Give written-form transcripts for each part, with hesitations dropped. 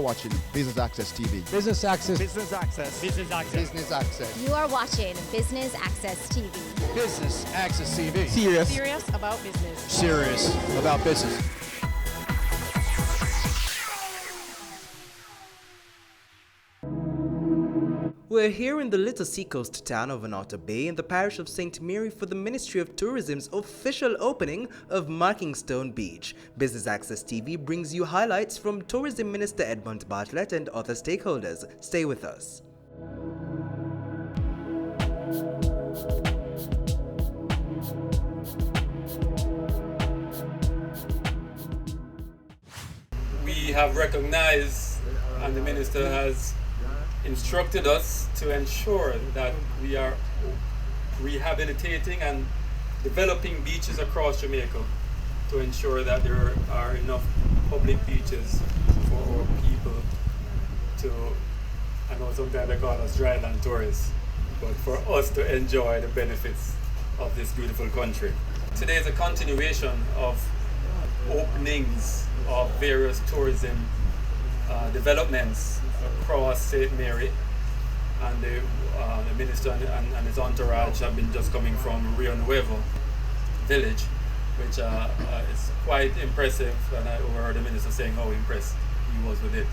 watching Business Access TV. Business Access. Business Access. Business Access. Business Access. You are watching Business Access TV. Business Access TV. Serious about business. Serious about business. We're here in the little seacoast town of Onoto Bay in the parish of St. Mary for the Ministry of Tourism's official opening of Markingstone Beach. Business Access TV brings you highlights from Tourism Minister Edmund Bartlett and other stakeholders. Stay with us. We have recognized, and the Minister has instructed us to ensure that we are rehabilitating and developing beaches across Jamaica to ensure that there are enough public beaches for our people to, I know sometimes they call us dryland tourists, but for us to enjoy the benefits of this beautiful country. Today is a continuation of openings of various tourism developments across St. Mary, and the minister and his entourage have been just coming from Rio Nuevo village, which is quite impressive, and I overheard the minister saying how impressed he was with it.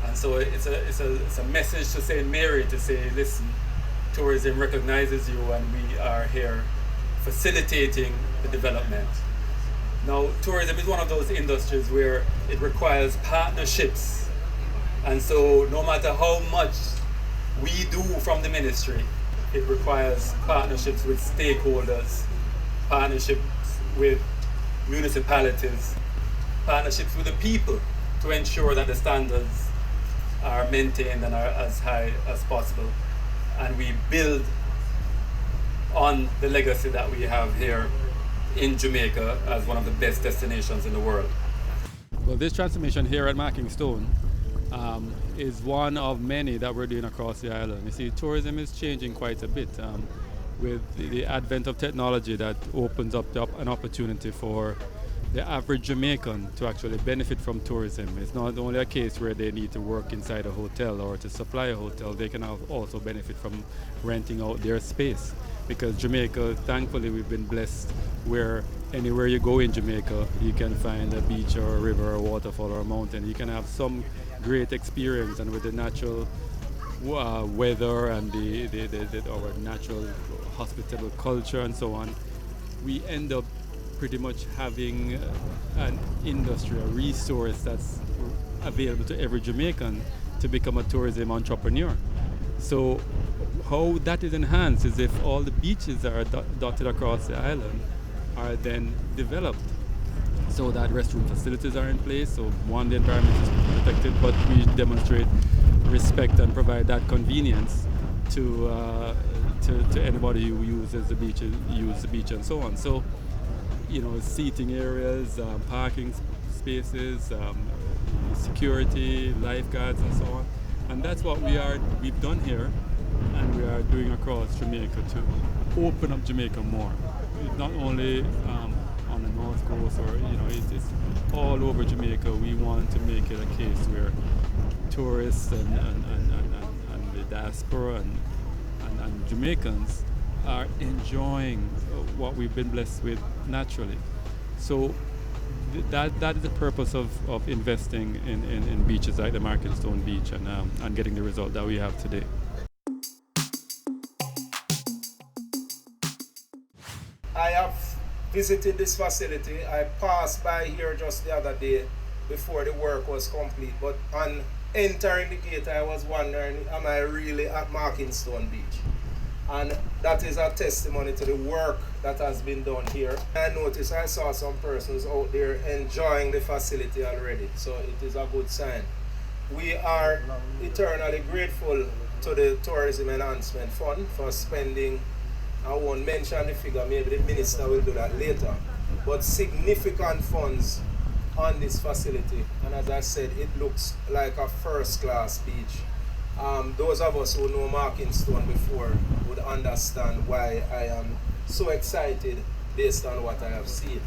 And so it's a message to St. Mary to say, listen, tourism recognizes you and we are here facilitating the development. Now, tourism is one of those industries where it requires partnerships. And so no matter how much we do from the ministry, it requires partnerships with stakeholders, partnerships with municipalities, partnerships with the people to ensure that the standards are maintained and are as high as possible. And we build on the legacy that we have here in Jamaica as one of the best destinations in the world. Well, this transformation here at Markingstone is one of many that we're doing across the island. You see, tourism is changing quite a bit with the advent of technology that opens up an opportunity for the average Jamaican to actually benefit from tourism. It's not only a case where they need to work inside a hotel or to supply a hotel, they can also benefit from renting out their space. Because Jamaica, thankfully, we've been blessed where anywhere you go in Jamaica, you can find a beach or a river or a waterfall or a mountain. You can have some great experience, and with the natural weather and our natural hospitable culture and so on, we end up pretty much having an industry, a resource that's available to every Jamaican to become a tourism entrepreneur. So how that is enhanced is if all the beaches that are dotted across the island are then developed so that restroom facilities are in place, so one, the environment is protected, but we demonstrate respect and provide that convenience to anybody who uses the beach and so on. So, you know, seating areas, parking spaces, security, lifeguards and so on. And that's what we've done here, and we are doing across Jamaica to open up Jamaica more. It's not only on the north coast, or it's all over Jamaica. We want to make it a case where tourists and the diaspora and Jamaicans are enjoying what we've been blessed with naturally. So that is the purpose of investing in beaches like the Markingstone Beach and getting the result that we have today. I have visited this facility. I passed by here just the other day before the work was complete, but on entering the gate I was wondering, am I really at Markingstone Beach? And that is a testimony to the work that has been done here. I noticed I saw some persons out there enjoying the facility already, so it is a good sign. We are eternally grateful to the Tourism Enhancement Fund for spending, I won't mention the figure, maybe the minister will do that later, but significant funds on this facility. And as I said, it looks like a first-class beach. Those of us who know Markingstone before would understand why I am so excited based on what I have seen.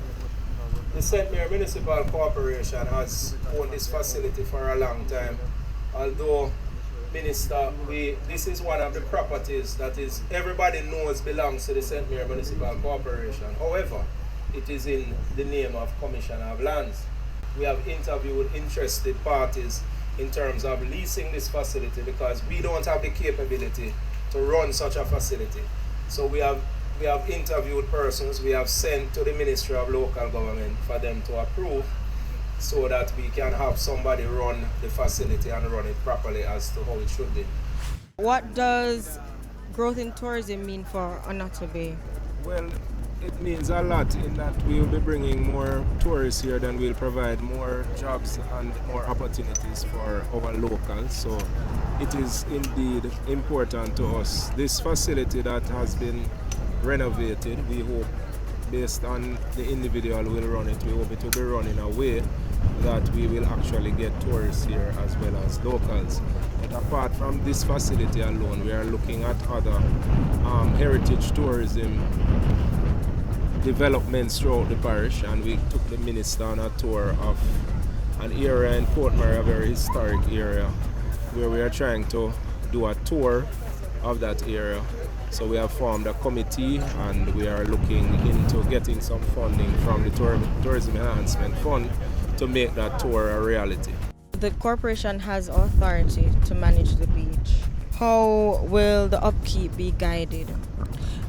The St. Mary Municipal Corporation has owned this facility for a long time, although Minister, this is one of the properties that is everybody knows belongs to the St. Mary Municipal Corporation. However, it is in the name of Commissioner of Lands. We have interviewed interested parties in terms of leasing this facility because we don't have the capability to run such a facility. So we have interviewed persons, we have sent to the Ministry of Local Government for them to approve so that we can have somebody run the facility and run it properly as to how it should be. What does growth in tourism mean for Onoto Bay? Well, it means a lot in that we will be bringing more tourists here, then we'll provide more jobs and more opportunities for our locals. So it is indeed important to us. This facility that has been renovated, we hope, based on the individual will run it, we hope it will be run in a way that we will actually get tourists here as well as locals. But apart from this facility alone, we are looking at other heritage tourism developments throughout the parish, and we took the minister on a tour of an area in Portmore, a very historic area, where we are trying to do a tour of that area. So we have formed a committee and we are looking into getting some funding from the Tourism Enhancement Fund to make that tour a reality. The corporation has authority to manage the beach. How will the upkeep be guided?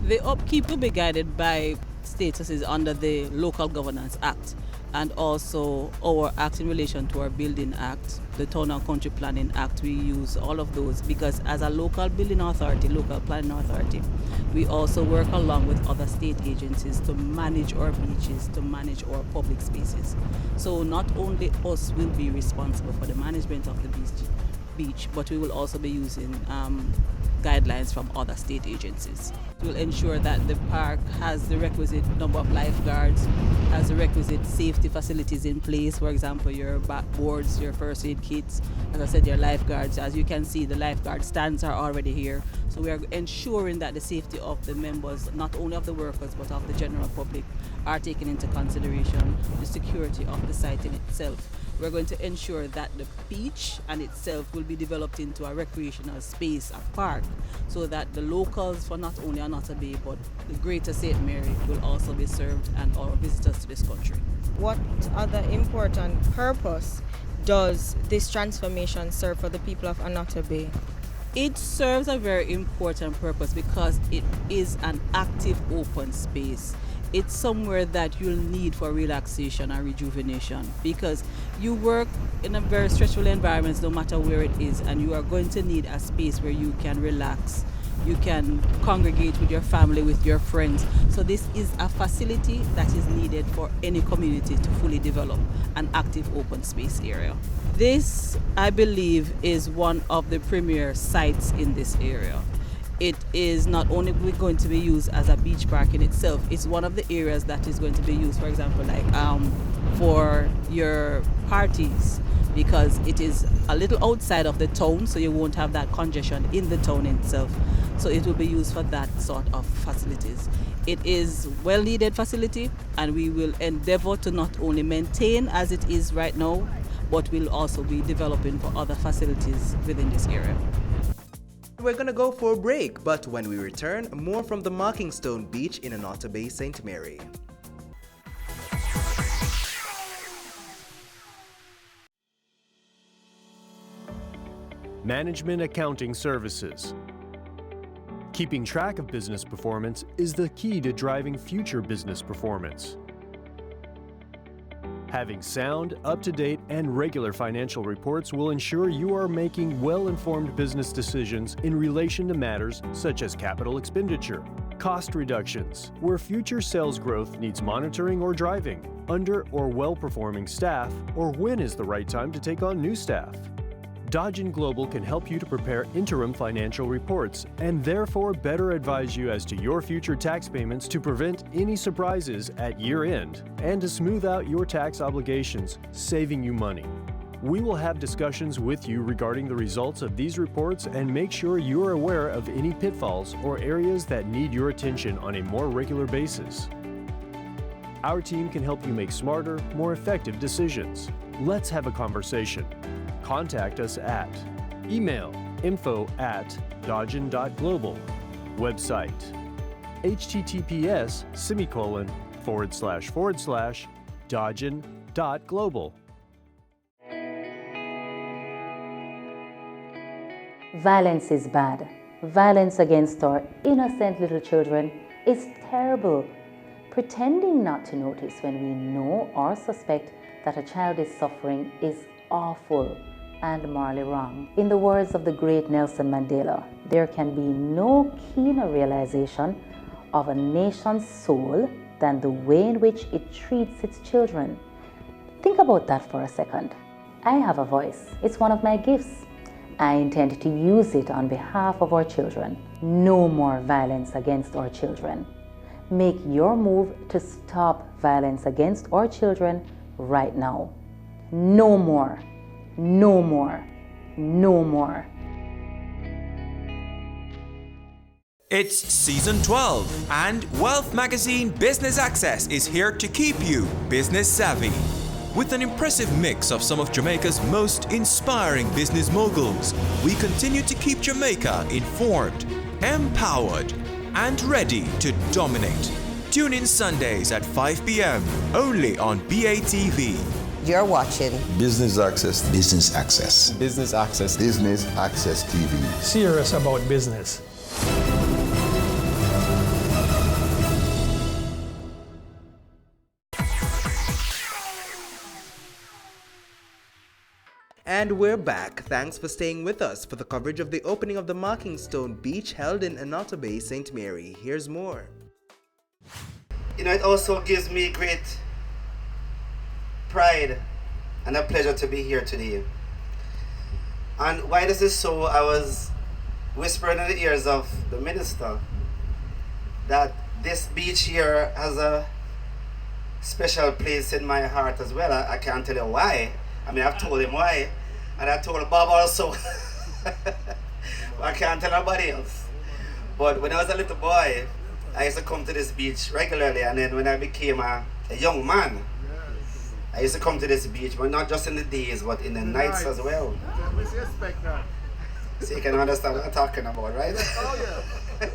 The upkeep will be guided by statuses under the Local Governance Act and also our act in relation to our Building Act, the Town and Country Planning Act. We use all of those because as a local building authority, local planning authority, we also work along with other state agencies to manage our beaches, to manage our public spaces. So not only us will be responsible for the management of the beach, but we will also be using guidelines from other state agencies. We'll ensure that the park has the requisite number of lifeguards, has the requisite safety facilities in place, for example, your backboards, your first aid kits, as I said, your lifeguards. As you can see, the lifeguard stands are already here. So we are ensuring that the safety of the members, not only of the workers, but of the general public, are taken into consideration, the security of the site in itself. We're going to ensure that the beach and itself will be developed into a recreational space, a park, so that the locals for not only Onoto Bay but the greater St. Mary will also be served and our visitors to this country. What other important purpose does this transformation serve for the people of Onoto Bay? It serves a very important purpose because it is an active open space. It's somewhere that you'll need for relaxation and rejuvenation because you work in a very stressful environment no matter where it is, and you are going to need a space where you can relax, you can congregate with your family, with your friends. So this is a facility that is needed for any community to fully develop an active open space area. This, I believe, is one of the premier sites in this area. It is not only going to be used as a beach park in itself, it's one of the areas that is going to be used, for example, like for your parties, because it is a little outside of the town, so you won't have that congestion in the town itself. So it will be used for that sort of facilities. It is well-needed facility, and we will endeavor to not only maintain as it is right now, but we'll also be developing for other facilities within this area. We're gonna go for a break, but when we return, more from the Marking Stone Beach in Onoto Bay, St. Mary. Management Accounting Services. Keeping track of business performance is the key to driving future business performance. Having sound, up-to-date, and regular financial reports will ensure you are making well-informed business decisions in relation to matters such as capital expenditure, cost reductions, where future sales growth needs monitoring or driving, under or well-performing staff, or when is the right time to take on new staff. Dodge & Global can help you to prepare interim financial reports and therefore better advise you as to your future tax payments to prevent any surprises at year-end and to smooth out your tax obligations, saving you money. We will have discussions with you regarding the results of these reports and make sure you are aware of any pitfalls or areas that need your attention on a more regular basis. Our team can help you make smarter, more effective decisions. Let's have a conversation. Contact us at email info@dodgen.global, website https://dodgen.global. Violence is bad. Violence against our innocent little children is terrible. Pretending not to notice when we know or suspect that a child is suffering is awful and morally wrong. In the words of the great Nelson Mandela, there can be no keener realization of a nation's soul than the way in which it treats its children. Think about that for a second. I have a voice. It's one of my gifts. I intend to use it on behalf of our children. No more violence against our children. Make your move to stop violence against our children right now. No more. No more. No more. It's season 12, and Wealth Magazine Business Access is here to keep you business savvy. With an impressive mix of some of Jamaica's most inspiring business moguls, we continue to keep Jamaica informed, empowered, and ready to dominate. Tune in Sundays at 5 p.m. only on BATV. You're watching Business Access. Business Access. Business Access. Business Access TV. Serious about business. And we're back. Thanks for staying with us for the coverage of the opening of the Marking Stone Beach held in Annotto Bay, St. Mary. Here's more. You know, it also gives me great pride and a pleasure to be here today. And why this is so, I was whispering in the ears of the minister that this beach here has a special place in my heart as well. I can't tell you why. I mean, I've told him why, and I told Bob also. I can't tell nobody else. But when I was a little boy, I used to come to this beach regularly, and then when I became a young man, I used to come to this beach, but not just in the days, but in the nights as well. So you can understand what I'm talking about, right? Oh, yeah.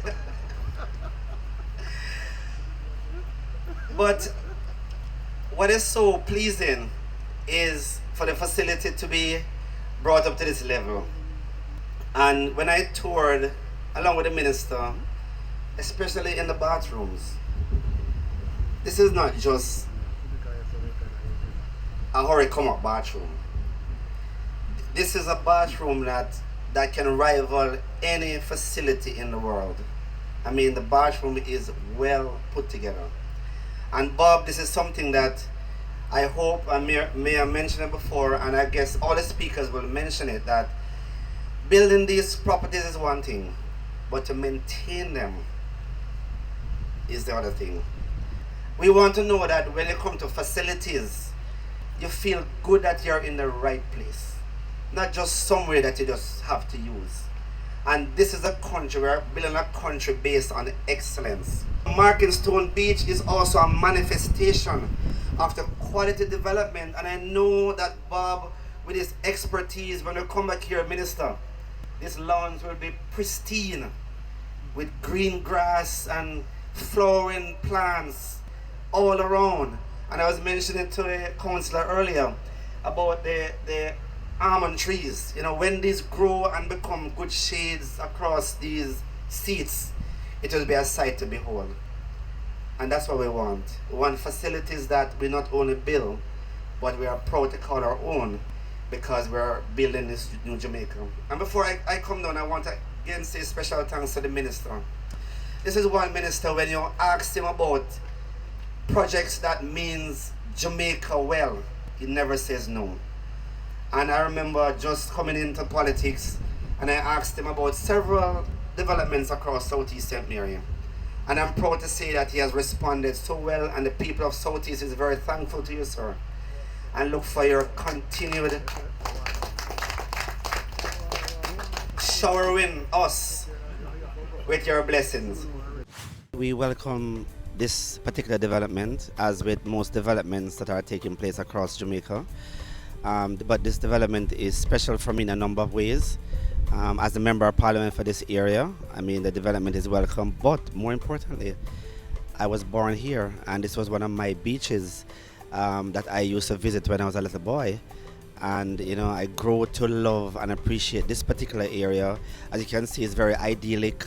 But what is so pleasing is for the facility to be brought up to this level. And when I toured along with the minister, especially in the bathrooms, this is not just a hurry come up bathroom. This is a bathroom that can rival any facility in the world. I mean, the bathroom is well put together. And Bob, this is something that I hope, I may have mentioned it before, and I guess all the speakers will mention it, that building these properties is one thing, but to maintain them is the other thing. We want to know that when you come to facilities, you feel good that you're in the right place, not just somewhere that you just have to use. And this is a country, we're building a country based on excellence. Marking Stone Beach is also a manifestation of the quality development, and I know that Bob, with his expertise, when we come back here, Minister, this lawns will be pristine with green grass and flowering plants all around. And I was mentioning to the councillor earlier about the almond trees. You know, when these grow and become good shades across these seats, it will be a sight to behold. And that's what we want. We want facilities that we not only build, but we are proud to call our own, because we're building this new Jamaica. And before I come down, I want to again say special thanks to the minister. This is one minister, when you ask him about projects that means Jamaica well, he never says no. And I remember just coming into politics, and I asked him about several developments across Southeast St. Mary. And I'm proud to say that he has responded so well, and the people of Southeast is very thankful to you, sir. And look for your continued showering us with your blessings. We welcome this particular development, as with most developments that are taking place across Jamaica. But this development is special for me in a number of ways. As a member of parliament for this area, I mean, the development is welcome, but more importantly, I was born here, and this was one of my beaches that I used to visit when I was a little boy. And you know, I grew to love and appreciate this particular area. As you can see, it's very idyllic.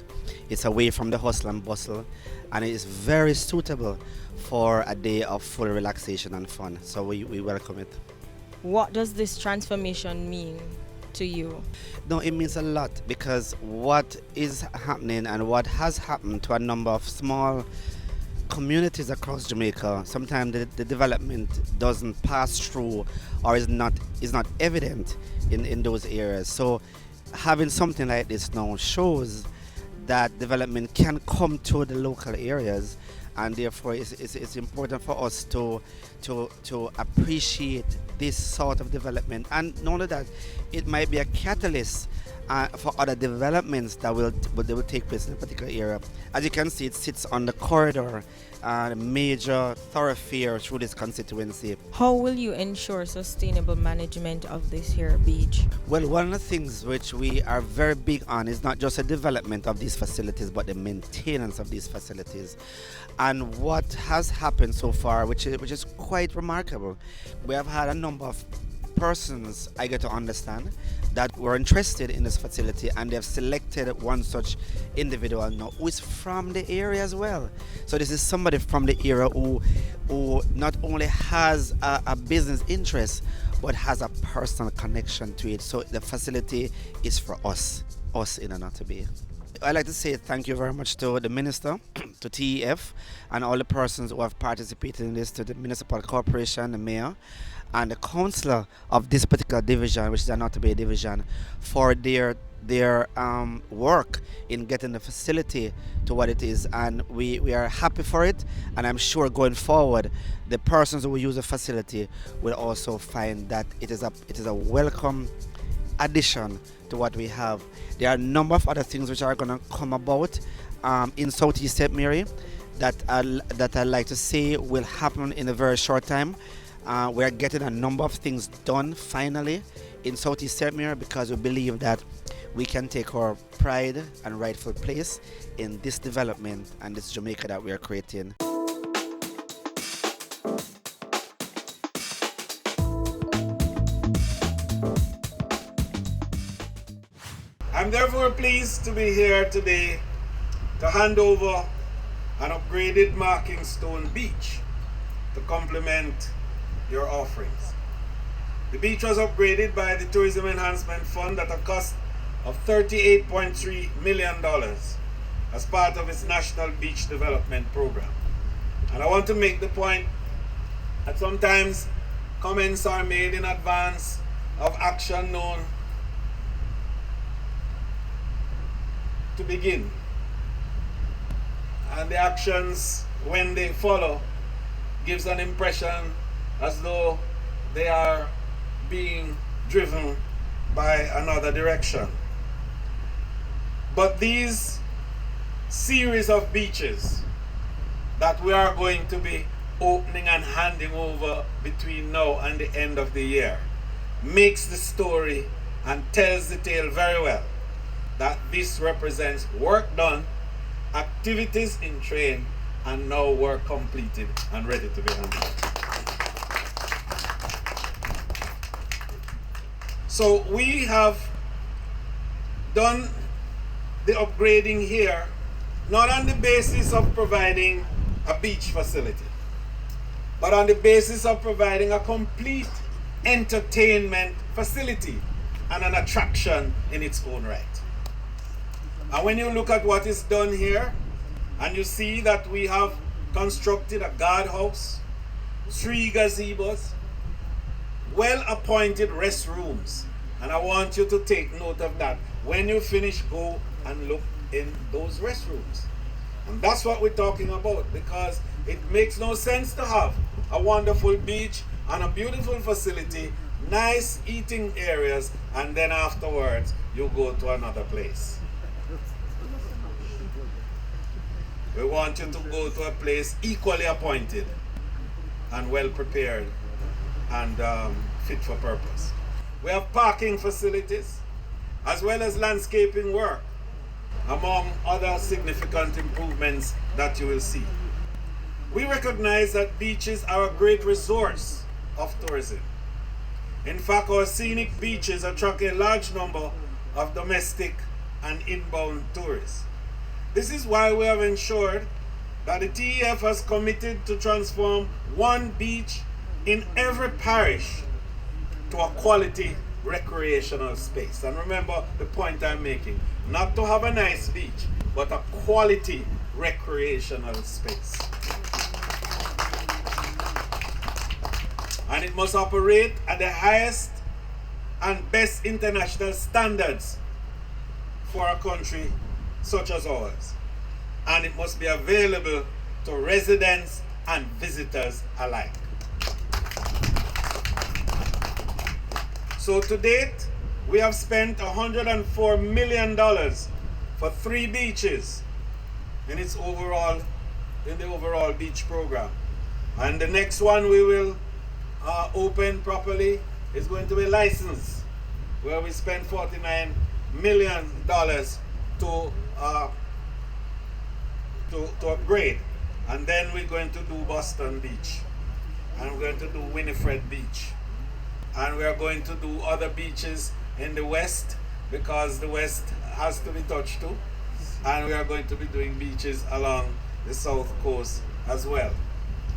It's away from the hustle and bustle, and it is very suitable for a day of full relaxation and fun. So we welcome it. What does this transformation mean to you? No, it means a lot, because what is happening and what has happened to a number of small communities across Jamaica, sometimes the development doesn't pass through or is not evident in those areas. So having something like this now shows that development can come to the local areas, and therefore it's important for us to appreciate this sort of development. And not only that, it might be a catalyst for other developments that will take place in a particular area. As you can see, it sits on the corridor, a major thoroughfare through this constituency. How will you ensure sustainable management of this here beach? Well, one of the things which we are very big on is not just the development of these facilities, but the maintenance of these facilities. And what has happened so far, which is quite remarkable, we have had a number of persons, I get to understand, that were interested in this facility, and they've selected one such individual now who is from the area as well. So this is somebody from the area who not only has a business interest, but has a personal connection to it. So the facility is for us in Anoto Bay. I'd like to say thank you very much to the Minister, to TEF, and all the persons who have participated in this, to the Municipal Corporation, the Mayor, and the Councillor of this particular division, which is the Anoto Bay division, for their work in getting the facility to what it is. And we are happy for it, and I'm sure going forward, the persons who will use the facility will also find that it is a welcome addition to what we have. There are a number of other things which are going to come about in Southeast St. Mary that I'd like to say will happen in a very short time. We're getting a number of things done finally in Southeast St. Mary, because we believe that we can take our pride and rightful place in this development and this Jamaica that we are creating. I'm therefore pleased to be here today to hand over an upgraded Marking Stone beach to complement your offerings. The beach was upgraded by the Tourism Enhancement Fund at a cost of $38.3 million as part of its National Beach Development Program. And I want to make the point that sometimes comments are made in advance of action known to begin. And the actions, when they follow, gives an impression as though they are being driven by another direction. But these series of beaches that we are going to be opening and handing over between now and the end of the year makes the story and tells the tale very well, that this represents work done, activities in train, and now work completed and ready to be handed. So we have done the upgrading here, not on the basis of providing a beach facility, but on the basis of providing a complete entertainment facility and an attraction in its own right. And when you look at what is done here, and you see that we have constructed a guardhouse, 3 gazebos, well-appointed restrooms, and I want you to take note of that. When you finish, go and look in those restrooms. And that's what we're talking about, because it makes no sense to have a wonderful beach and a beautiful facility, nice eating areas, and then afterwards you go to another place. We want you to go to a place equally appointed and well prepared and fit for purpose. We have parking facilities, as well as landscaping work, among other significant improvements that you will see. We recognize that beaches are a great resource of tourism. In fact, our scenic beaches attract a large number of domestic and inbound tourists. This is why we have ensured that the TEF has committed to transform one beach in every parish to a quality recreational space. And remember the point I'm making, not to have a nice beach, but a quality recreational space. And it must operate at the highest and best international standards for a country such as ours. And it must be available to residents and visitors alike. So to date, we have spent $104 million for 3 beaches in the overall beach program. And the next one we will open properly is going to be licensed, where we spend $49 million to upgrade. And then we're going to do Boston Beach, and we're going to do Winifred Beach, and we are going to do other beaches in the West, because the West has to be touched too, and we are going to be doing beaches along the South Coast as well.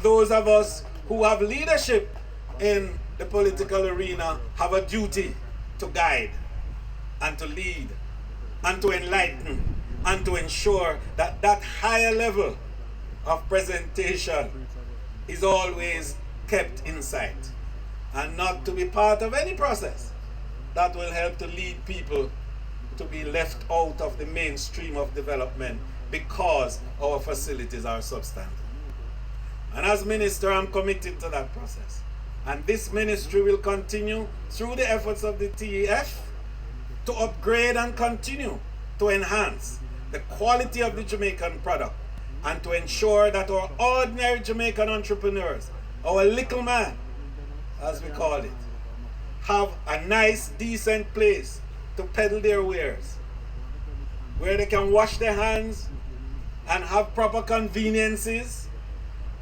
Those of us who have leadership in the political arena have a duty to guide and to lead and to enlighten and to ensure that that higher level of presentation is always kept in sight, and not to be part of any process that will help to lead people to be left out of the mainstream of development because our facilities are substandard. And as minister, I'm committed to that process. And this ministry will continue through the efforts of the TEF to upgrade and continue to enhance the quality of the Jamaican product, and to ensure that our ordinary Jamaican entrepreneurs, our little man, as we call it, have a nice, decent place to peddle their wares, where they can wash their hands and have proper conveniences,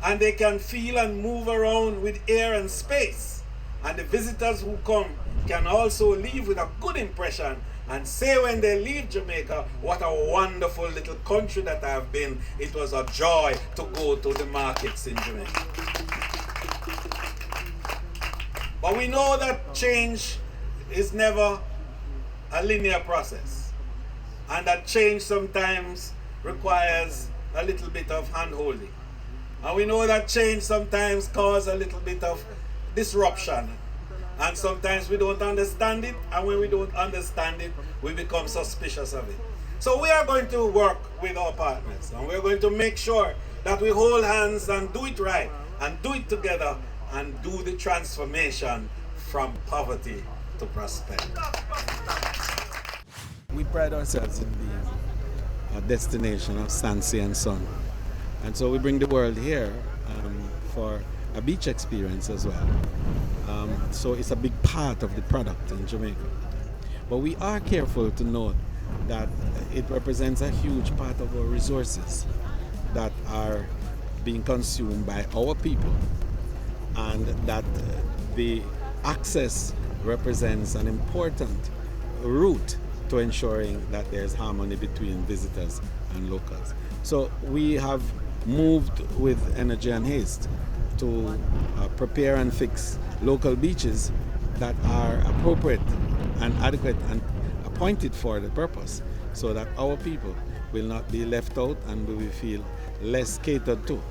and they can feel and move around with air and space. And the visitors who come can also leave with a good impression and say when they leave Jamaica, what a wonderful little country that I have been. It was a joy to go to the markets in Jamaica. But we know that change is never a linear process, and that change sometimes requires a little bit of hand-holding. And we know that change sometimes causes a little bit of disruption. And sometimes we don't understand it, and when we don't understand it, we become suspicious of it. So we are going to work with our partners, and we're going to make sure that we hold hands and do it right, and do it together, and do the transformation from poverty to prosperity. We pride ourselves in being a destination of sand, sea, and sun. And so we bring the world here for a beach experience as well. So it's a big part of the product in Jamaica. But we are careful to note that it represents a huge part of our resources that are being consumed by our people, and that the access represents an important route to ensuring that there's harmony between visitors and locals. So we have moved with energy and haste to prepare and fix local beaches that are appropriate and adequate and appointed for the purpose, so that our people will not be left out and we will feel less catered to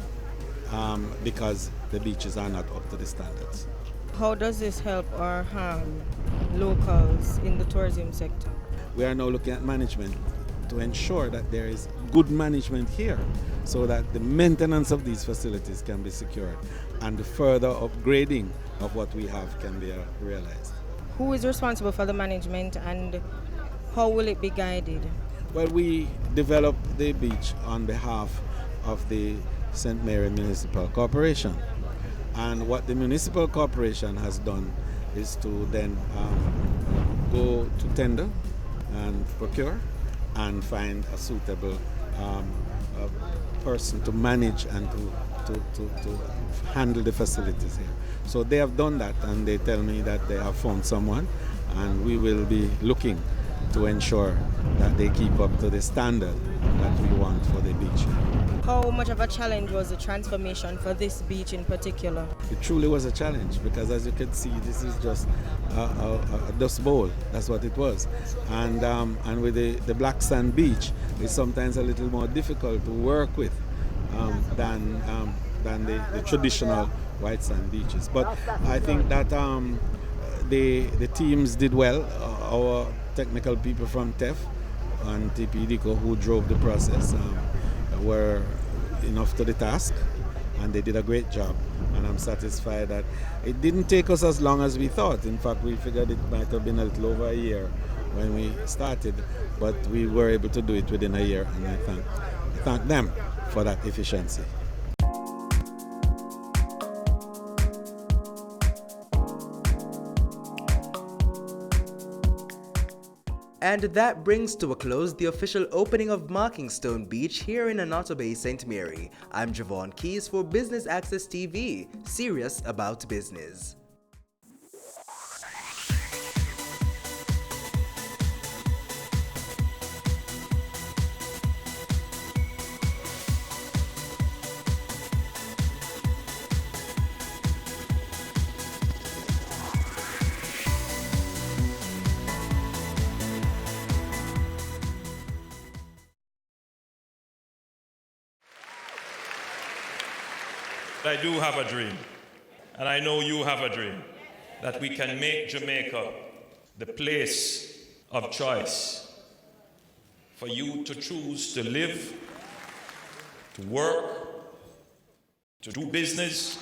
because the beaches are not up to the standards. How does this help or harm locals in the tourism sector? We are now looking at management to ensure that there is good management here, so that the maintenance of these facilities can be secured and the further upgrading of what we have can be realized. Who is responsible for the management, and how will it be guided? Well, we developed the beach on behalf of the St. Mary Municipal Corporation. And what the Municipal Corporation has done is to then go to tender and procure and find a suitable person to manage and to handle the facilities here. So they have done that, and they tell me that they have found someone, and we will be looking to ensure that they keep up to the standard that we want for the beach. How much of a challenge was the transformation for this beach in particular? It truly was a challenge because, as you can see, this is just a dust bowl. That's what it was. And with the black sand beach, it's sometimes a little more difficult to work with than the traditional white sand beaches. But I think that the teams did well. Our technical people from TEF and TPDCO who drove the process were enough to the task, and they did a great job, and I'm satisfied that it didn't take us as long as we thought. In fact, we figured it might have been a little over a year when we started, but we were able to do it within a year, and I thank them for that efficiency. And that brings to a close the official opening of Markingstone Beach here in Onoto Bay, St. Mary. I'm Javon Keys for Business Access TV, serious about business. I do have a dream, and I know you have a dream, that we can make Jamaica the place of choice for you to choose to live, to work, to do business.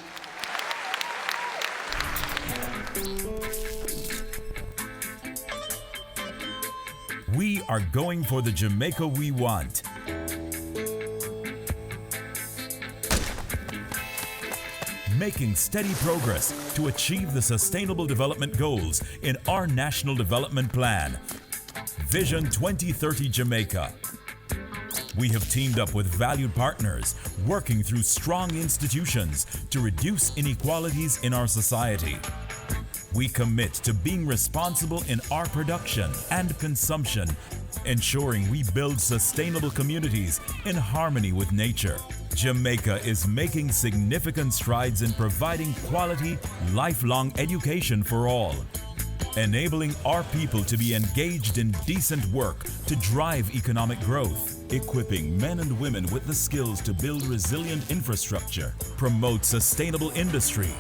We are going for the Jamaica we want. Making steady progress to achieve the Sustainable Development Goals in our National Development Plan, Vision 2030 Jamaica. We have teamed up with valued partners, working through strong institutions to reduce inequalities in our society. We commit to being responsible in our production and consumption, ensuring we build sustainable communities in harmony with nature. Jamaica is making significant strides in providing quality, lifelong education for all, enabling our people to be engaged in decent work to drive economic growth, equipping men and women with the skills to build resilient infrastructure, promote sustainable industry,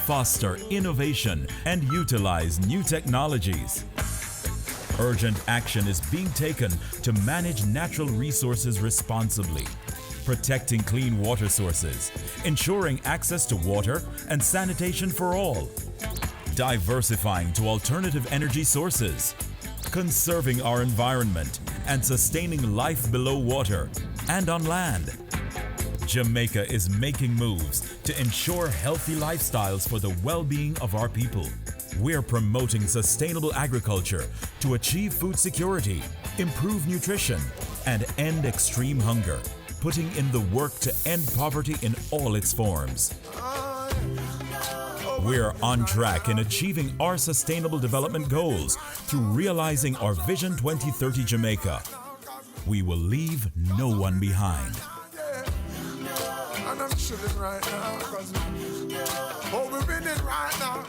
foster innovation, and utilize new technologies. Urgent action is being taken to manage natural resources responsibly, protecting clean water sources, ensuring access to water and sanitation for all, diversifying to alternative energy sources, conserving our environment and sustaining life below water and on land. Jamaica is making moves to ensure healthy lifestyles for the well-being of our people. We're promoting sustainable agriculture to achieve food security, improve nutrition, and end extreme hunger, putting in the work to end poverty in all its forms. We're on track in achieving our Sustainable Development Goals through realizing our Vision 2030 Jamaica. We will leave no one behind. And I'm chilling right now because we're winning right now.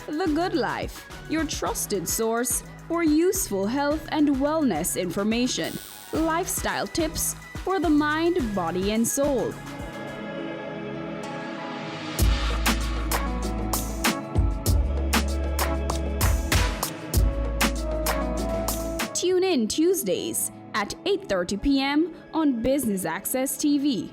The Good Life, your trusted source for useful health and wellness information, lifestyle tips for the mind, body, and soul. Tune in Tuesdays at 8:30 p.m. on Business Access TV.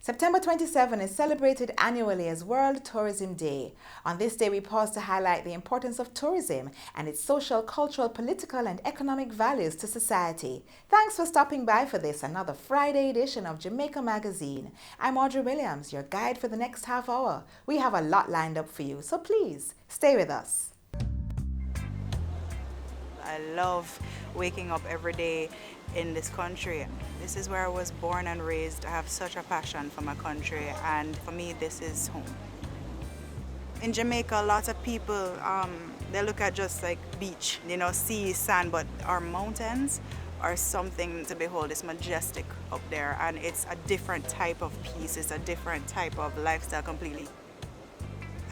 September 27 is celebrated annually as World Tourism Day. On this day, we pause to highlight the importance of tourism and its social, cultural, political, and economic values to society. Thanks for stopping by for this, another Friday edition of Jamaica Magazine. I'm Audrey Williams, your guide for the next half hour. We have a lot lined up for you, so please stay with us. I love waking up every day in this country. This is where I was born and raised. I have such a passion for my country, and for me this is home. In Jamaica, lots of people, they look at just like beach, sea, sand, but our mountains are something to behold. It's majestic up there, and it's a different type of peace. It's a different type of lifestyle completely.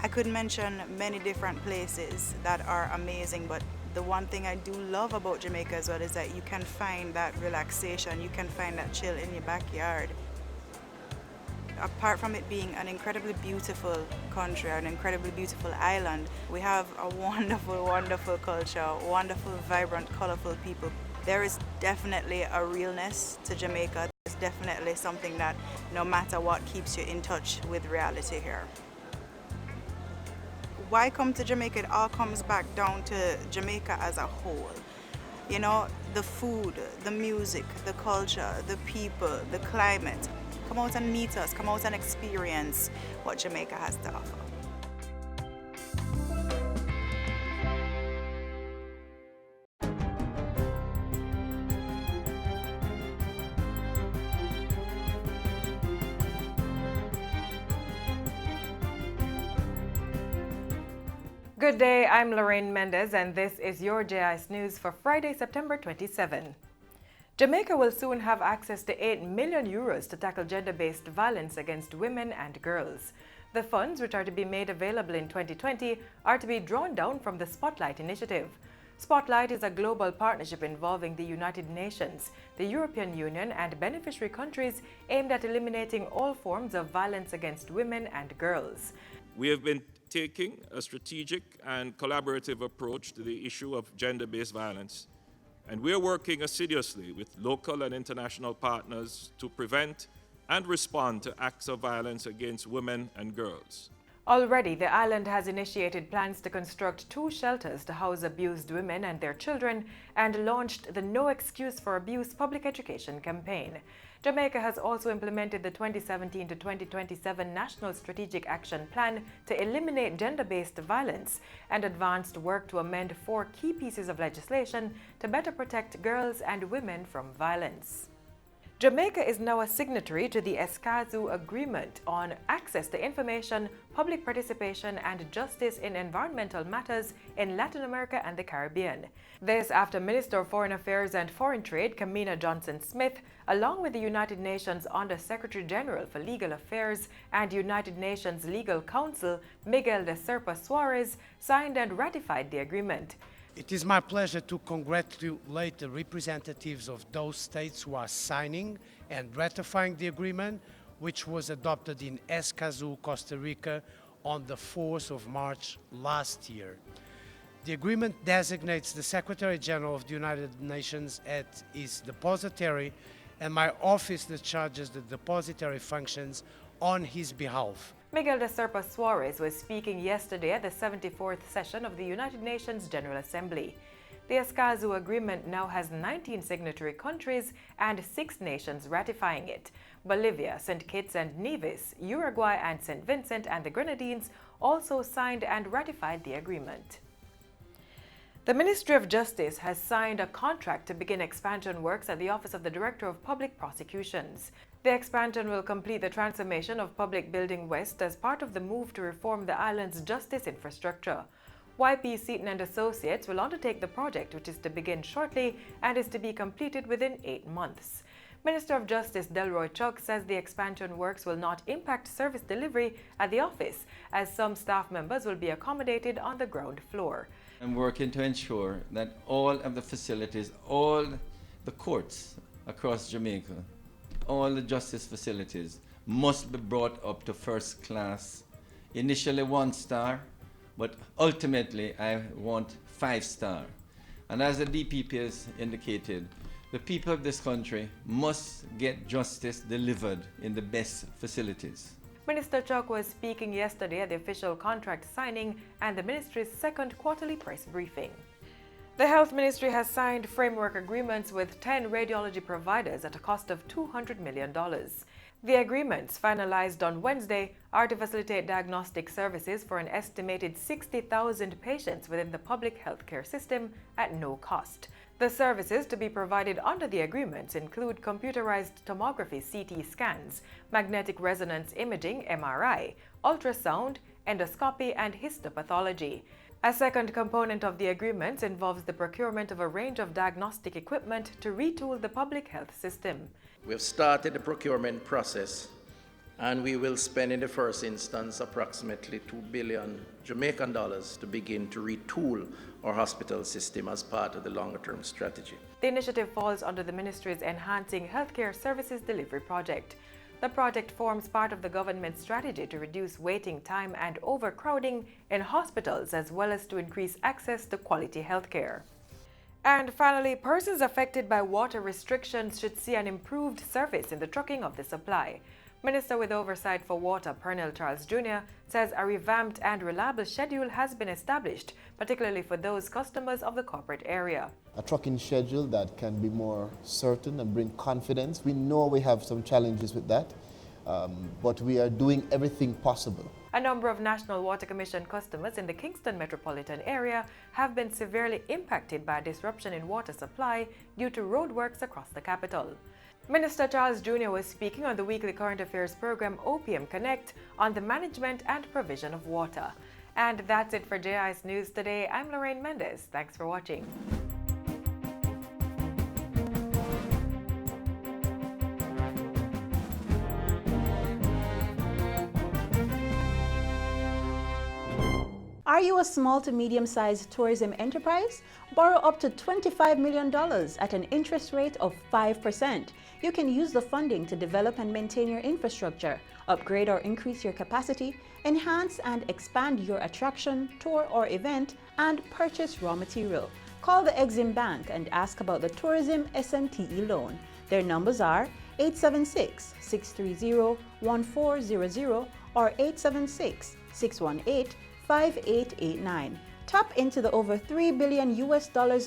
I could mention many different places that are amazing, but the one thing I do love about Jamaica as well is that you can find that relaxation, you can find that chill in your backyard. Apart from it being an incredibly beautiful country, an incredibly beautiful island, we have a wonderful, wonderful culture, wonderful, vibrant, colorful people. There is definitely a realness to Jamaica. There's definitely something that no matter what keeps you in touch with reality here. Why come to Jamaica? It all comes back down to Jamaica as a whole. The food, the music, the culture, the people, the climate. Come out and meet us, come out and experience what Jamaica has to offer. Good day, I'm Lorraine Mendez, and this is your JIS News for Friday, September 27. Jamaica will soon have access to €8 million to tackle gender-based violence against women and girls. The funds, which are to be made available in 2020, are to be drawn down from the Spotlight initiative. Spotlight is a global partnership involving the United Nations, the European Union, and beneficiary countries aimed at eliminating all forms of violence against women and girls. We have been taking a strategic and collaborative approach to the issue of gender-based violence, and we are working assiduously with local and international partners to prevent and respond to acts of violence against women and girls. Already, the island has initiated plans to construct 2 shelters to house abused women and their children and launched the No Excuse for Abuse public education campaign. Jamaica has also implemented the 2017 to 2027 National Strategic Action Plan to eliminate gender-based violence and advanced work to amend 4 key pieces of legislation to better protect girls and women from violence. Jamaica is now a signatory to the Escazú Agreement on access to information, public participation, and justice in environmental matters in Latin America and the Caribbean. This after Minister of Foreign Affairs and Foreign Trade, Kamina Johnson-Smith, along with the United Nations Under Secretary General for Legal Affairs and United Nations Legal Counsel, Miguel de Serpa Suarez, signed and ratified the agreement. It is my pleasure to congratulate the representatives of those states who are signing and ratifying the agreement, which was adopted in Escazú, Costa Rica on the 4th of March last year. The agreement designates the Secretary General of the United Nations as its depositary, and my office discharges the depositary functions on his behalf. Miguel de Serpa Suarez was speaking yesterday at the 74th session of the United Nations General Assembly. The Escazú Agreement now has 19 signatory countries and 6 nations ratifying it. Bolivia, St. Kitts and Nevis, Uruguay and St. Vincent and the Grenadines also signed and ratified the agreement. The Ministry of Justice has signed a contract to begin expansion works at the Office of the Director of Public Prosecutions. The expansion will complete the transformation of Public Building West as part of the move to reform the island's justice infrastructure. YP Seaton and Associates will undertake the project, which is to begin shortly and is to be completed within 8 months. Minister of Justice Delroy Chuck says the expansion works will not impact service delivery at the office, as some staff members will be accommodated on the ground floor. I'm working to ensure that all of the facilities, all the courts across Jamaica, all the justice facilities must be brought up to first class. Initially 1-star, but ultimately I want 5-star. And as the DPP has indicated, The people of this country must get justice delivered in the best facilities. Minister Chuck was speaking yesterday at the official contract signing and the ministry's second quarterly press briefing. The Health Ministry has signed framework agreements with 10 radiology providers at a cost of $200 million. The agreements, finalized on Wednesday, are to facilitate diagnostic services for an estimated 60,000 patients within the public healthcare system at no cost. The services to be provided under the agreements include computerized tomography (CT) scans, magnetic resonance imaging (MRI), ultrasound, endoscopy, and histopathology. A second component of the agreements involves the procurement of a range of diagnostic equipment to retool the public health system. We've started the procurement process, and we will spend in the first instance approximately $2 billion Jamaican dollars to begin to retool our hospital system as part of the longer-term strategy. The initiative falls under the ministry's Enhancing Healthcare Services Delivery project. The project forms part of the government's strategy to reduce waiting time and overcrowding in hospitals, as well as to increase access to quality healthcare. And finally, persons affected by water restrictions should see an improved service in the trucking of the supply. Minister with Oversight for Water, Pernell Charles Jr., says a revamped and reliable schedule has been established, particularly for those customers of the corporate area. A trucking schedule that can be more certain and bring confidence. We know we have some challenges with that, but we are doing everything possible. A number of National Water Commission customers in the Kingston metropolitan area have been severely impacted by a disruption in water supply due to roadworks across the capital. Minister Charles Jr. was speaking on the weekly current affairs program OPM Connect on the management and provision of water. And that's it for JIS News today. I'm Lorraine Mendez. Thanks for watching. Are you a small to medium-sized tourism enterprise? Borrow up to $25 million at an interest rate of 5%. You can use the funding to develop and maintain your infrastructure, upgrade or increase your capacity, enhance and expand your attraction, tour or event, and purchase raw material. Call the Exim Bank and ask about the Tourism SMTE loan. Their numbers are 876-630-1400 or 876-618-5889. Tap into the over $3 billion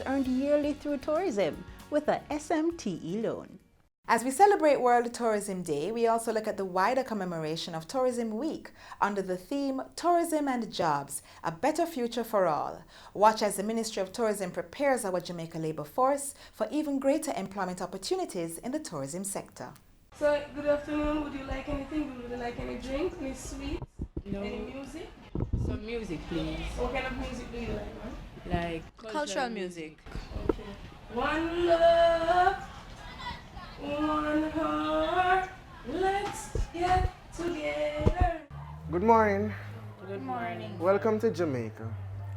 earned yearly through tourism with a SMTE loan. As we celebrate World Tourism Day, we also look at the wider commemoration of Tourism Week under the theme Tourism and Jobs, a Better Future for All. Watch as the Ministry of Tourism prepares our Jamaica labor force for even greater employment opportunities in the tourism sector. So, good afternoon. Would you like anything? Would you like any drink, any sweets, any music? Some music, please. What kind of music do you like, man? Like cultural music. Okay. One love, one heart, let's get together. Good morning. Good morning. Welcome to Jamaica.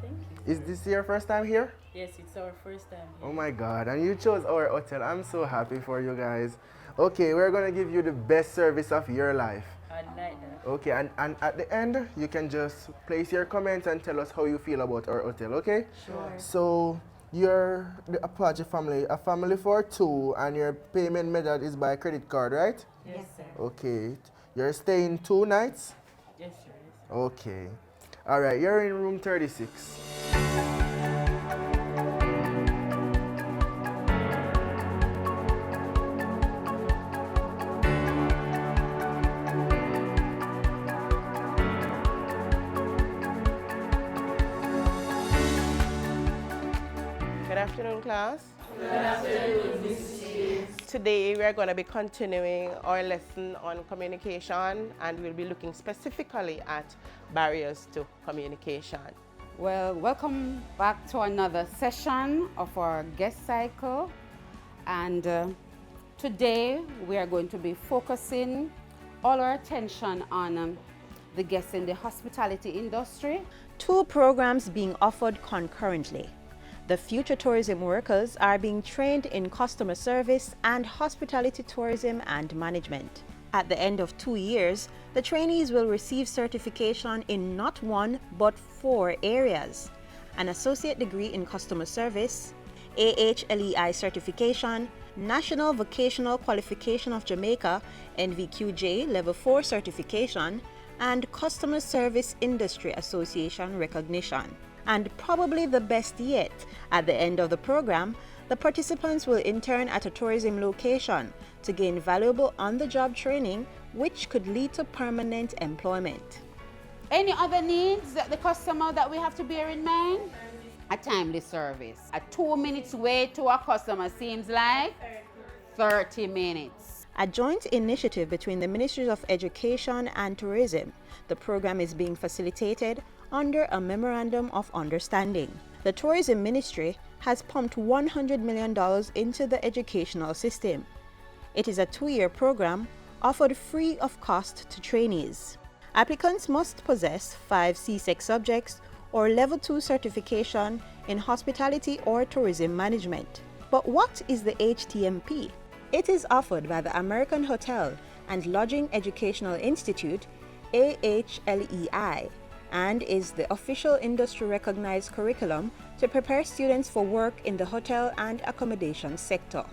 Thank you. Is this your first time here? Yes, it's our first time here. Oh my God, and you chose our hotel. I'm so happy for you guys. Okay, we're gonna give you the best service of your life. I'd like that. Okay, and at the end, you can just place your comments and tell us how you feel about our hotel, okay? Sure. So, you're the Apache family, a family for two, and your payment method is by credit card, right? Yes, sir. Okay. You're staying 2 nights? Yes, sir. Okay. All right, you're in room 36. Good afternoon, class. Good afternoon, Mrs. Today we are going to be continuing our lesson on communication, and we'll be looking specifically at barriers to communication. Well, welcome back to another session of our guest cycle, and today we are going to be focusing all our attention on the guests in the hospitality industry. 2 programs being offered concurrently. The future tourism workers are being trained in customer service and hospitality tourism and management. At the end of 2 years, the trainees will receive certification in not 1 but 4 areas: an associate degree in customer service, AHLEI certification, National Vocational Qualification of Jamaica NVQJ Level 4 certification, and Customer Service Industry Association recognition. And probably the best yet, at the end of the program, the participants will intern at a tourism location to gain valuable on-the-job training, which could lead to permanent employment. Any other needs that the customer that we have to bear in mind? A timely service. A 2 minutes wait to a customer seems like 30 minutes. A joint initiative between the Ministries of Education and Tourism, the program is being facilitated under a Memorandum of Understanding. The Tourism Ministry has pumped $100 million into the educational system. It is a 2-year program offered free of cost to trainees. Applicants must possess 5 CSEC subjects or Level 2 certification in hospitality or tourism management. But what is the HTMP? It is offered by the American Hotel and Lodging Educational Institute, AHLEI, and is the official industry-recognized curriculum to prepare students for work in the hotel and accommodation sector.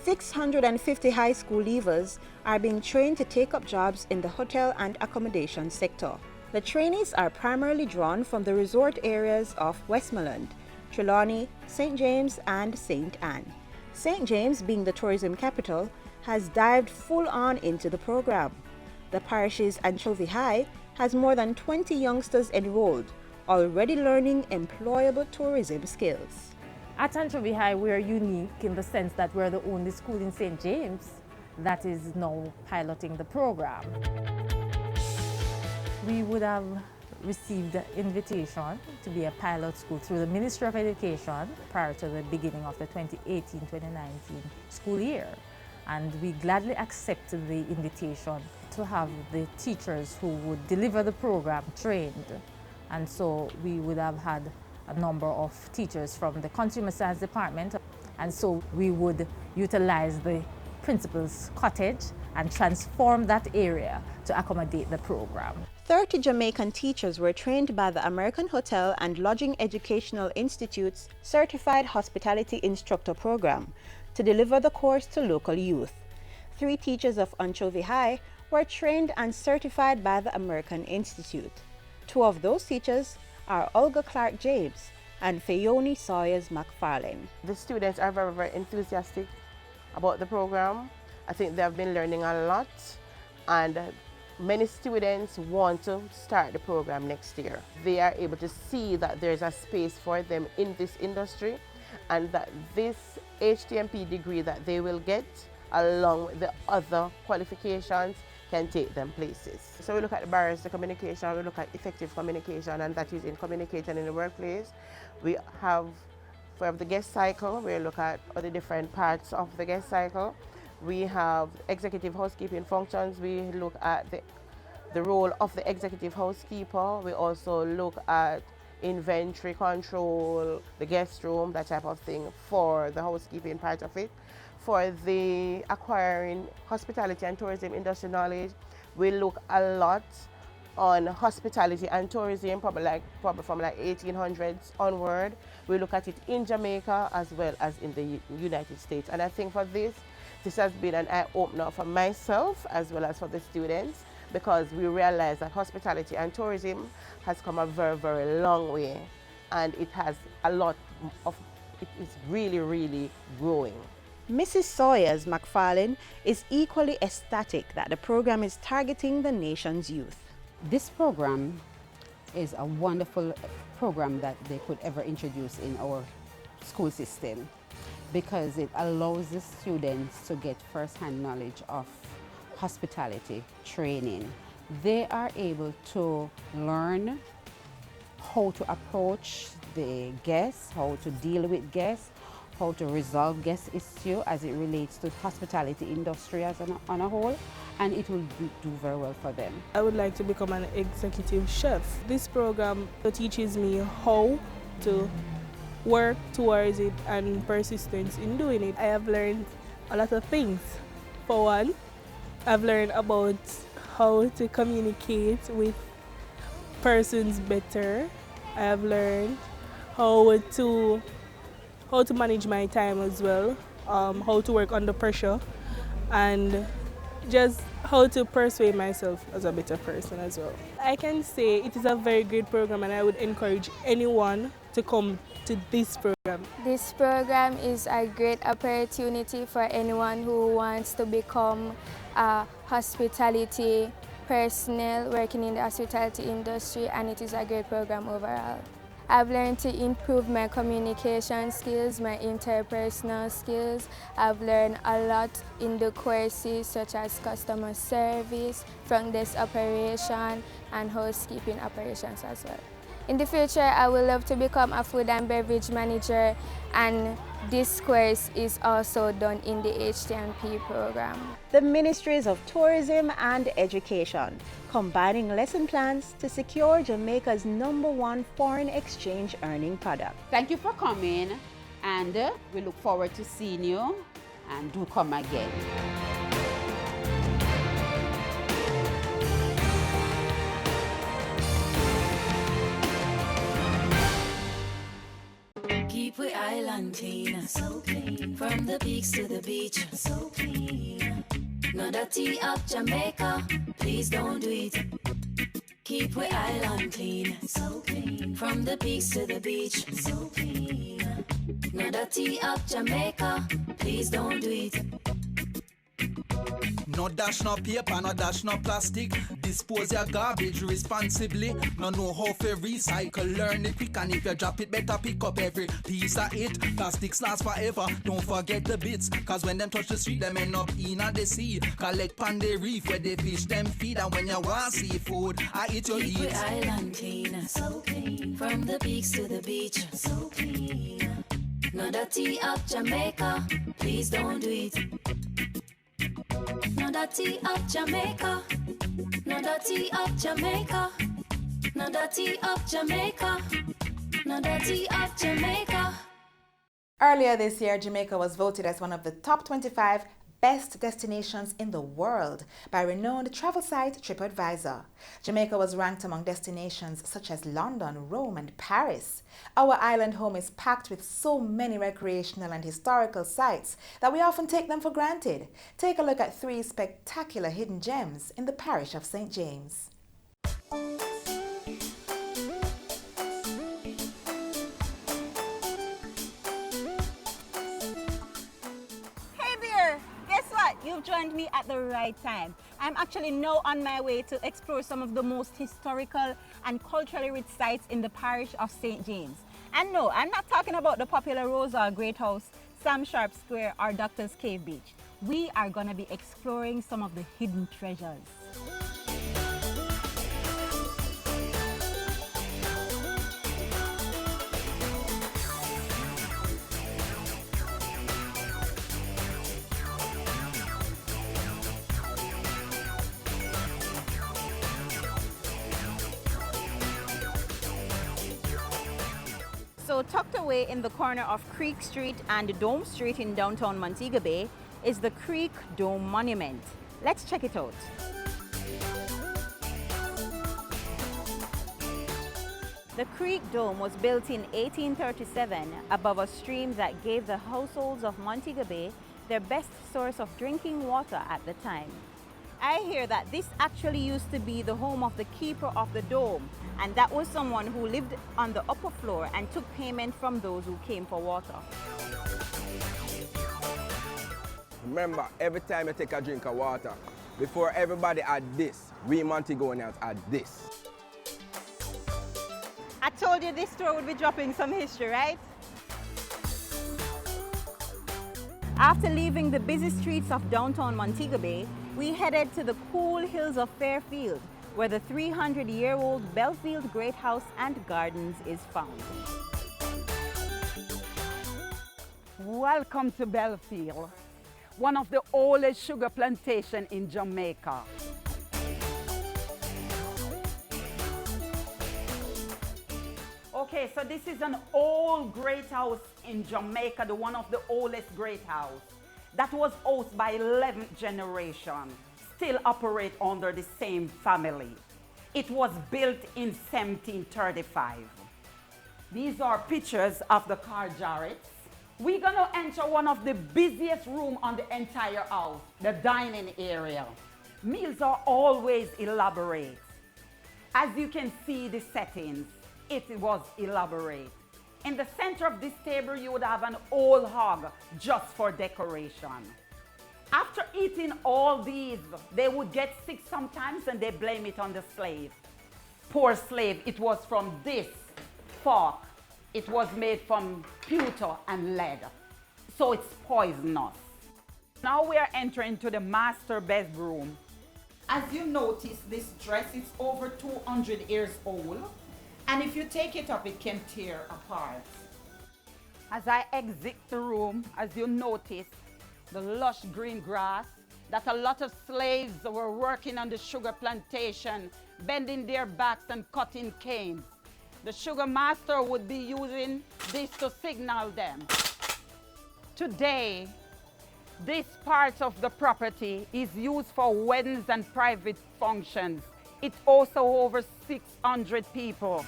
650 high school leavers are being trained to take up jobs in the hotel and accommodation sector. The trainees are primarily drawn from the resort areas of Westmoreland, Trelawney, St. James, and St. Anne. St. James, being the tourism capital, has dived full-on into the program. The parish's Anchovy High has more than 20 youngsters enrolled, already learning employable tourism skills. At Anchovy High, we are unique in the sense that we're the only school in St. James that is now piloting the program. We would have received the invitation to be a pilot school through the Ministry of Education prior to the beginning of the 2018-2019 school year. And we gladly accepted the invitation to have the teachers who would deliver the program trained. And so we would have had a number of teachers from the Consumer Science Department. And so we would utilize the principal's cottage and transform that area to accommodate the program. 30 Jamaican teachers were trained by the American Hotel and Lodging Educational Institute's Certified Hospitality Instructor Program to deliver the course to local youth. 3 teachers of Anchovy High were trained and certified by the American Institute. 2 of those teachers are Olga Clark James and Fayoni Sawyers McFarlane. The students are very, very enthusiastic about the program. I think they have been learning a lot, and many students want to start the program next year. They are able to see that there's a space for them in this industry, and that this HTMP degree that they will get, along with the other qualifications, can take them places. So we look at the barriers to communication, we look at effective communication, and that is in communicating in the workplace. We have the guest cycle, we look at all the different parts of the guest cycle. We have executive housekeeping functions. We look at the role of the executive housekeeper. We also look at inventory control, the guest room, that type of thing for the housekeeping part of it. For the acquiring hospitality and tourism industry knowledge, we look a lot on hospitality and tourism, probably from like 1800s onward. We look at it in Jamaica as well as in the United States. And I think for this has been an eye-opener for myself as well as for the students, because we realize that hospitality and tourism has come a very, very long way, and it has a lot of, it is really, really growing. Mrs. Sawyers McFarlane is equally ecstatic that the program is targeting the nation's youth. This program is a wonderful program that they could ever introduce in our school system, because it allows the students to get first-hand knowledge of hospitality training. They are able to learn how to approach the guests, how to deal with guests, how to resolve guest issue as it relates to hospitality industry as on a whole, and it will do very well for them. I would like to become an executive chef. This program teaches me how to work towards it and persistence in doing it. I have learned a lot of things. For one, I've learned about how to communicate with persons better. I have learned how to manage my time as well. how to work under pressure, and just how to persuade myself as a better person as well. I can say it is a very great program, and I would encourage anyone to come to this program. This program is a great opportunity for anyone who wants to become a hospitality personnel working in the hospitality industry, and it is a great program overall. I've learned to improve my communication skills, my interpersonal skills. I've learned a lot in the courses such as customer service, front desk operation, and housekeeping operations as well. In the future, I would love to become a food and beverage manager, and this course is also done in the HTMP program. The Ministries of Tourism and Education, combining lesson plans to secure Jamaica's #1 foreign exchange earning product. Thank you for coming, and we look forward to seeing you, and do come again. Keep we island clean, so clean. From the peaks to the beach, so clean. No dirty up Jamaica, please don't do it. Keep we island clean, so clean. From the peaks to the beach, so clean. No dirty up Jamaica, please don't do it. No dash, no paper, no dash, no plastic. Dispose your garbage responsibly. No know how to recycle, learn it quick. And if you drop it, better pick up every piece of it. Plastics last forever, don't forget the bits. Cause when them touch the street, them end up in the sea. Collect pan the reef where they fish them feed. And when you want seafood, I eat your Keep we eat. island clean, so clean. From the peaks to the beach, so clean. No dirty up Jamaica, please don't do it. No dirty up Jamaica, no dirty up Jamaica, no dirty up Jamaica, no dirty up Jamaica. Earlier this year, Jamaica was voted as one of the top 25 best destinations in the world by renowned travel site TripAdvisor. Jamaica was ranked among destinations such as London, Rome, and Paris. Our island home is packed with so many recreational and historical sites that we often take them for granted. Take a look at 3 spectacular hidden gems in the parish of St. James. You've joined me at the right time. I'm actually now on my way to explore some of the most historical and culturally rich sites in the parish of St. James. And no, I'm not talking about the popular Rosal Great House, Sam Sharp Square, or Doctor's Cave Beach. We are going to be exploring some of the hidden treasures. So tucked away in the corner of Creek Street and Dome Street in downtown Montego Bay is the Creek Dome Monument. Let's check it out. The Creek Dome was built in 1837 above a stream that gave the households of Montego Bay their best source of drinking water at the time. I hear that this actually used to be the home of the keeper of the dome, and that was someone who lived on the upper floor and took payment from those who came for water. Remember, every time you take a drink of water, before everybody add this, we Montegonians add this. I told you this tour would be dropping some history, right? After leaving the busy streets of downtown Montego Bay, we headed to the cool hills of Fairfield, where the 300-year-old Belfield Great House and Gardens is found. Welcome to Belfield, one of the oldest sugar plantations in Jamaica. Okay, so this is an old great house in Jamaica, the one of the oldest great house. That was owned by 11th generation, still operate under the same family. It was built in 1735. These are pictures of the car Jarretts. We're gonna enter one of the busiest rooms on the entire house, the dining area. Meals are always elaborate. As you can see the settings, it was elaborate. In the center of this table, you would have an old hog just for decoration. After eating all these, they would get sick sometimes and they blame it on the slave. Poor slave, it was from this fork. It was made from pewter and lead, so it's poisonous. Now we are entering to the master bedroom. As you notice, this dress is over 200 years old, and if you take it up, it can tear apart. As I exit the room, as you notice, the lush green grass that a lot of slaves were working on the sugar plantation, bending their backs and cutting canes. The sugar master would be using this to signal them. Today, this part of the property is used for weddings and private functions. It's also over 600 people.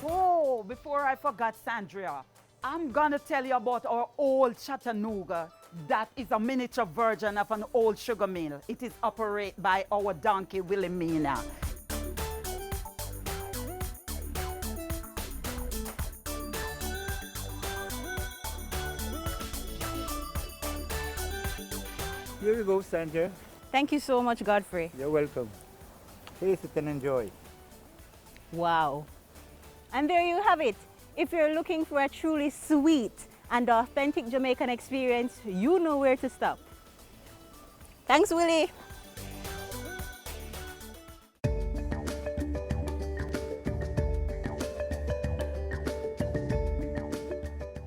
Oh, before I forgot, Sandria, I'm gonna tell you about our old Chattanooga. That is a miniature version of an old sugar mill. It is operated by our donkey, Wilhelmina. Here you go, Sandra. Thank you so much, Godfrey. You're welcome. Taste it and enjoy. Wow. And there you have it. If you're looking for a truly sweet and authentic Jamaican experience, you know where to stop. Thanks, Willie.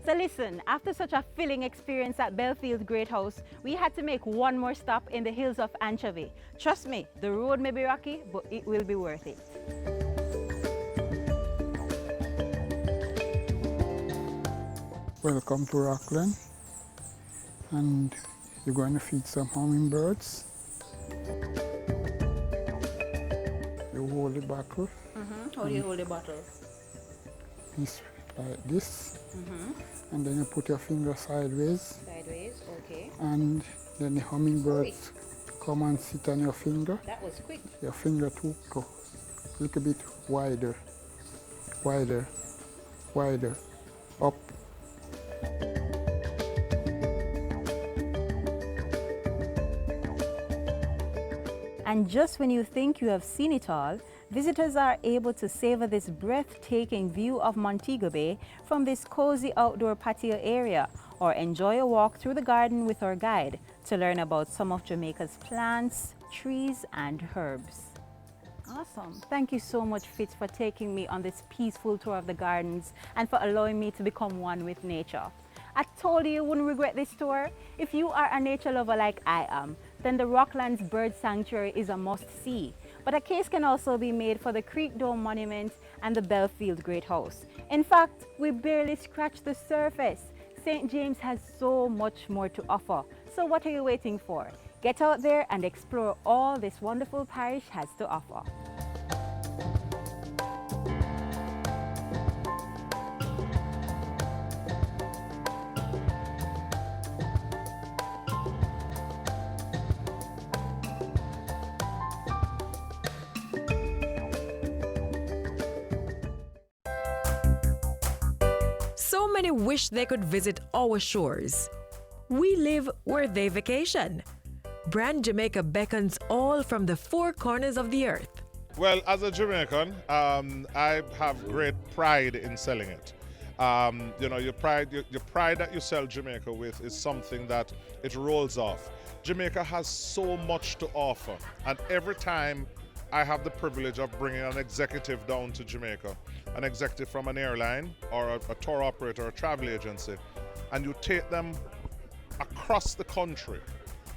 So listen, after such a filling experience at Belfield Great House, we had to make one more stop in the hills of Anchovy. Trust me, the road may be rocky, but it will be worth it. Welcome to Rockland, and you're going to feed some hummingbirds. You hold the bottle. How do you hold the bottle? Piece like this, and then you put your finger sideways. Sideways, okay. And then the hummingbirds come and sit on your finger. That was quick. Your finger too close, a little bit wider, wider, wider, up. And just when you think you have seen it all, visitors are able to savor this breathtaking view of Montego Bay from this cozy outdoor patio area, or enjoy a walk through the garden with our guide to learn about some of Jamaica's plants, trees, and herbs. Awesome. Thank you so much, Fitz, for taking me on this peaceful tour of the gardens and for allowing me to become one with nature. I told you wouldn't regret this tour. If you are a nature lover like I am, then the Rocklands Bird Sanctuary is a must-see. But a case can also be made for the Creek Dome Monument and the Belfield Great House. In fact, we barely scratched the surface. St. James has so much more to offer. So what are you waiting for? Get out there and explore all this wonderful parish has to offer. So many wish they could visit our shores. We live where they vacation. Brand Jamaica beckons all from the four corners of the earth. Well, as a Jamaican, I have great pride in selling it. You know, your pride that you sell Jamaica with is something that it rolls off. Jamaica has so much to offer, and every time I have the privilege of bringing an executive down to Jamaica, an executive from an airline or a tour operator or a travel agency, and you take them across the country,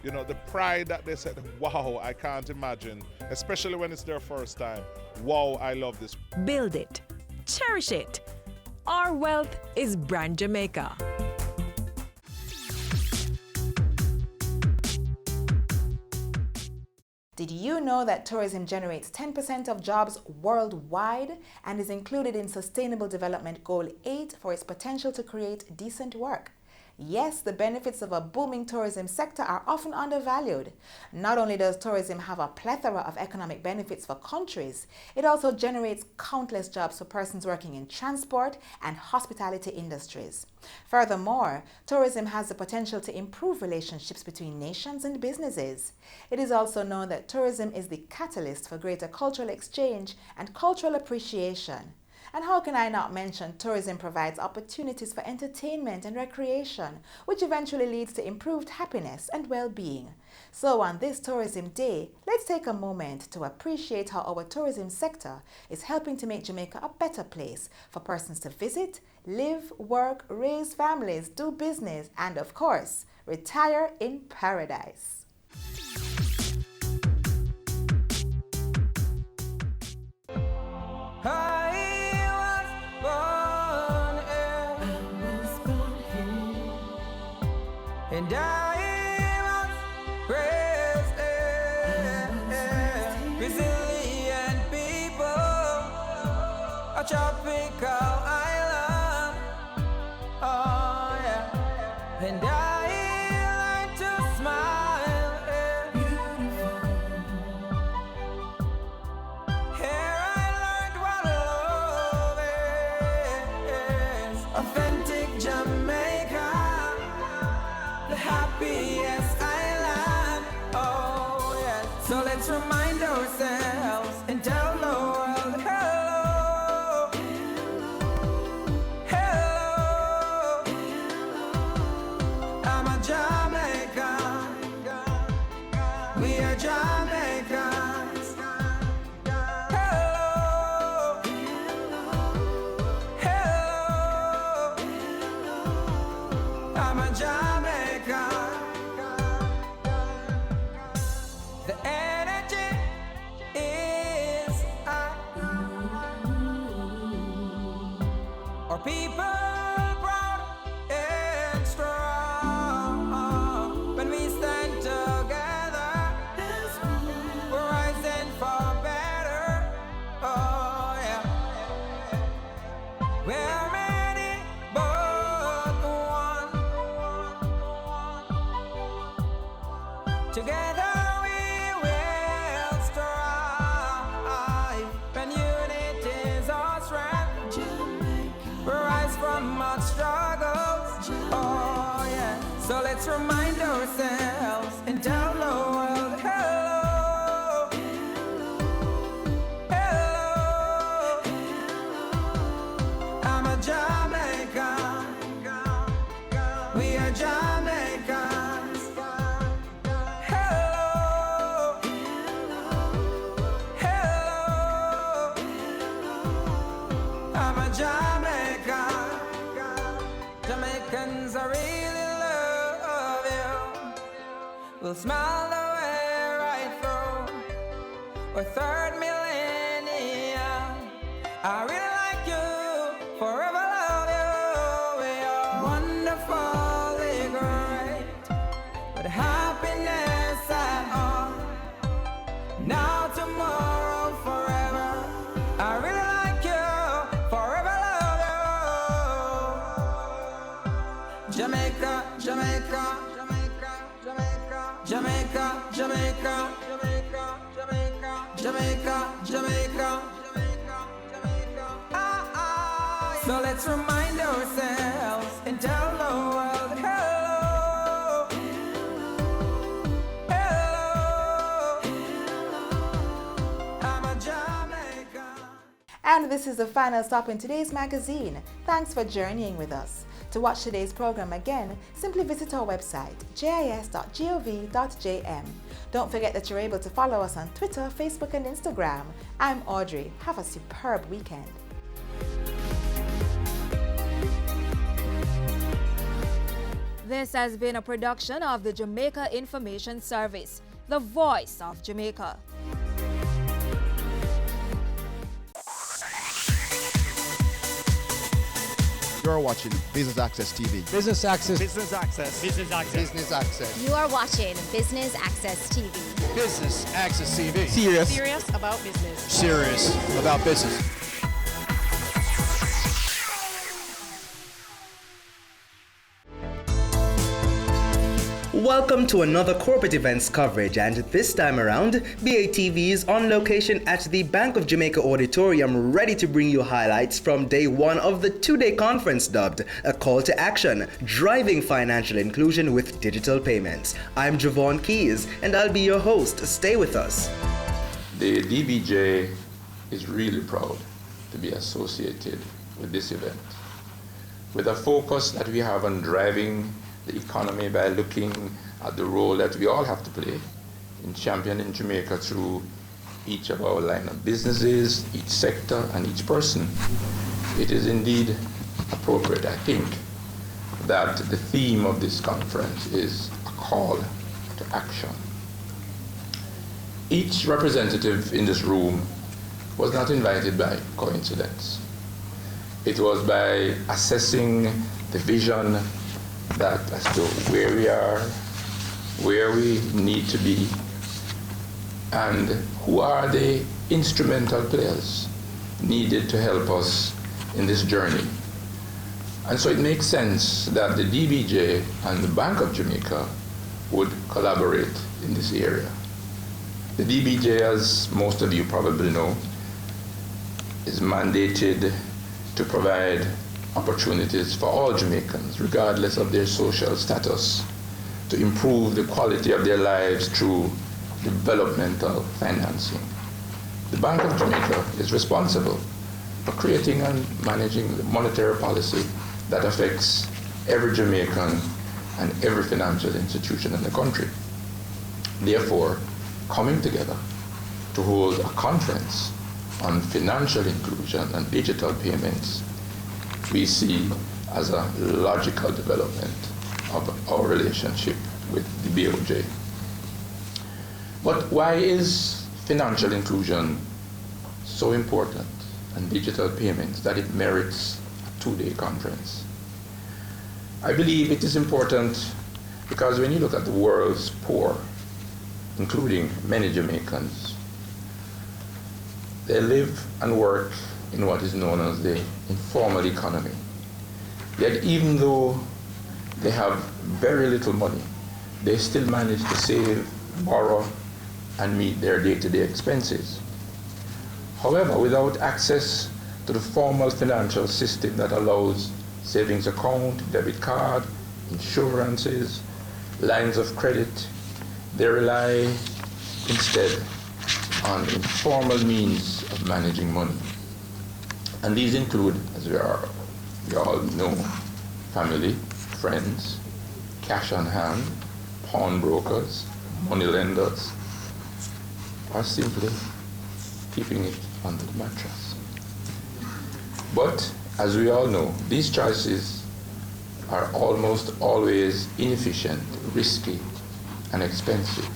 you know, the pride that they said, wow, I can't imagine, especially when it's their first time. Wow, I love this. Build it. Cherish it. Our wealth is Brand Jamaica. Did you know that tourism generates 10% of jobs worldwide and is included in Sustainable Development Goal 8 for its potential to create decent work? Yes, the benefits of a booming tourism sector are often undervalued. Not only does tourism have a plethora of economic benefits for countries, it also generates countless jobs for persons working in transport and hospitality industries. Furthermore, tourism has the potential to improve relationships between nations and businesses. It is also known that tourism is the catalyst for greater cultural exchange and cultural appreciation. And how can I not mention tourism provides opportunities for entertainment and recreation, which eventually leads to improved happiness and well-being. So on this Tourism Day, let's take a moment to appreciate how our tourism sector is helping to make Jamaica a better place for persons to visit, live, work, raise families, do business, and of course, retire in paradise. And I was raised resilient people, a tropical island. Oh yeah, and I learned to smile. Here I learned what love is. Authentic Jamaica, the happiest island. Oh yeah. So let's remind ourselves and tell the world hello, hello. I'm a Jamaican. We are Jamaicans. Hello, hello. I'm a Jamaican. The energy is high. Our people proud and strong. When we stand together, we're rising for better. Oh yeah. We're many, but one. Together we will strive. When unity is our strength, we rise from our struggles. Oh yeah. So let's remind ourselves and tell the world hello, hello. I'm a Jamaican. We are Jamaicans. Hello, hello. I'm a Jamaican. Jamaicans, I really love you. We'll smile the way right through. We're third millennium. I really like you, forever love you. We are wonderfully great, with happiness at all. Now, tomorrow, forever. I really like you, forever love you. Jamaica, Jamaica, Jamaica, Jamaica, Jamaica, Jamaica, Jamaica. So let's remind ourselves and tell the world hello, hello. I'm a Jamaican. And this is the final stop in today's magazine. Thanks for journeying with us. To watch today's program again, simply visit our website, jis.gov.jm. Don't forget that you're able to follow us on Twitter, Facebook, and Instagram. I'm Audrey. Have a superb weekend. This has been a production of the Jamaica Information Service, the voice of Jamaica. You're watching Business Access TV. Business Access. Business Access. Business Access. Business Access. You are watching Business Access TV. Business Access TV. Serious about business. Serious about business. Welcome to another corporate events coverage, and this time around, BATV is on location at the Bank of Jamaica Auditorium, ready to bring you highlights from day one of the two-day conference dubbed A Call to Action, Driving Financial Inclusion with Digital Payments. I'm Javon Keys, and I'll be your host. Stay with us. The DBJ is really proud to be associated with this event, with a focus that we have on driving the economy by looking at the role that we all have to play in championing Jamaica through each of our line of businesses, each sector, and each person. It is indeed appropriate, I think, that the theme of this conference is a call to action. Each representative in this room was not invited by coincidence. It was by assessing the vision that as to where we are, where we need to be, and who are the instrumental players needed to help us in this journey. And so it makes sense that the DBJ and the Bank of Jamaica would collaborate in this area. The DBJ, as most of you probably know, is mandated to provide opportunities for all Jamaicans, regardless of their social status, to improve the quality of their lives through developmental financing. The Bank of Jamaica is responsible for creating and managing the monetary policy that affects every Jamaican and every financial institution in the country. Therefore, coming together to hold a conference on financial inclusion and digital payments we see as a logical development of our relationship with the BOJ. But why is financial inclusion so important and digital payments that it merits a two-day conference? I believe it is important because when you look at the world's poor, including many Jamaicans, they live and work in what is known as the informal economy. Yet even though they have very little money, they still manage to save, borrow, and meet their day-to-day expenses. However, without access to the formal financial system that allows savings account, debit card, insurances, lines of credit, they rely instead on informal means of managing money. And these include, as we all know, family, friends, cash on hand, pawnbrokers, money lenders, or simply keeping it under the mattress. But, as we all know, these choices are almost always inefficient, risky, and expensive.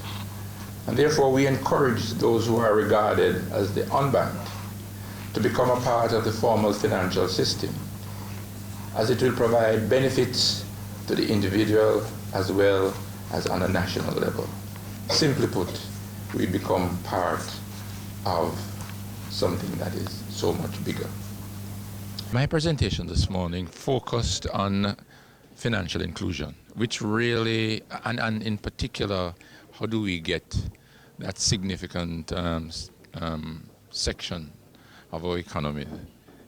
And therefore, we encourage those who are regarded as the unbanked to become a part of the formal financial system, as it will provide benefits to the individual as well as on a national level. Simply put, we become part of something that is so much bigger. My presentation this morning focused on financial inclusion, which really, and in particular, how do we get that significant section of our economy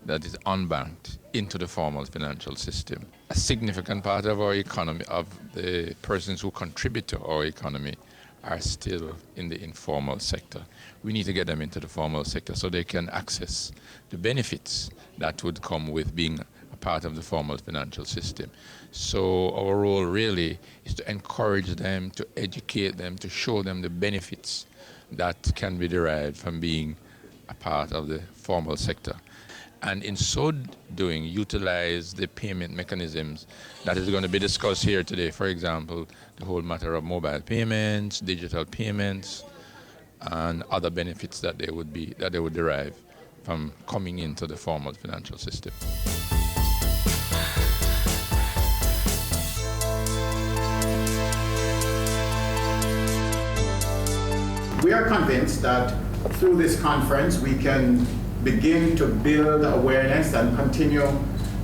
that is unbanked into the formal financial system. A significant part of our economy, of the persons who contribute to our economy, are still in the informal sector. We need to get them into the formal sector so they can access the benefits that would come with being a part of the formal financial system. So our role really is to encourage them, to educate them, to show them the benefits that can be derived from being a part of the formal sector. And in so doing, utilize the payment mechanisms that is going to be discussed here today. For example, the whole matter of mobile payments, digital payments, and other benefits that they would derive from coming into the formal financial system. we are convinced that through this conference we can begin to build awareness and continue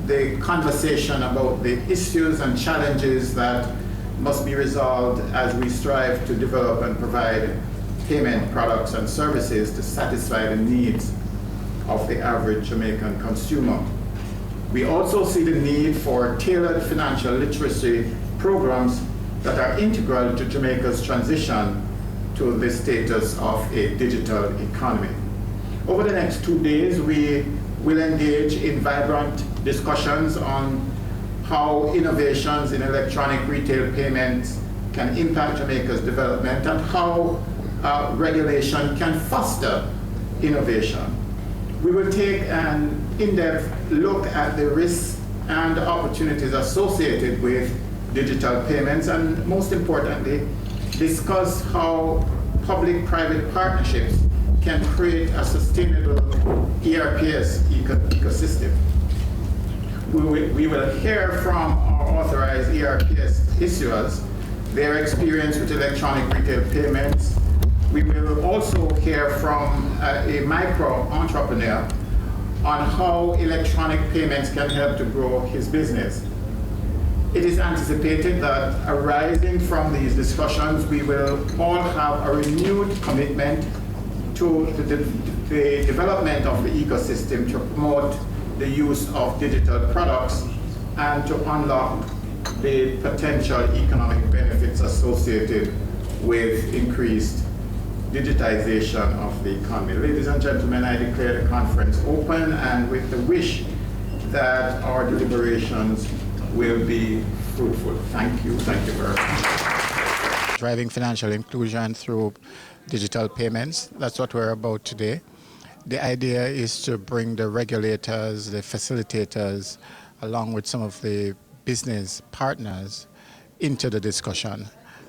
the conversation about the issues and challenges that must be resolved as we strive to develop and provide payment products and services to satisfy the needs of the average Jamaican consumer. We also see the need for tailored financial literacy programs that are integral to Jamaica's transition to the status of a digital economy. Over the next 2 days, we will engage in vibrant discussions on how innovations in electronic retail payments can impact Jamaica's development and how regulation can foster innovation. We will take an in-depth look at the risks and opportunities associated with digital payments and, most importantly, discuss how public-private partnerships can create a sustainable ERPS ecosystem. We will hear from our authorized ERPS issuers, their experience with electronic retail payments. We will also hear from a micro-entrepreneur on how electronic payments can help to grow his business. It is anticipated that arising from these discussions, we will all have a renewed commitment to the development of the ecosystem to promote the use of digital products and to unlock the potential economic benefits associated with increased digitization of the economy. Ladies and gentlemen, I declare the conference open and with the wish that our deliberations will be fruitful. Thank you very much. Driving financial inclusion through digital payments, that's what we're about today. The idea is to bring the regulators, the facilitators, along with some of the business partners into the discussion.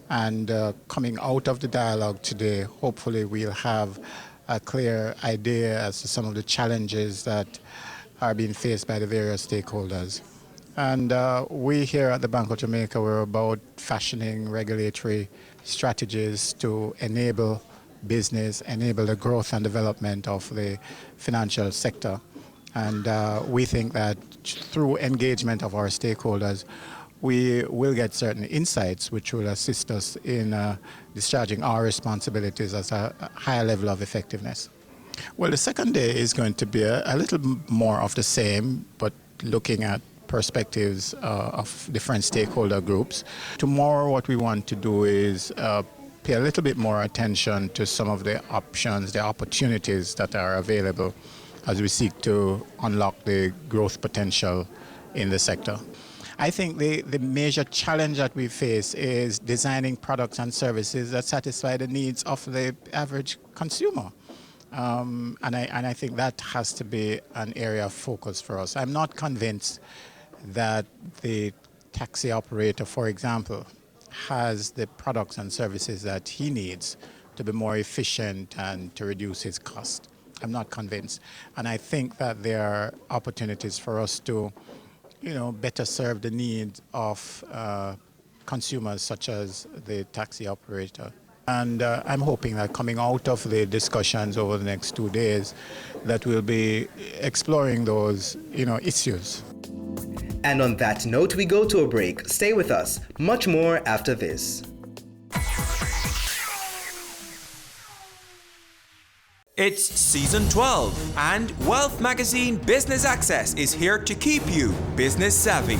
And coming out of the dialogue today, hopefully we'll have a clear idea as to some of the challenges that are being faced by the various stakeholders. And we here at the Bank of Jamaica, we're about fashioning regulatory strategies to enable business, enable the growth and development of the financial sector. And we think that through engagement of our stakeholders, we will get certain insights which will assist us in discharging our responsibilities as a higher level of effectiveness. Well, the second day is going to be a little more of the same, but looking at perspectives of different stakeholder groups. Tomorrow what we want to do is pay a little bit more attention to some of the options, the opportunities that are available as we seek to unlock the growth potential in the sector. I think the major challenge that we face is designing products and services that satisfy the needs of the average consumer. And I think that has to be an area of focus for us. I'm not convinced that the taxi operator, for example, has the products and services that he needs to be more efficient and to reduce his cost. I'm not convinced. And I think that there are opportunities for us to, better serve the needs of consumers such as the taxi operator. And I'm hoping that coming out of the discussions over the next 2 days, that we'll be exploring those, issues. And on that note, we go to a break. Stay with us. Much more after this. It's season 12, and Wealth Magazine Business Access is here to keep you business savvy.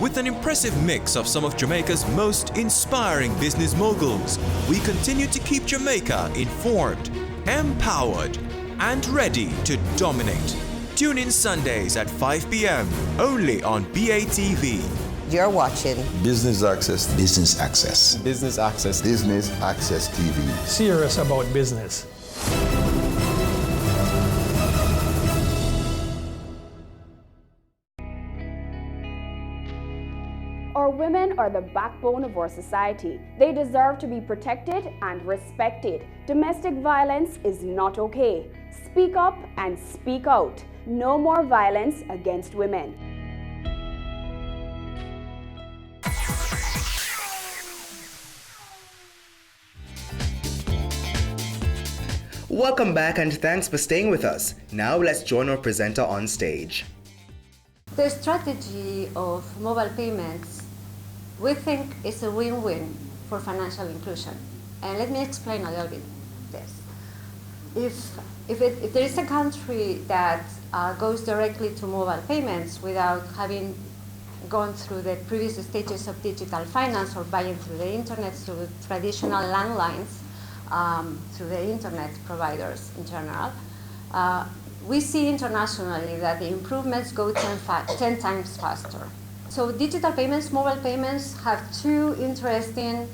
With an impressive mix of some of Jamaica's most inspiring business moguls, we continue to keep Jamaica informed, empowered, and ready to dominate. Tune in Sundays at 5 p.m. only on BATV. You're watching Business Access. Business Access. Business Access. Business Access TV. Serious about business. Our women are the backbone of our society. They deserve to be protected and respected. Domestic violence is not okay. Speak up and speak out. No more violence against women. Welcome back and thanks for staying with us. Now let's join our presenter on stage. The strategy of mobile payments, we think, is a win-win for financial inclusion. And let me explain a little bit this. If there is a country that goes directly to mobile payments without having gone through the previous stages of digital finance or buying through the internet, through traditional landlines, through the internet providers in general, we see internationally that the improvements go 10 times faster. So digital payments, mobile payments have two interesting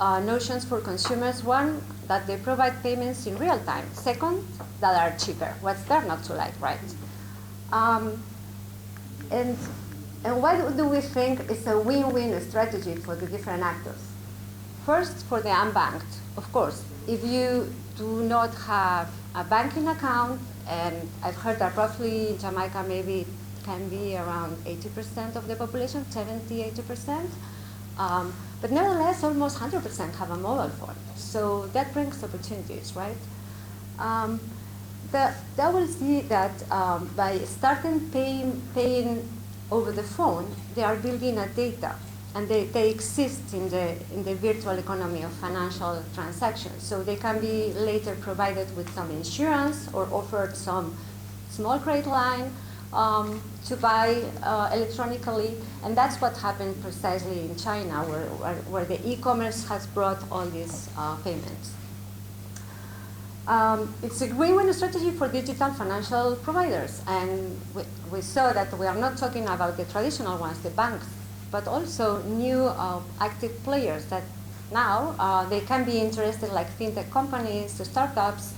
notions for consumers. One, that they provide payments in real time. Second, that are cheaper. What's there not to like, right? And why do we think it's a win-win strategy for the different actors? First, for the unbanked, of course. If you do not have a banking account, and I've heard that roughly in Jamaica maybe it can be around 80% of the population, 70, 80%. But nevertheless, almost 100% have a mobile phone. So that brings opportunities, right? They will see that by starting paying over the phone, they are building a data, and they exist in the virtual economy of financial transactions. So they can be later provided with some insurance or offered some small credit line to buy electronically, and that's what happened precisely in China, where the e-commerce has brought all these payments. It's a win-win strategy for digital financial providers, and we saw that we are not talking about the traditional ones, the banks, but also new active players that now they can be interested, like fintech companies, startups,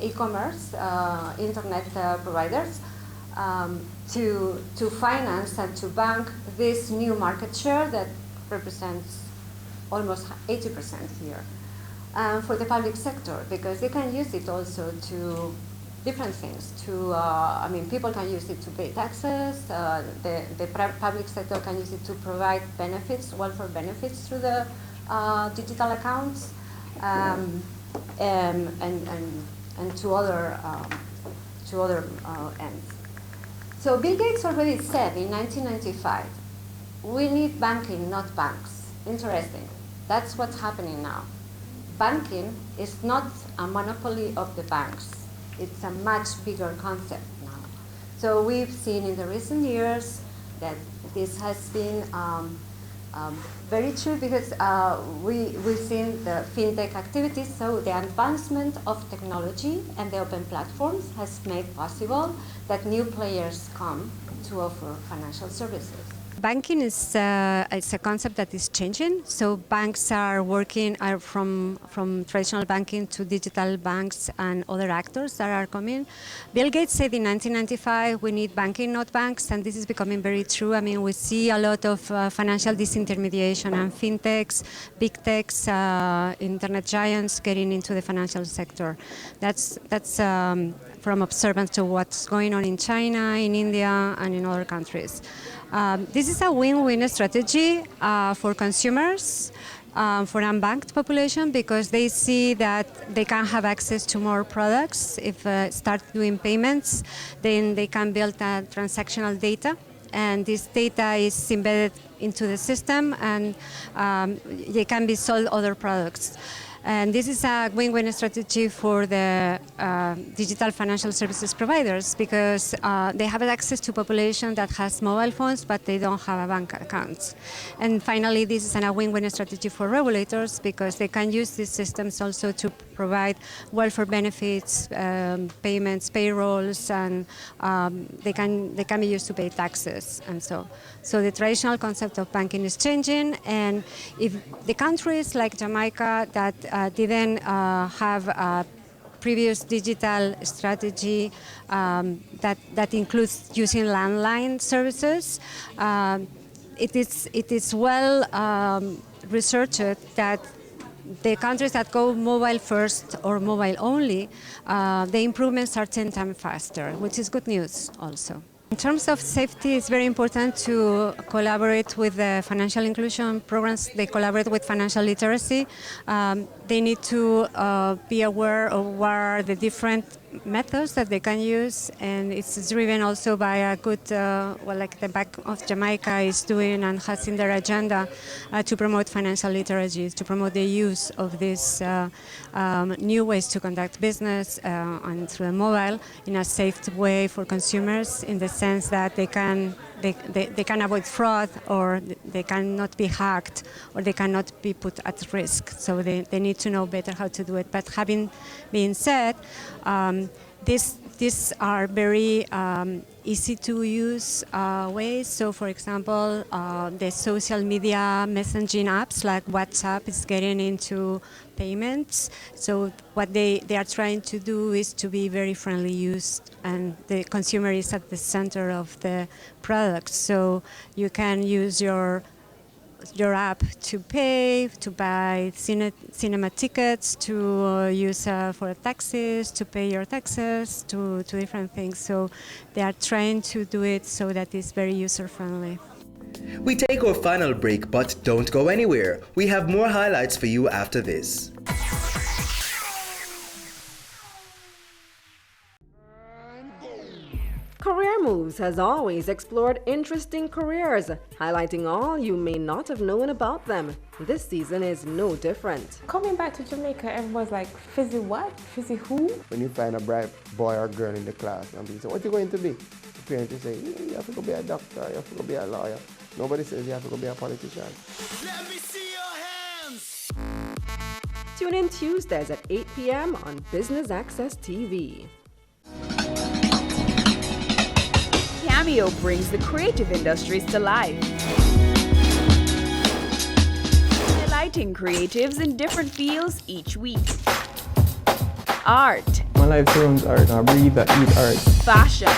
e-commerce, internet providers, to finance and to bank this new market share that represents almost 80% here. For the public sector, because they can use it also to different things. I mean, people can use it to pay taxes. The public sector can use it to provide benefits, welfare benefits through the digital accounts, and to other ends. So Bill Gates already said in 1995, we need banking, not banks. Interesting. That's what's happening now. Banking is not a monopoly of the banks. It's a much bigger concept now. So we've seen in the recent years that this has been very true, because we've seen the fintech activities. So the advancement of technology and the open platforms has made possible that new players come to offer financial services. Banking is it's a concept that is changing. So banks are working from traditional banking to digital banks and other actors that are coming. Bill Gates said in 1995, we need banking, not banks, and this is becoming very true. I mean, we see a lot of financial disintermediation and fintechs, big techs, internet giants getting into the financial sector. That's from observance to what's going on in China, in India, and in other countries. This is a win-win strategy for consumers, for unbanked population, because they see that they can have access to more products. If start doing payments, then they can build transactional data, and this data is embedded into the system, and they can be sold other products. And this is a win-win strategy for the digital financial services providers, because they have access to population that has mobile phones, but they don't have a bank account. And finally, this is a win-win strategy for regulators, because they can use these systems also to provide welfare benefits, payments, payrolls, and they can be used to pay taxes, and so the traditional concept of banking is changing. And if the countries like Jamaica that didn't have a previous digital strategy that includes using landline services, it is well researched that the countries that go mobile first or mobile only, the improvements are 10 times faster, which is good news also. In terms of safety, it's very important to collaborate with the financial inclusion programs. They collaborate with financial literacy. They need to be aware of what are the different methods that they can use, and it's driven also by a good, like the Bank of Jamaica is doing and has in their agenda to promote financial literacy, to promote the use of these new ways to conduct business and through the mobile in a safe way for consumers, in the sense that they can avoid fraud, or they cannot be hacked, or they cannot be put at risk. So they need to know better how to do it. But having been said, these are very easy to use ways. So for example, the social media messaging apps like WhatsApp is getting into payments. So what they are trying to do is to be very friendly used, and the consumer is at the center of the product. So you can use your app to pay, to buy cinema tickets, to use for taxes, to pay your taxes, to different things. So they are trying to do it so that it's very user-friendly. We take our final break, but don't go anywhere. We have more highlights for you after this. Career Moves has always explored interesting careers, highlighting all you may not have known about them. This season is no different. Coming back to Jamaica, everyone's like, Fizzy what? Fizzy who? When you find a bright boy or girl in the class and people say, what are you going to be? The parents will say, you have to go be a doctor, you have to go be a lawyer. Nobody says you have to go be a politician. Let me see your hands! Tune in Tuesdays at 8 p.m. on Business Access TV. Cameo brings the creative industries to life, highlighting creatives in different fields each week. Art. My life turns art, I breathe, I eat art. Fashion.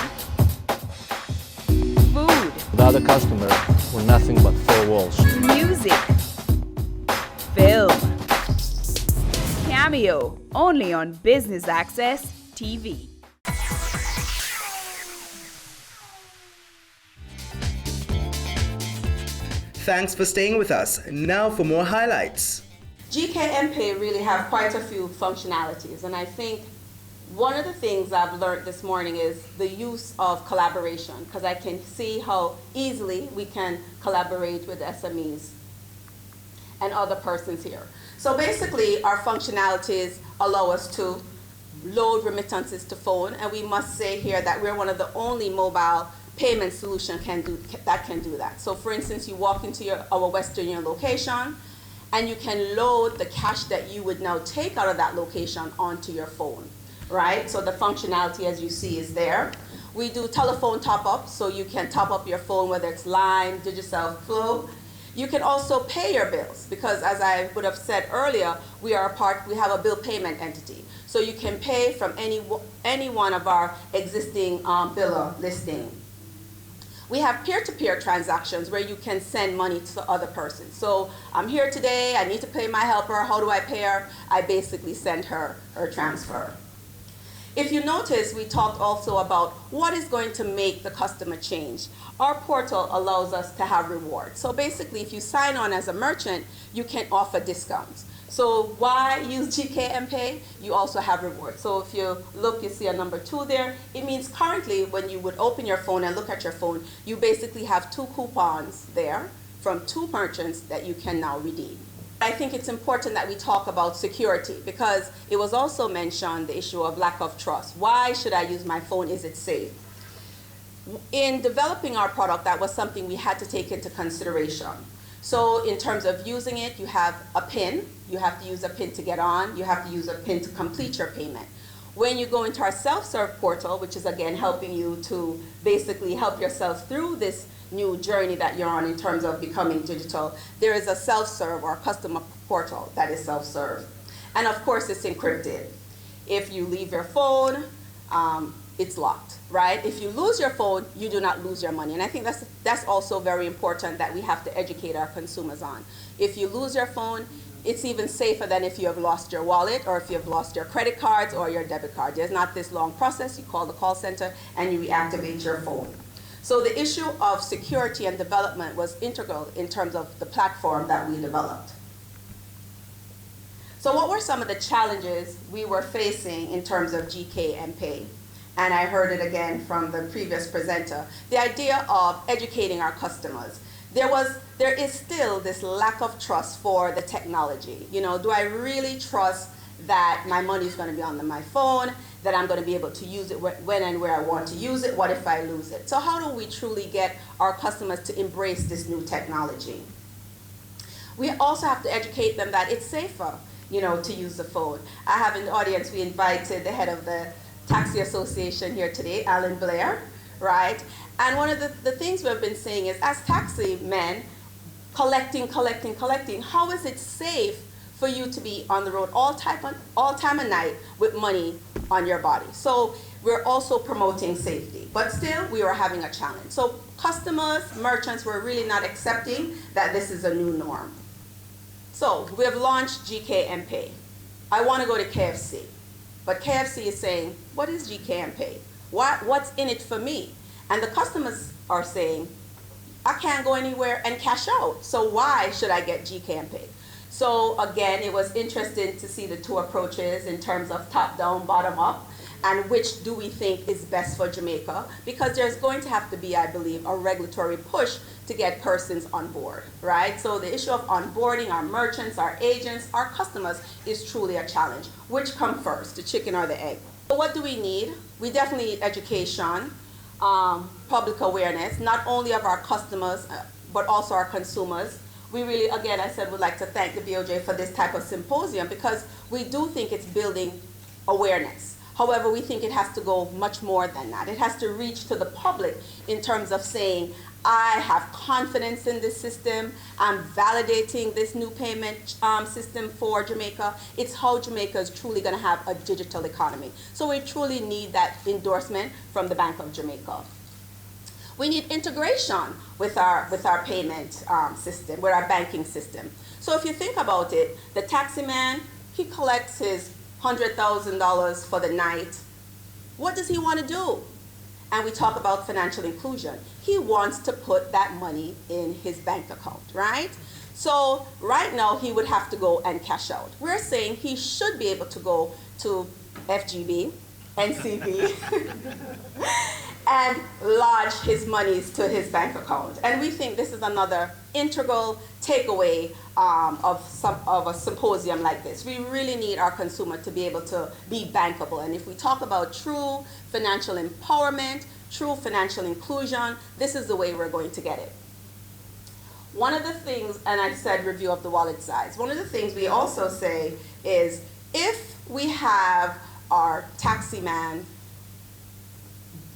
Food. Without a customer, we're nothing but four walls. Music. Film. Cameo, only on Business Access TV. Thanks for staying with us. Now for more highlights. GKMPay really have quite a few functionalities, and I think one of the things I've learned this morning is the use of collaboration, because I can see how easily we can collaborate with SMEs and other persons here. So basically, our functionalities allow us to load remittances to phone, and we must say here that we're one of the only mobile payment solution that can do that. So for instance, you walk into our Western Union location and you can load the cash that you would now take out of that location onto your phone, right? So the functionality, as you see, is there. We do telephone top-up, so you can top up your phone, whether it's Line, Digicel, Flow. You can also pay your bills, because as I would have said earlier, we have a bill payment entity. So you can pay from any one of our existing biller listing. We have peer-to-peer transactions where you can send money to the other person. So I'm here today, I need to pay my helper, how do I pay her? I basically send her her transfer. If you notice, we talked also about what is going to make the customer change. Our portal allows us to have rewards. So basically, if you sign on as a merchant, you can offer discounts. So why use GKMPay? You also have rewards. So if you look, you see a number 2 there. It means currently when you would open your phone and look at your phone, you basically have 2 coupons there from 2 merchants that you can now redeem. I think it's important that we talk about security, because it was also mentioned the issue of lack of trust. Why should I use my phone? Is it safe? In developing our product, that was something we had to take into consideration. So in terms of using it, you have a PIN. You have to use a PIN to get on. You have to use a PIN to complete your payment. When you go into our self-serve portal, which is again helping you to basically help yourself through this new journey that you're on in terms of becoming digital, there is a self-serve or customer portal that is self-serve. And of course, it's encrypted. If you leave your phone, it's locked, right? If you lose your phone, you do not lose your money. And I think that's also very important that we have to educate our consumers on. If you lose your phone, it's even safer than if you have lost your wallet or if you have lost your credit cards or your debit card. There's not this long process. You call the call center and you reactivate your phone. So the issue of security and development was integral in terms of the platform that we developed. So what were some of the challenges we were facing in terms of GK&Pay? And I heard it again from the previous presenter. The idea of educating our customers. There is still this lack of trust for the technology. You know, do I really trust that my money is going to be on my phone, that I'm going to be able to use it when and where I want to use it? What if I lose it? So how do we truly get our customers to embrace this new technology? We also have to educate them that it's safer, you know, to use the phone. I have in the audience, we invited the head of the Taxi Association here today, Alan Blair, right? And one of the things we've been saying is, as taxi men, collecting, how is it safe for you to be on the road all time of night with money on your body? So we're also promoting safety, but still we were having a challenge. So customers, merchants were really not accepting that this is a new norm. So we have launched GK&Pay. I want to go to KFC, but KFC is saying, what is GK&Pay? What's in it for me? And the customers are saying, I can't go anywhere and cash out, so why should I get GK&Pay? So again, it was interesting to see the two approaches in terms of top-down, bottom-up, and which do we think is best for Jamaica, because there's going to have to be, I believe, a regulatory push to get persons on board, right? So the issue of onboarding our merchants, our agents, our customers is truly a challenge. Which come first, the chicken or the egg? So what do we need? We definitely need education, public awareness, not only of our customers, but also our consumers. We really, again, I said, would like to thank the BOJ for this type of symposium, because we do think it's building awareness. However, we think it has to go much more than that. It has to reach to the public in terms of saying, I have confidence in this system. I'm validating this new payment system for Jamaica. It's how Jamaica is truly going to have a digital economy. So we truly need that endorsement from the Bank of Jamaica. We need integration with our payment system, with our banking system. So if you think about it, the taxi man, he collects his $100,000 for the night. What does he want to do? And we talk about financial inclusion. He wants to put that money in his bank account, right? So right now he would have to go and cash out. We're saying he should be able to go to FGB, NCB, and lodge his monies to his bank account. And we think this is another integral takeaway of a symposium like this. We really need our consumer to be able to be bankable. And if we talk about true financial empowerment, true financial inclusion, this is the way we're going to get it. One of the things, and I said review of the wallet size, one of the things we also say is, if we have our taxi man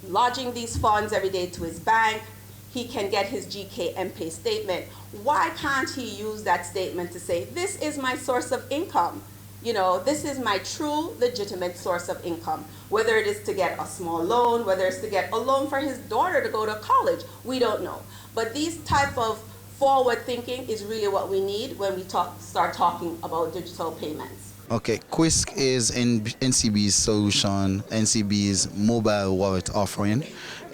lodging these funds every day to his bank, he can get his GK&Pay statement. Why can't he use that statement to say, this is my source of income? You know, this is my true, legitimate source of income. Whether it is to get a small loan, whether it's to get a loan for his daughter to go to college, we don't know. But these type of forward thinking is really what we need when we start talking about digital payments. Okay, Quisk is in NCB's solution, NCB's mobile wallet offering.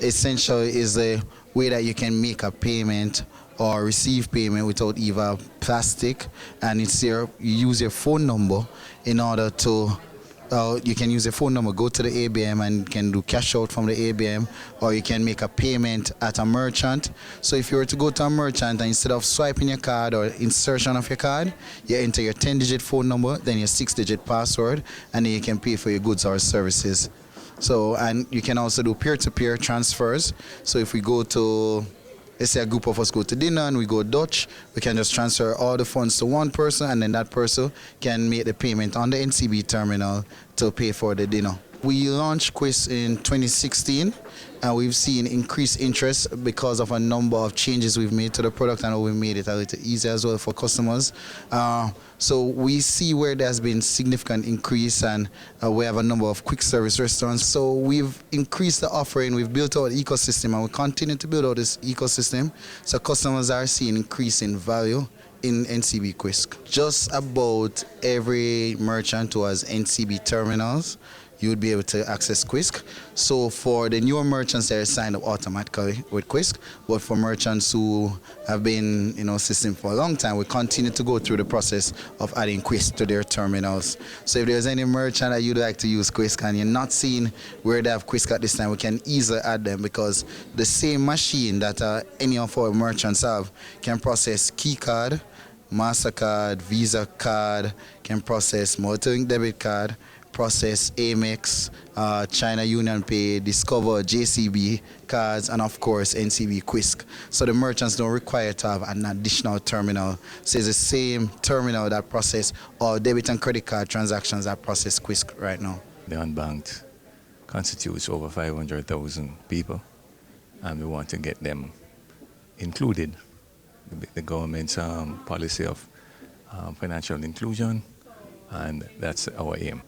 Essentially is a way that you can make a payment or receive payment without either plastic, and it's you use your phone number in order to you can use your phone number, go to the ABM and can do cash out from the ABM, or you can make a payment at a merchant. So if you were to go to a merchant and instead of swiping your card or insertion of your card, you enter your 10-digit phone number, then your 6-digit password, and then you can pay for your goods or services. So, and you can also do peer-to-peer transfers. So if we go to, let's say a group of us go to dinner and we go Dutch, we can just transfer all the funds to one person, and then that person can make the payment on the NCB terminal to pay for the dinner. We launched Quisk in 2016, and we've seen increased interest because of a number of changes we've made to the product, and we made it a little easier as well for customers. So we see where there's been significant increase, and we have a number of quick service restaurants. So we've increased the offering, we've built out the ecosystem, and we continue to build out this ecosystem. So customers are seeing increase in value in NCB Quisk. Just about every merchant who has NCB terminals you would be able to access Quisk. So for the newer merchants, they're signed up automatically with Quisk, but for merchants who have been system for a long time, we continue to go through the process of adding Quisk to their terminals. So if there's any merchant that you'd like to use Quisk and you're not seeing where they have Quisk at this time, we can easily add them, because the same machine that any of our merchants have can process KeyCard, MasterCard, Visa card, can process multi-link debit card, process Amex, China Union Pay, Discover, JCB cards, and of course NCB Quisk. So the merchants don't require to have an additional terminal. So it's the same terminal that process all debit and credit card transactions that process Quisk right now. The unbanked constitutes over 500,000 people, and we want to get them included. The government's policy of financial inclusion, and that's our aim.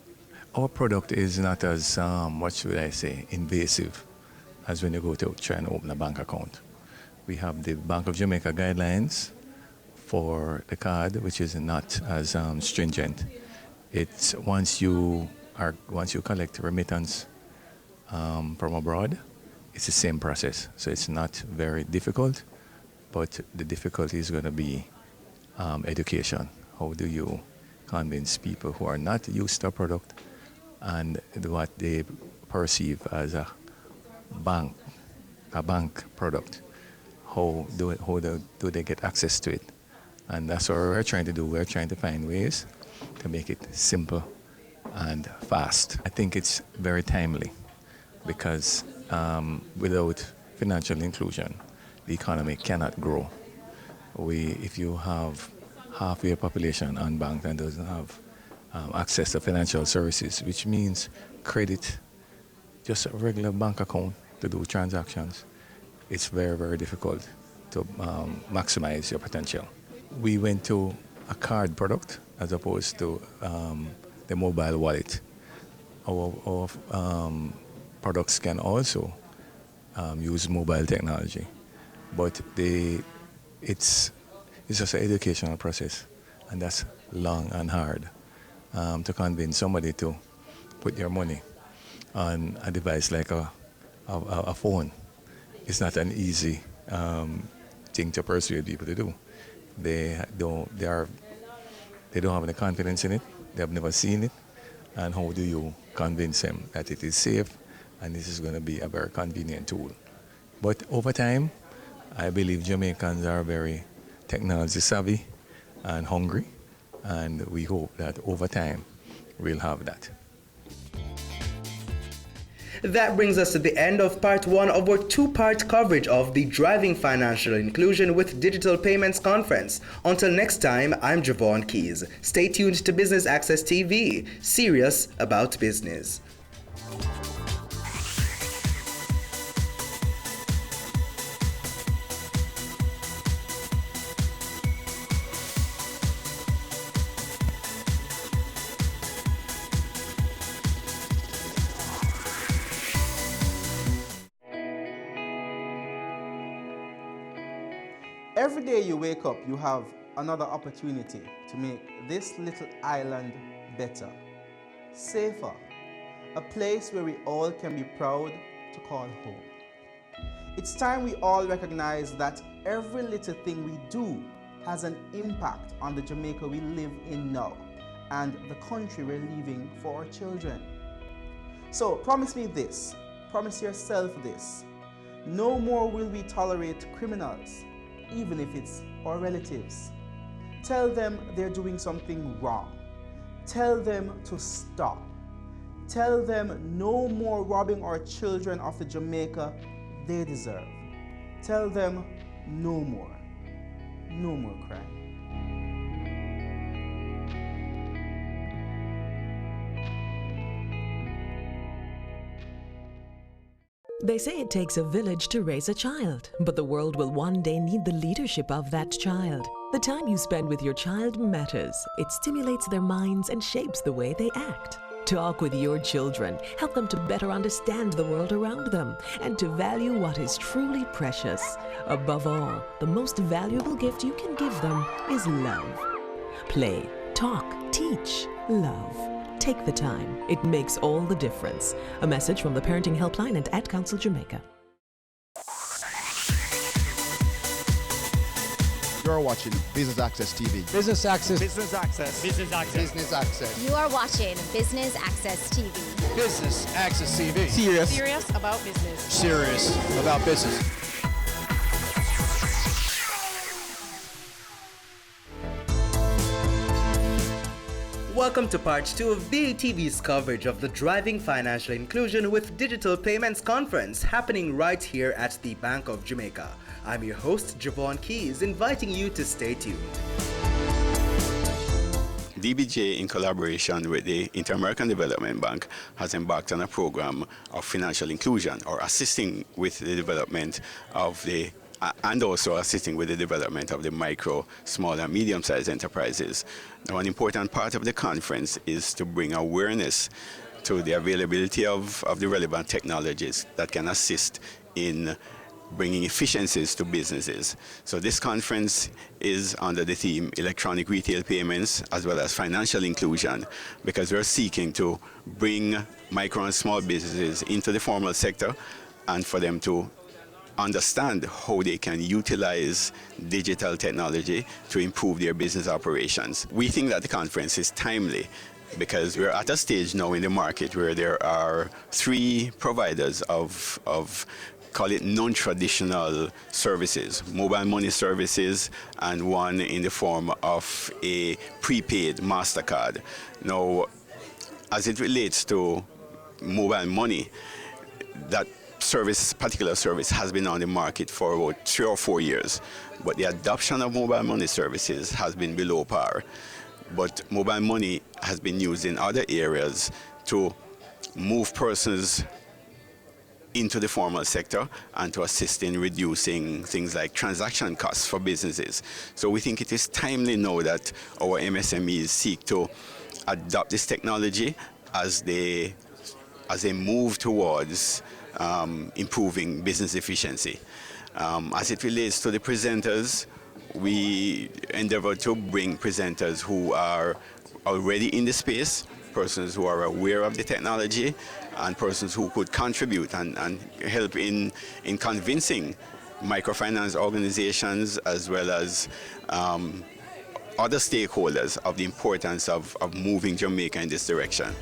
Our product is not as, what should I say, invasive as when you go to try and open a bank account. We have the Bank of Jamaica guidelines for the card, which is not as stringent. It's once you collect remittance from abroad, it's the same process. So it's not very difficult, but the difficulty is going to be education. How do you convince people who are not used to a product and what they perceive as a bank product? How do they get access to it? And that's what we're trying to do. We're trying to find ways to make it simple and fast. I think it's very timely because without financial inclusion, the economy cannot grow. If you have half your population unbanked and doesn't have access to financial services, which means credit, just a regular bank account to do transactions, it's very, very difficult to maximize your potential. We went to a card product as opposed to the mobile wallet. Our products can also use mobile technology, but it's just an educational process, and that's long and hard to convince somebody to put your money on a device like a phone. It's not an easy thing to persuade people to do. They don't have any confidence in it. They have never seen it. And how do you convince them that it is safe and this is going to be a very convenient tool? But over time, I believe Jamaicans are very technology savvy and hungry, and we hope that over time we'll have that. That brings us to the end of part one of our two-part coverage of the Driving Financial Inclusion with Digital Payments Conference. Until next time, I'm Javon Keys. Stay tuned to Business Access TV, serious about business. Every day you wake up, you have another opportunity to make this little island better, safer, a place where we all can be proud to call home. It's time we all recognize that every little thing we do has an impact on the Jamaica we live in now and the country we're leaving for our children. So promise me this, promise yourself this: no more will we tolerate criminals, even if it's our relatives. Tell them they're doing something wrong. Tell them to stop. Tell them no more robbing our children of the Jamaica they deserve. Tell them no more crime. They say it takes a village to raise a child, but the world will one day need the leadership of that child. The time you spend with your child matters. It stimulates their minds and shapes the way they act. Talk with your children. Help them to better understand the world around them and to value what is truly precious. Above all, the most valuable gift you can give them is love. Play, talk, teach, love. Take the time. It makes all the difference. A message from the Parenting Helpline and Ad Council Jamaica. You're watching Business Access TV. Business Access. Business Access. Business Access. Business Access. You are watching Business Access TV. Business Access TV. Serious about business. Serious about business. Welcome to part 2 of BATV's coverage of the Driving Financial Inclusion with Digital Payments Conference happening right here at the Bank of Jamaica. I'm your host, Javon Keys, inviting you to stay tuned. DBJ, in collaboration with the Inter-American Development Bank, has embarked on a program of financial inclusion, or assisting with the development of the and also assisting with the development of the micro, small and medium-sized enterprises. Now, an important part of the conference is to bring awareness to the availability of the relevant technologies that can assist in bringing efficiencies to businesses. So this conference is under the theme Electronic Retail Payments as well as Financial Inclusion, because we're seeking to bring micro and small businesses into the formal sector and for them to understand how they can utilize digital technology to improve their business operations. We think that the conference is timely because we're at a stage now in the market where there are 3 providers of call it non-traditional services, mobile money services, and one in the form of a prepaid MasterCard. Now, as it relates to mobile money, that particular service has been on the market for about 3 or 4 years, but the adoption of mobile money services has been below par. But mobile money has been used in other areas to move persons into the formal sector and to assist in reducing things like transaction costs for businesses. So we think it is timely now that our MSMEs seek to adopt this technology as they move towards improving business efficiency. As it relates to the presenters, we endeavor to bring presenters who are already in the space, persons who are aware of the technology, and persons who could contribute and help in convincing microfinance organizations as well as other stakeholders of the importance of moving Jamaica in this direction.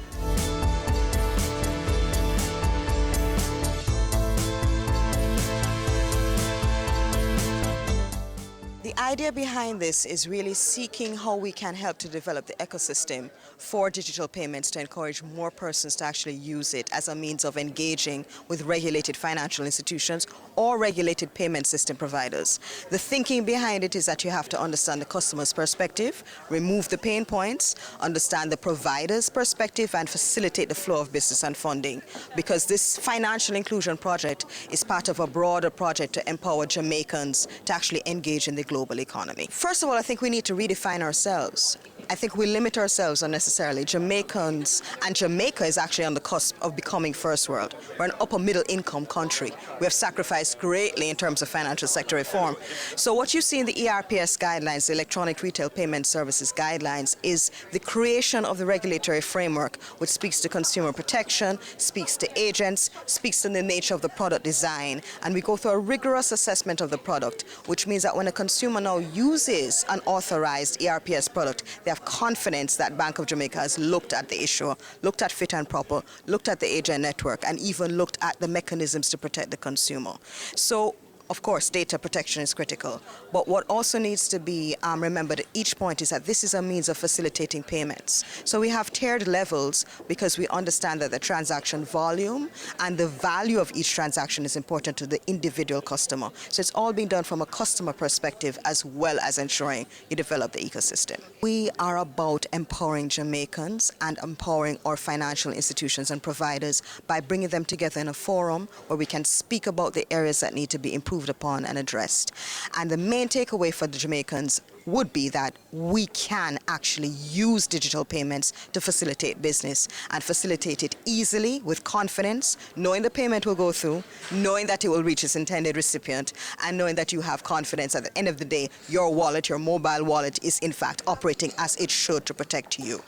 The idea behind this is really seeking how we can help to develop the ecosystem for digital payments to encourage more persons to actually use it as a means of engaging with regulated financial institutions or regulated payment system providers. The thinking behind it is that you have to understand the customer's perspective, remove the pain points, understand the provider's perspective, and facilitate the flow of business and funding. Because this financial inclusion project is part of a broader project to empower Jamaicans to actually engage in the global economy. First of all, I think we need to redefine ourselves. I think we limit ourselves unnecessarily. Jamaicans, and Jamaica is actually on the cusp of becoming first world. We're an upper middle income country. We have sacrificed greatly in terms of financial sector reform. So what you see in the ERPS guidelines, the Electronic Retail Payment Services guidelines, is the creation of the regulatory framework which speaks to consumer protection, speaks to agents, speaks to the nature of the product design, and we go through a rigorous assessment of the product, which means that when a consumer now uses an authorized ERPS product, they have confidence that Bank of Jamaica has looked at the issue, looked at fit and proper, looked at the agent network, and even looked at the mechanisms to protect the consumer. So, of course, data protection is critical, but what also needs to be remembered at each point is that this is a means of facilitating payments. So we have tiered levels because we understand that the transaction volume and the value of each transaction is important to the individual customer. So it's all being done from a customer perspective as well as ensuring you develop the ecosystem. We are about empowering Jamaicans and empowering our financial institutions and providers by bringing them together in a forum where we can speak about the areas that need to be improved upon and addressed. And the main takeaway for the Jamaicans would be that we can actually use digital payments to facilitate business and facilitate it easily with confidence, knowing the payment will go through, knowing that it will reach its intended recipient, and knowing that you have confidence at the end of the day, your wallet, your mobile wallet is in fact operating as it should to protect you.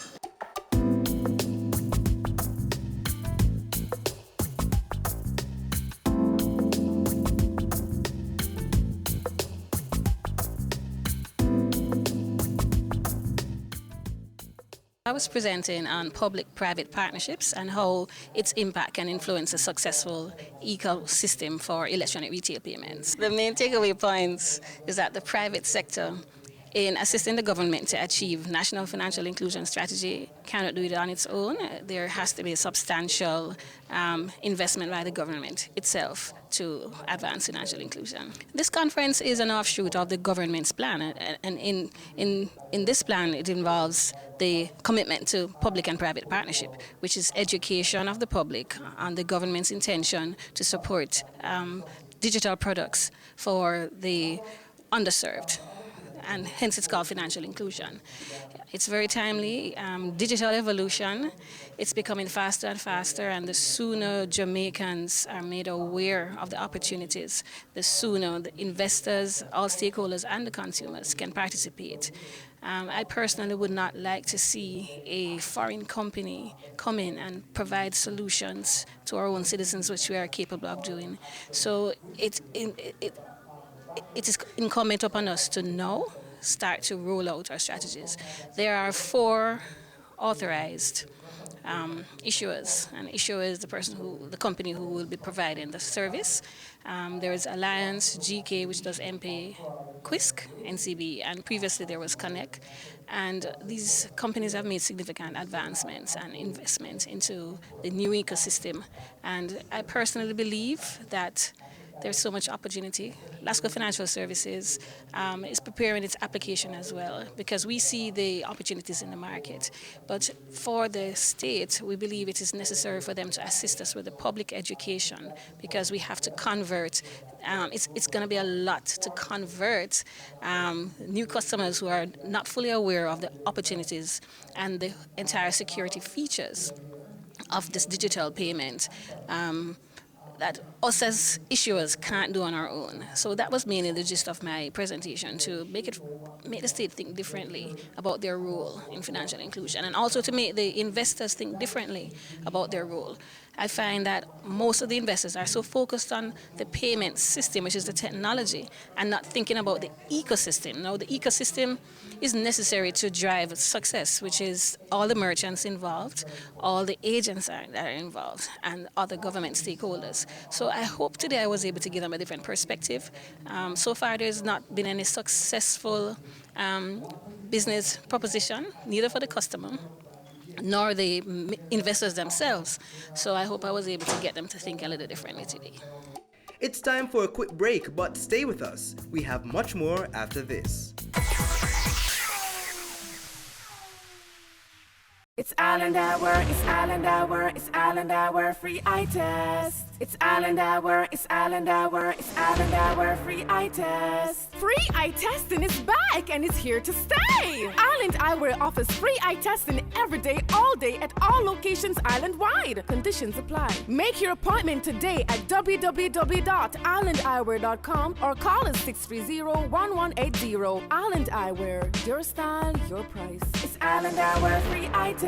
I was presenting on public-private partnerships and how its impact can influence a successful ecosystem for electronic retail payments. The main takeaway points is that the private sector, in assisting the government to achieve national financial inclusion strategy, cannot do it on its own. There has to be a substantial investment by the government itself to advance financial inclusion. This conference is an offshoot of the government's plan, and in this plan it involves the commitment to public and private partnership, which is education of the public on the government's intention to support digital products for the underserved, and hence it's called financial inclusion. It's very timely. Digital evolution, it's becoming faster and faster, and the sooner Jamaicans are made aware of the opportunities, the sooner the investors, all stakeholders, and the consumers can participate. I personally would not like to see a foreign company come in and provide solutions to our own citizens, which we are capable of doing. So it is incumbent upon us to now start to roll out our strategies. There are 4 authorized issuers, and issuer is the company who will be providing the service. There is Alliance, GK, which does MPay, Quisk, NCB, and previously there was Connect. And these companies have made significant advancements and investments into the new ecosystem. And I personally believe that there's so much opportunity. Lasco Financial Services is preparing its application as well, because we see the opportunities in the market. But for the state, we believe it is necessary for them to assist us with the public education, because we have to convert. It's going to be a lot to convert new customers who are not fully aware of the opportunities and the entire security features of this digital payment. That us as issuers can't do on our own. So that was mainly the gist of my presentation, to make the state think differently about their role in financial inclusion, and also to make the investors think differently about their role. I find that most of the investors are so focused on the payment system, which is the technology, and not thinking about the ecosystem. Now, the ecosystem is necessary to drive success, which is all the merchants involved, all the agents that are involved, and other government stakeholders. So I hope today I was able to give them a different perspective. So far, there's not been any successful business proposition, neither for the customer nor the investors themselves. So I hope I was able to get them to think a little differently today. It's time for a quick break, but stay with us. We have much more after this. It's Island Hour, it's Island Hour, it's Island Hour, free eye test. It's Island Hour, it's Island Hour, it's Island Hour, free eye test. Free eye testing is back and it's here to stay. Island Eyewear offers free eye testing every day, all day at all locations island-wide. Conditions apply. Make your appointment today at www.islandeyewear.com or call us 630-1180. Island Eyewear, your style, your price. It's Island Hour, free eye test.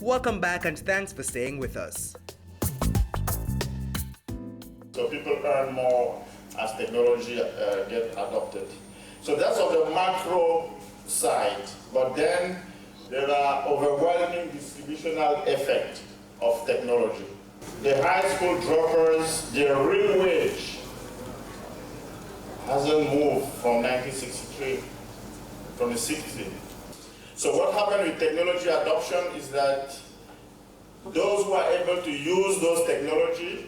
Welcome back and thanks for staying with us. So people earn more as technology get adopted. So that's on the macro side, but then there are overwhelming distributional effect of technology. The high school droppers, their real wage hasn't moved from 1963, from the 60s. So what happened with technology adoption is that those who are able to use those technologies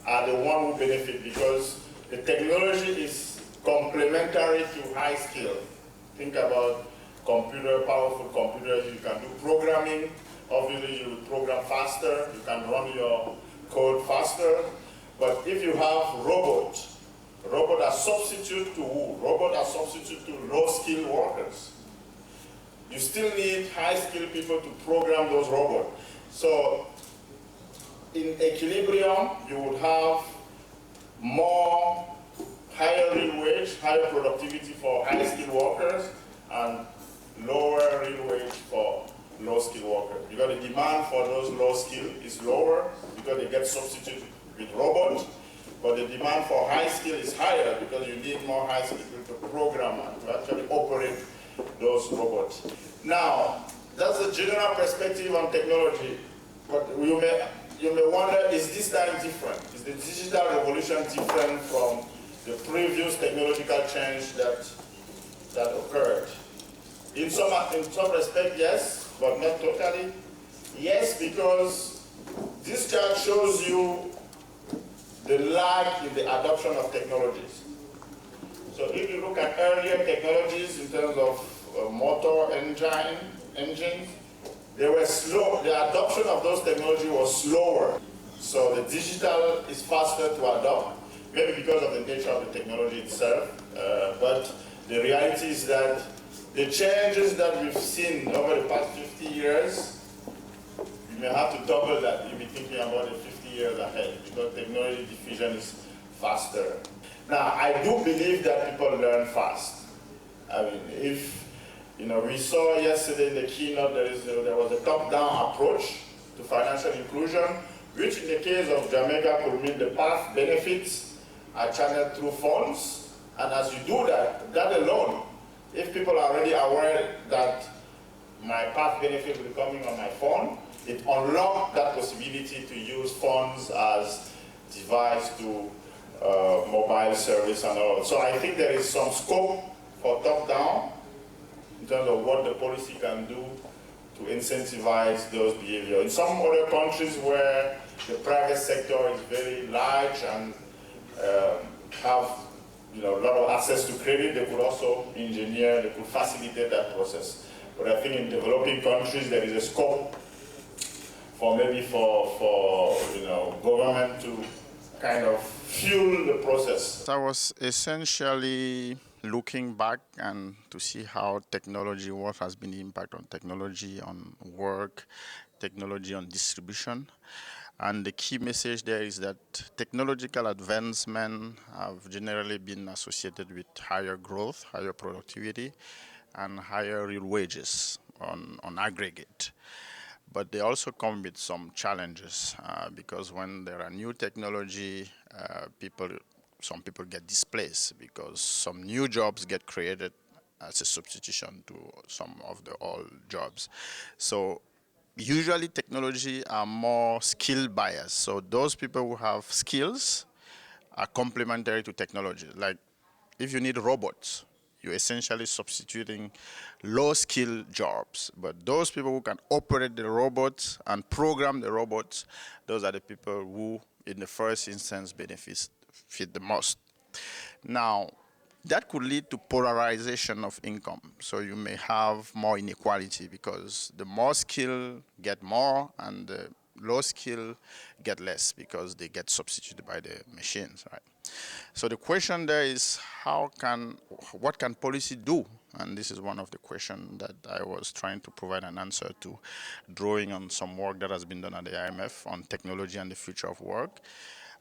are the one who benefit, because the technology is complementary to high skill. Think about powerful computers. You can do programming. Obviously, you will program faster. You can run your code faster. But if you have robots are substitute to who? Robots are substitute to low-skilled workers. You still need high-skilled people to program those robots. So in equilibrium, you would have more higher real wage, higher productivity for high-skilled workers, and lower real wage for low-skilled workers. Because the demand for those low-skilled is lower because they get substituted with robots. but the demand for high skill is higher because you need more high skill to program and to actually operate those robots. Now, that's the general perspective on technology, but you may wonder, is this time different? Is the digital revolution different from the previous technological change that occurred? In some respect, yes, but not totally. Yes, because this chart shows you the lag in the adoption of technologies. So if you look at earlier technologies in terms of motor engines, they were slow. The adoption of those technologies was slower. So the digital is faster to adopt, maybe because of the nature of the technology itself. But the reality is that the changes that we've seen over the past 50 years, you may have to double that. You'll be thinking about it 50 years ahead because technology diffusion is faster. Now, I do believe that people learn fast. I mean, we saw yesterday in the keynote there was a top-down approach to financial inclusion, which in the case of Jamaica could mean the path benefits are channeled through funds. And as you do that alone, if people are already aware that my path benefit will be coming on my phone, it unlocks that possibility to use funds as device to mobile service and all. So I think there is some scope for top-down in terms of what the policy can do to incentivize those behaviors. In some other countries where the private sector is very large and have a lot of access to credit, they could also they could facilitate that process. But I think in developing countries there is a scope for government to kind of fuel the process. I was essentially looking back and to see how technology, what has been the impact on technology, on work, technology on distribution. And the key message there is that technological advancement have generally been associated with higher growth, higher productivity, and higher real wages on aggregate. But they also come with some challenges because when there are new technology, some people get displaced because some new jobs get created as a substitution to some of the old jobs. So usually technology are more skill biased. So those people who have skills are complementary to technology. Like if you need robots, you're essentially substituting low-skill jobs. But those people who can operate the robots and program the robots, those are the people who, in the first instance, benefit the most. Now, that could lead to polarization of income. So you may have more inequality because the more skill get more and the low skill get less because they get substituted by the machines, right? So the question there is what can policy do? And this is one of the questions that I was trying to provide an answer to, drawing on some work that has been done at the IMF on technology and the future of work.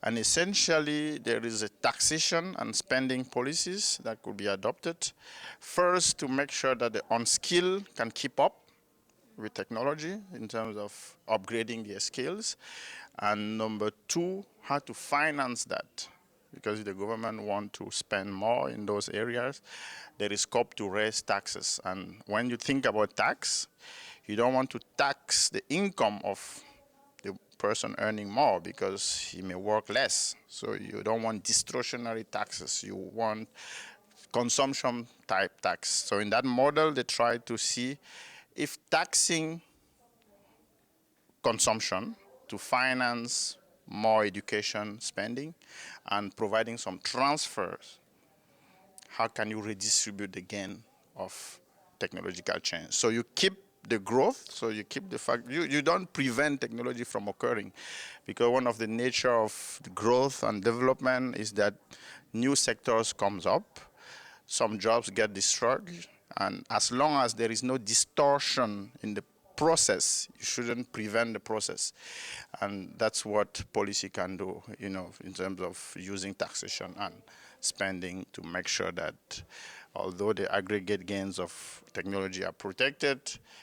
And essentially, there is a taxation and spending policies that could be adopted. First, to make sure that the unskilled can keep up with technology in terms of upgrading their skills. And number two, how to finance that. Because the government wants to spend more in those areas, there is scope to raise taxes. And when you think about tax, you don't want to tax the income of the person earning more because he may work less. So you don't want distortionary taxes. You want consumption type tax. So in that model, they try to see if taxing consumption to finance more education spending and providing some transfers, how can you redistribute the gain of technological change? So you keep the growth, so you keep the fact, you don't prevent technology from occurring because one of the nature of the growth and development is that new sectors comes up, some jobs get destroyed, and as long as there is no distortion in the process, you shouldn't prevent the process. And that's what policy can do, in terms of using taxation and spending to make sure that although the aggregate gains of technology are protected,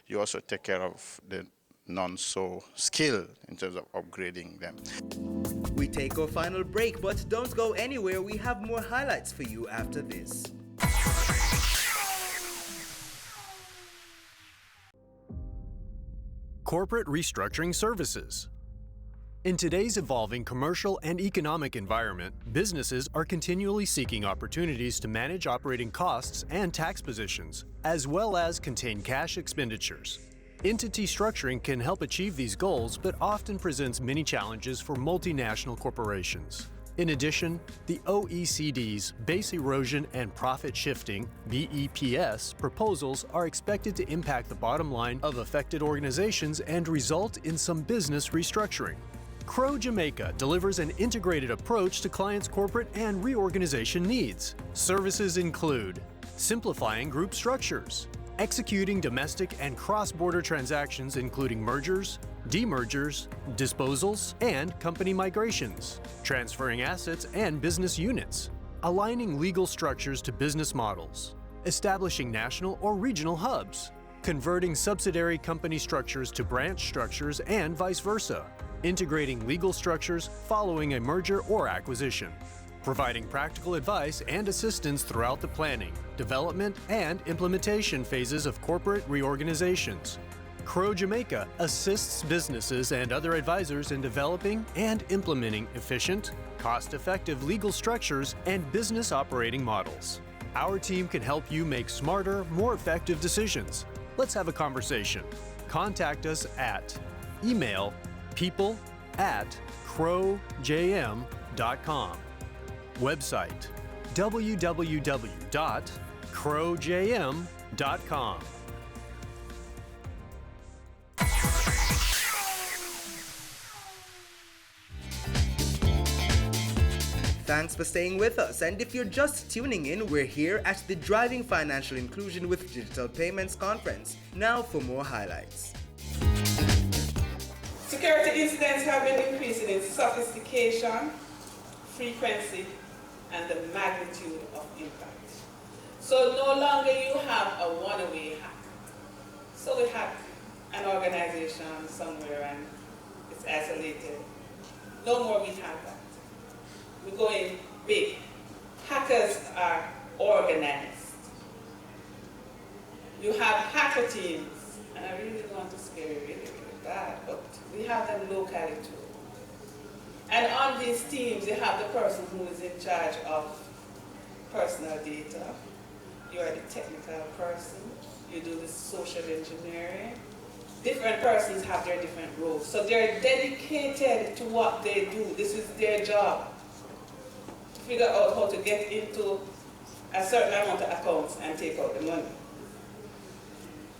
you also take care of the none so skilled in terms of upgrading them. We take our final break, but don't go anywhere. We have more highlights for you after this. Corporate restructuring services. In today's evolving commercial and economic environment, businesses are continually seeking opportunities to manage operating costs and tax positions, as well as contain cash expenditures. Entity structuring can help achieve these goals, but often presents many challenges for multinational corporations. In addition, the OECD's Base Erosion and Profit Shifting (BEPS) proposals are expected to impact the bottom line of affected organizations and result in some business restructuring. Crow Jamaica delivers an integrated approach to clients' corporate and reorganization needs. Services include simplifying group structures, executing domestic and cross-border transactions including mergers, demergers, disposals, and company migrations, transferring assets and business units, aligning legal structures to business models, establishing national or regional hubs, converting subsidiary company structures to branch structures and vice versa, integrating legal structures following a merger or acquisition, providing practical advice and assistance throughout the planning, development, and implementation phases of corporate reorganizations. Crow Jamaica assists businesses and other advisors in developing and implementing efficient, cost-effective legal structures and business operating models. Our team can help you make smarter, more effective decisions. Let's have a conversation. Contact us at email people@crowjm.com. Website www.crowjm.com. Thanks for staying with us, and if you're just tuning in, we're here at the Driving Financial Inclusion with Digital Payments Conference. Now for more highlights. Security incidents have been increasing in sophistication, frequency, and the magnitude of impact. So no longer you have a one-way hack. So we hack an organization somewhere and it's isolated. No more we have that. We're going big. Hackers are organized. You have hacker teams, and I really don't want to scare you really bad, but we have them locally too. And on these teams, you have the person who is in charge of personal data. You are the technical person. You do the social engineering. Different persons have their different roles. So they're dedicated to what they do. This is their job. To figure out how to get into a certain amount of accounts and take out the money.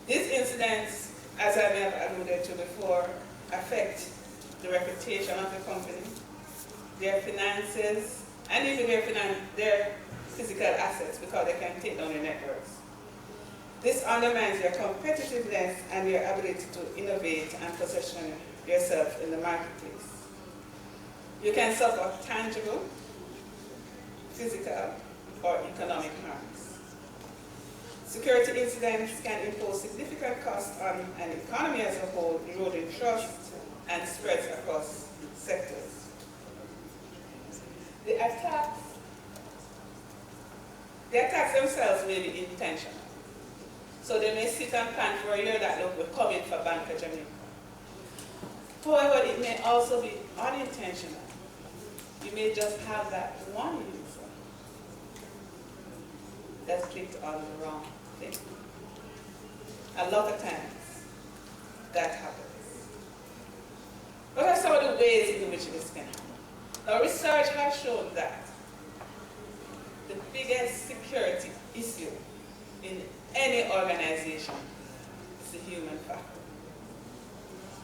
These incidents, as I may have alluded to before, affect the reputation of the company, their finances, and even their physical assets, because they can take down your networks. This undermines your competitiveness and your ability to innovate and position yourself in the marketplace. You can suffer tangible, physical, or economic harms. Security incidents can impose significant costs on an economy as a whole, eroding trust and spreads across sectors. The attacks themselves may be intentional. So they may sit and plan for a year that look will come in for Bank of Jamaica. However, it may also be unintentional. You may just have that one user that clicked on the wrong thing. A lot of times that happens. What are some of the ways in which this can happen? Now, research has shown that the biggest security issue in any organization is the human factor.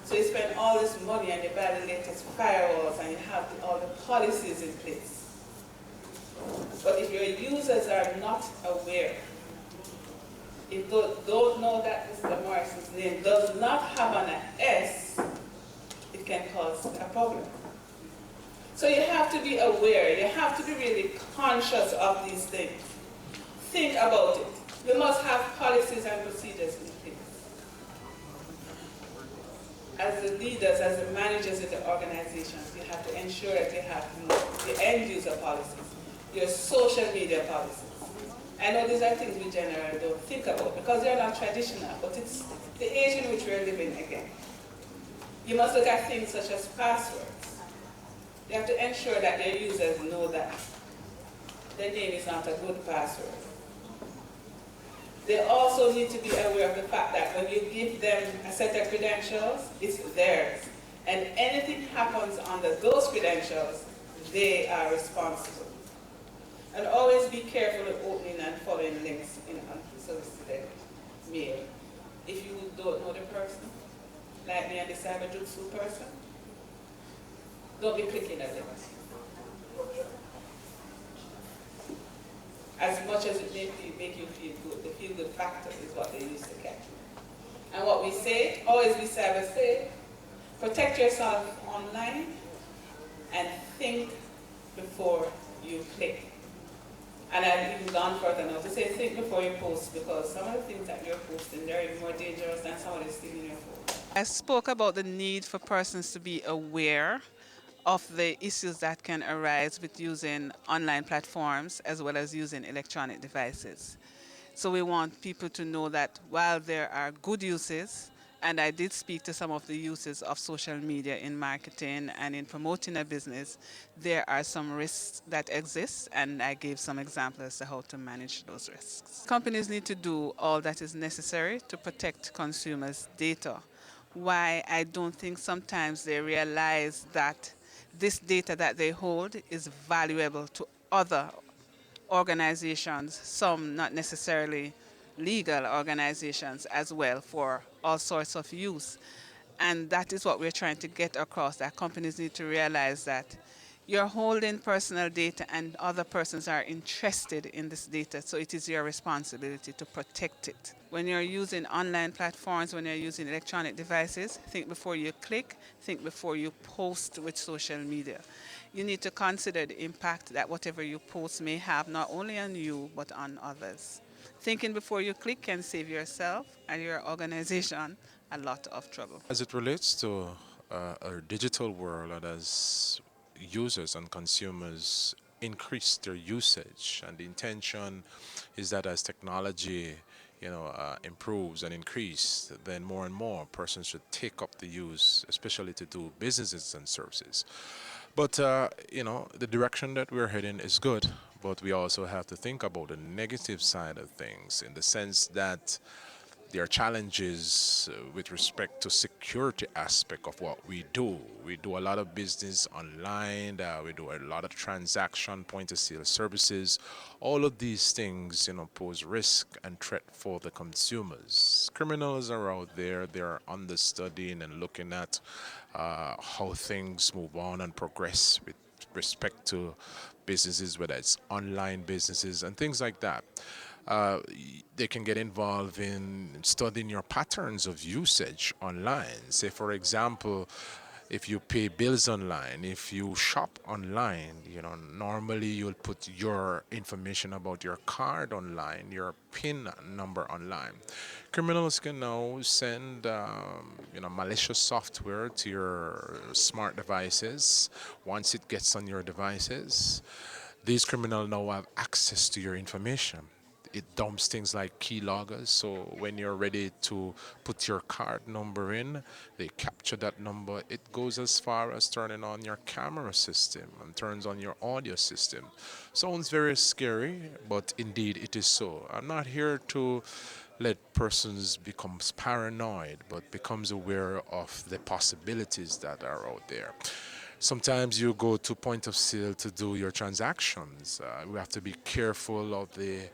So you spend all this money and you buy the latest firewalls and you have all the policies in place. But if your users are not aware, if they don't know that Mr. Morrison's name does not have an S, it can cause a problem. So you have to be aware, you have to be really conscious of these things. Think about it. You must have policies and procedures in place. as the leaders, as the managers of the organizations, you have to ensure that you have the end user policies, your social media policies. I know these are things we generally don't think about because they're not traditional, but it's the age in which we're living again. You must look at things such as passwords. You have to ensure that their users know that their name is not a good password. They also need to be aware of the fact that when you give them a set of credentials, it's theirs. And anything happens under those credentials, they are responsible. And always be careful of opening and following links in unsolicited mail. If you don't know the person, like me and the cyberjutsu person, don't be clicking at them. As much as it make you feel good, the feel good factor is what they used to catch. And what we say, always we cyber say, protect yourself online and think before you click. And I've even gone further now to say think before you post, because some of the things that you're posting, they're even more dangerous than some of the things in your phone. I spoke about the need for persons to be aware of the issues that can arise with using online platforms as well as using electronic devices. So we want people to know that while there are good uses, and I did speak to some of the uses of social media in marketing and in promoting a business, there are some risks that exist, and I gave some examples as to how to manage those risks. Companies need to do all that is necessary to protect consumers' data. Why I don't think sometimes they realize that this data that they hold is valuable to other organizations, some not necessarily legal organizations as well, for all sorts of use. And that is what we're trying to get across, that companies need to realize that you're holding personal data and other persons are interested in this data, so it is your responsibility to protect it. When you're using online platforms, when you're using electronic devices, think before you click, think before you post with social media. You need to consider the impact that whatever you post may have, not only on you, but on others. Thinking before you click can save yourself and your organization a lot of trouble. As it relates to a digital world, and as users and consumers increase their usage, and the intention is that as technology improves and increase, then more and more persons should take up the use, especially to do businesses and services. But the direction that we're heading is good, but we also have to think about the negative side of things, in the sense that there are challenges with respect to security aspect of what we do. We do a lot of business online, we do a lot of transaction, point of sale services. All of these things, pose risk and threat for the consumers. Criminals are out there, they're understudying and looking at how things move on and progress with respect to businesses, whether it's online businesses and things like that. They can get involved in studying your patterns of usage online. Say, for example, if you pay bills online, if you shop online, normally you'll put your information about your card online, your PIN number online. Criminals can now send, malicious software to your smart devices. Once it gets on your devices, these criminals now have access to your information. It dumps things like keyloggers, so when you're ready to put your card number in, they capture that number. It goes as far as turning on your camera system and turns on your audio system. Sounds very scary, but indeed it is so. I'm not here to let persons become paranoid, but becomes aware of the possibilities that are out there. Sometimes you go to point of sale to do your transactions. We have to be careful of the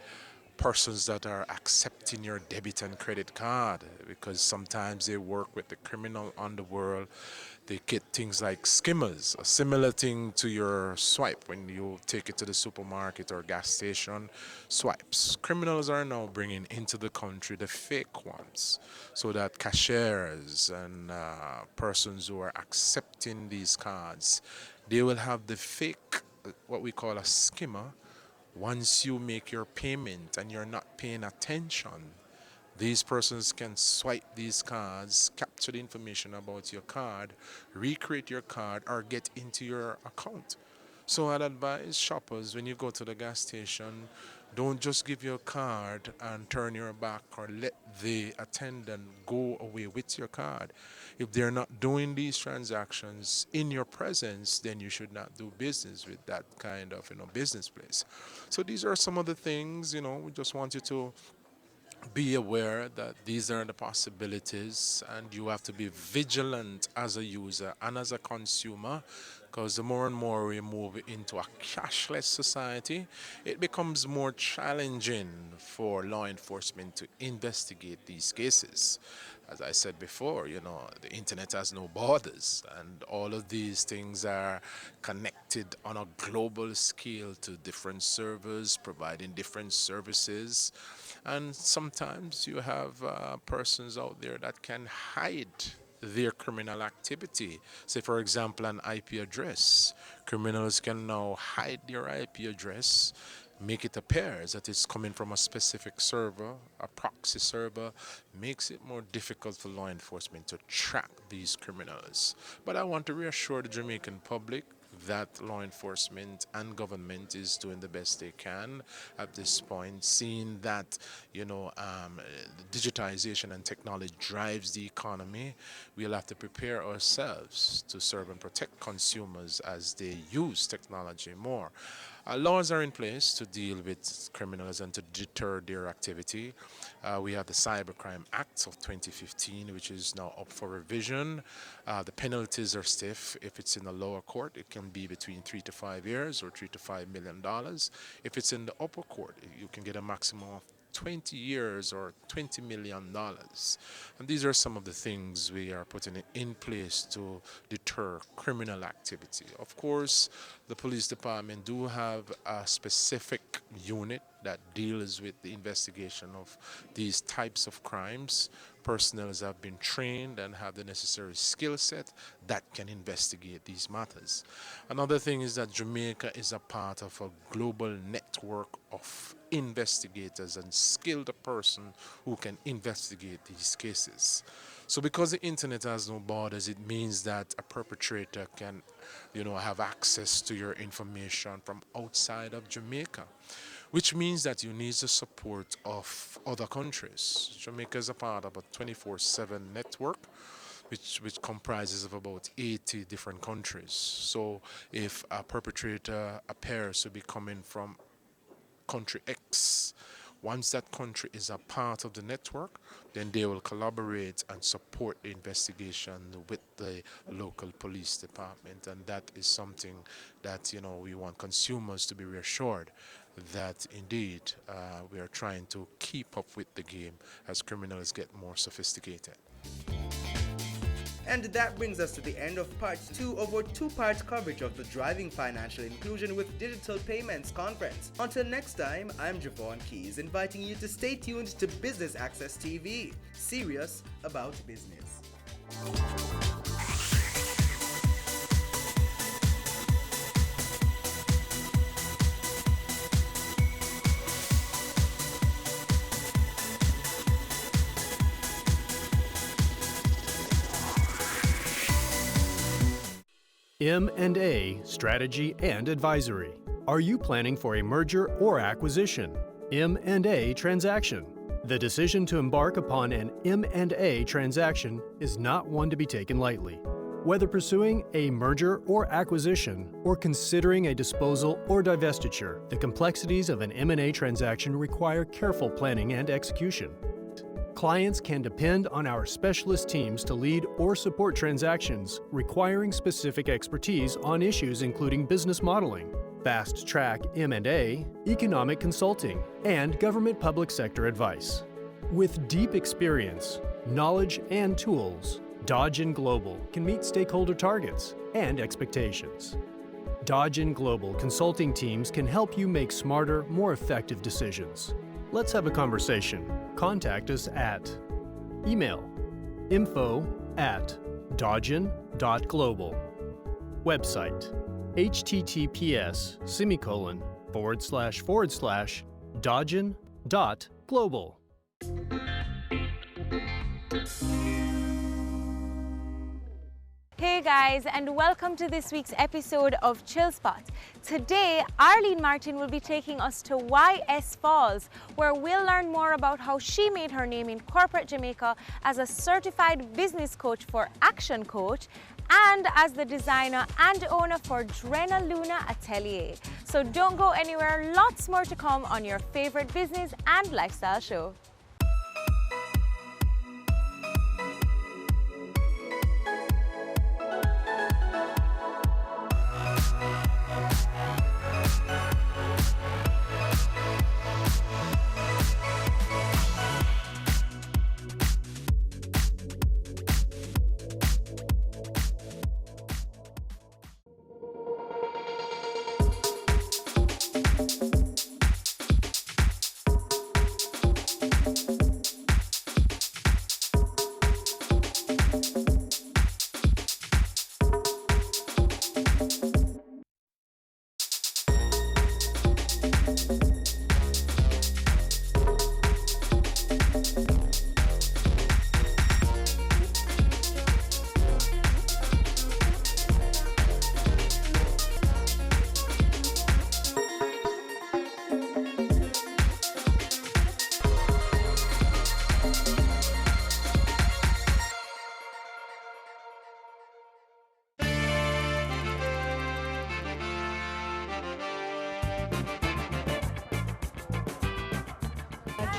persons that are accepting your debit and credit card, because sometimes they work with the criminal underworld. They get things like skimmers, a similar thing to your swipe when you take it to the supermarket or gas station. Swipes. Criminals are now bringing into the country the fake ones, so that cashiers and persons who are accepting these cards, they will have the fake, what we call a skimmer. Once you make your payment and you're not paying attention, These persons can swipe these cards, capture the information about your card, recreate your card, or get into your account. So I'd advise shoppers, when you go to the gas station, don't just give your card and turn your back or let the attendant go away with your card. If they're not doing these transactions in your presence, then you should not do business with that kind of business place. So these are some of the things, we just want you to be aware that these are the possibilities, and you have to be vigilant as a user and as a consumer, because the more and more we move into a cashless society, it becomes more challenging for law enforcement to investigate these cases. As I said before, the internet has no borders, and all of these things are connected on a global scale to different servers providing different services. And sometimes you have persons out there that can hide their criminal activity. Say, for example, an IP address. Criminals can now hide their IP address, make it appear that it's coming from a specific server, a proxy server, makes it more difficult for law enforcement to track these criminals. But I want to reassure the Jamaican public that law enforcement and government is doing the best they can at this point, seeing that digitization and technology drives the economy. We'll have to prepare ourselves to serve and protect consumers as they use technology more. Laws are in place to deal with criminals and to deter their activity. We have the Cybercrime Act of 2015, which is now up for revision. The penalties are stiff. If it's in the lower court, it can be between 3 to 5 years or $3 to $5 million. If it's in the upper court, you can get a maximum of 20 years or $20 million. And these are some of the things we are putting in place to deter criminal activity. Of course, the police department do have a specific unit that deals with the investigation of these types of crimes. Personnel have been trained and have the necessary skill set that can investigate these matters. Another thing is that Jamaica is a part of a global network of investigators and skilled person who can investigate these cases. So because the internet has no borders, it means that a perpetrator can, have access to your information from outside of Jamaica, which means that you need the support of other countries. Jamaica is a part of a 24/7 network, which comprises of about 80 different countries. So if a perpetrator appears to be coming from country X, once that country is a part of the network, then they will collaborate and support the investigation with the local police department. And that is something that, we want consumers to be reassured that indeed we are trying to keep up with the game as criminals get more sophisticated. And that brings us to the end of part 2 of our 2-part coverage of the Driving Financial Inclusion with Digital Payments conference. Until next time, I'm Javon Keys, inviting you to stay tuned to Business Access TV, serious about business. M&A Strategy and Advisory. Are you planning for a merger or acquisition? M&A transaction. The decision to embark upon an M&A transaction is not one to be taken lightly. Whether pursuing a merger or acquisition, or considering a disposal or divestiture, the complexities of an M&A transaction require careful planning and execution. Clients can depend on our specialist teams to lead or support transactions requiring specific expertise on issues including business modeling, fast-track M&A, economic consulting, and government public sector advice. With deep experience, knowledge, and tools, Dodge & Global can meet stakeholder targets and expectations. Dodge & Global consulting teams can help you make smarter, more effective decisions. Let's have a conversation. Contact us at email info@dodgen.global. Website https://dodgen.global. Hey guys, and welcome to this week's episode of Chill Spot. Today, Arlene Martin will be taking us to YS Falls, where we'll learn more about how she made her name in corporate Jamaica as a certified business coach for Action Coach and as the designer and owner for Drena Luna Atelier. So don't go anywhere, lots more to come on your favorite business and lifestyle show.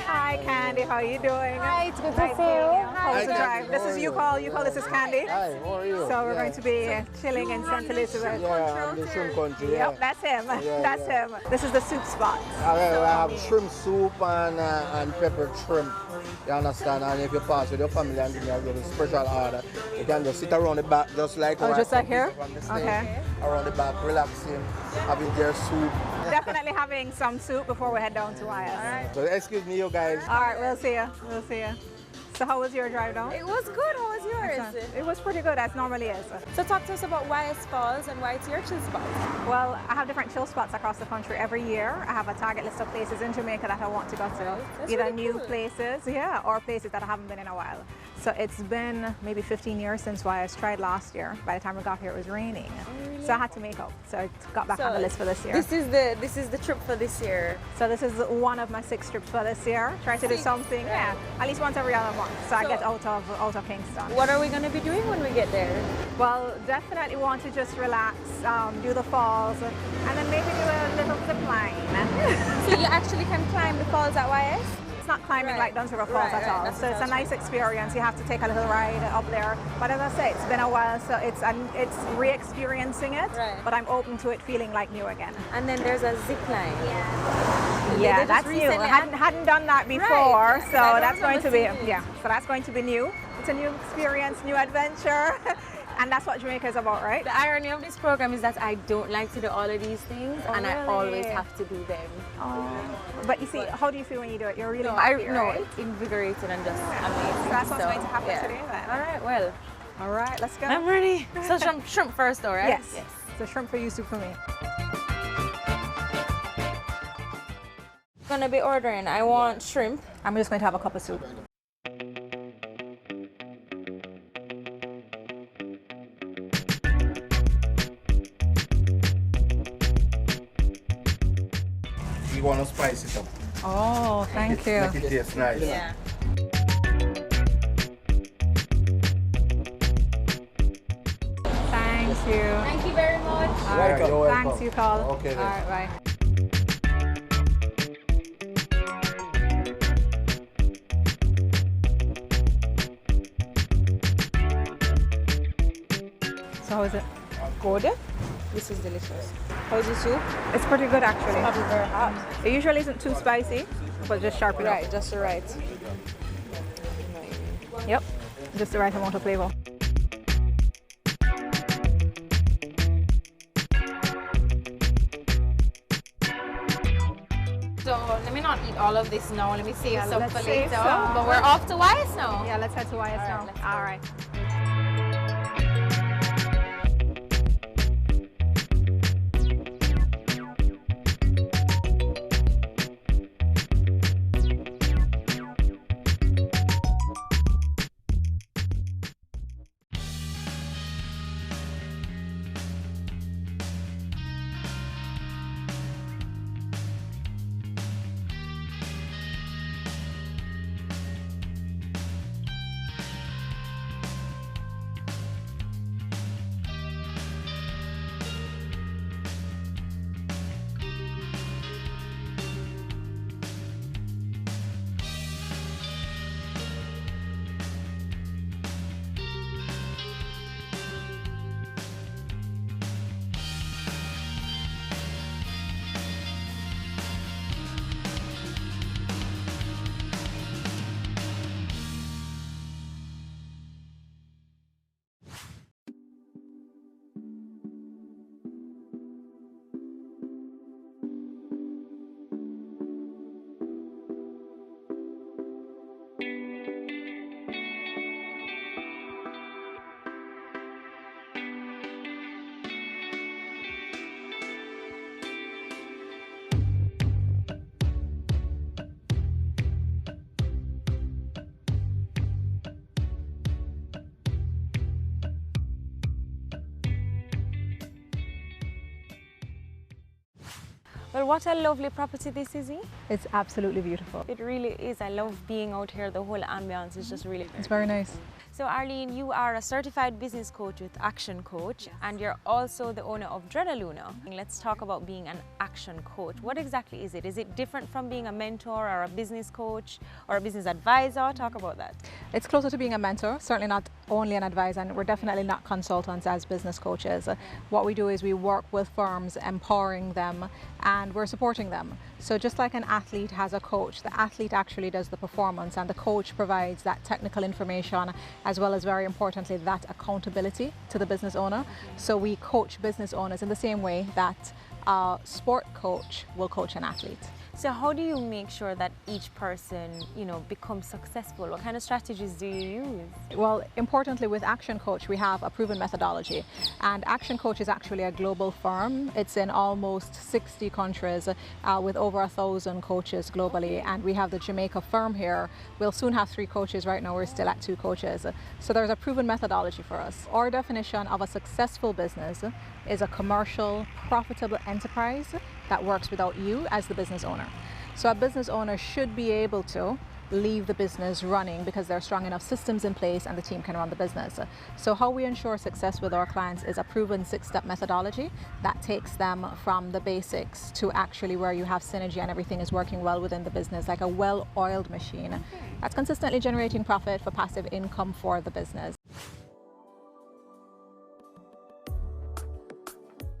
Hi, Candy. How are you doing? Hi, it's good to Nice see you. meeting Hi. How's the Hi, drive? This is Yukol. This is Candy. Hi, how are you? So we're Yeah. going to be chilling in St. Elizabeth. Yeah, I'm the shrimp country. Yeah. Yep, that's him. Yeah, That's yeah. him. This is the soup spot. I have shrimp soup and pepper shrimp. You understand? And if you pass with your family and you have a special order, you can just sit around the back just like Oh, what just like here? from the stage, Okay. around the back, relaxing, having their soup. Definitely having some soup before we head down to YS. So excuse me, you guys. All right, we'll see you. We'll see you. So how was your drive down? It was good. How was yours? It was pretty good, as normally is. So talk to us about YS Falls and why it's your chill spot. Well, I have different chill spots across the country every year. I have a target list of places in Jamaica that I want to go to. That's Either really new cool. places, yeah, or places that I haven't been in a while. So it's been maybe 15 years since YS tried last year. By the time we got here, it was raining. So I had to make up. So I got back on the list for this year. This is the trip for this year. So this is one of my 6 trips for this year. Try to do something, yeah, at least once every other month. So I get out of Kingston. What are we going to be doing when we get there? Well, definitely want to just relax, do the falls, and then maybe do a little zip line. So you actually can climb the falls at YS? It's not climbing like Duns River Falls at all. So it's a nice experience. You have to take a little ride up there. But as I say, it's been a while, so it's re-experiencing it. Right. But I'm open to it feeling like new again. And then there's a zip line. Yeah, that's new. I hadn't done that before, so that's going to be So that's going to be new. It's a new experience, new adventure. And that's what Jamaica is about, right? The irony of this program is that I don't like to do all of these things, and I always have to do them. But you see, how do you feel when you do it? You're really No, happy, no, right? it's invigorating and just amazing. So that's what's So, going to happen yeah. today then. All right, well. All right, let's go. I'm ready. So shrimp first though, right? Yes. So shrimp for you, soup for me. Gonna be ordering. I want shrimp. I'm just going to have a cup of soup. You want to spice it up. Oh, thank you. Make it taste nice. Yeah. Thank you. Thank you very much. All right. You're welcome. Thanks, you call. Okay, then. All right, bye. So how is it? Good. This is delicious. How's the soup? It's pretty good actually. Probably very hot. It usually isn't too spicy, but just sharp enough. Right, just right. Yep, just the right amount of flavor. So let me not eat all of this now. Let me save some let's for save later. some. But we're off to YS now. Yeah, let's head to YS now. All right. Well, what a lovely property this is, It's absolutely beautiful. It really is. I love being out here. The whole ambience is just really It's very nice. So Arlene, you are a certified business coach with Action Coach, and you're also the owner of Dredaluna. Let's talk about being an action coach. What exactly is it? Is it different from being a mentor or a business coach or a business advisor? Talk about that. It's closer to being a mentor, certainly not only an advisor, and we're definitely not consultants as business coaches. What we do is we work with firms, empowering them, and we're supporting them. So just like an athlete has a coach, the athlete actually does the performance, and the coach provides that technical information, as well as, very importantly, that accountability to the business owner. So we coach business owners in the same way that a sport coach will coach an athlete. So how do you make sure that each person, becomes successful? What kind of strategies do you use? Well, importantly, with Action Coach, we have a proven methodology. And Action Coach is actually a global firm. It's in almost 60 countries with over 1,000 coaches globally. And we have the Jamaica firm here. We'll soon have 3 coaches. Right now, we're still at 2 coaches. So there's a proven methodology for us. Our definition of a successful business is a commercial, profitable enterprise that works without you as the business owner. So a business owner should be able to leave the business running because there are strong enough systems in place and the team can run the business. So how we ensure success with our clients is a proven 6-step methodology that takes them from the basics to actually where you have synergy and everything is working well within the business, like a well-oiled machine that's consistently generating profit for passive income for the business.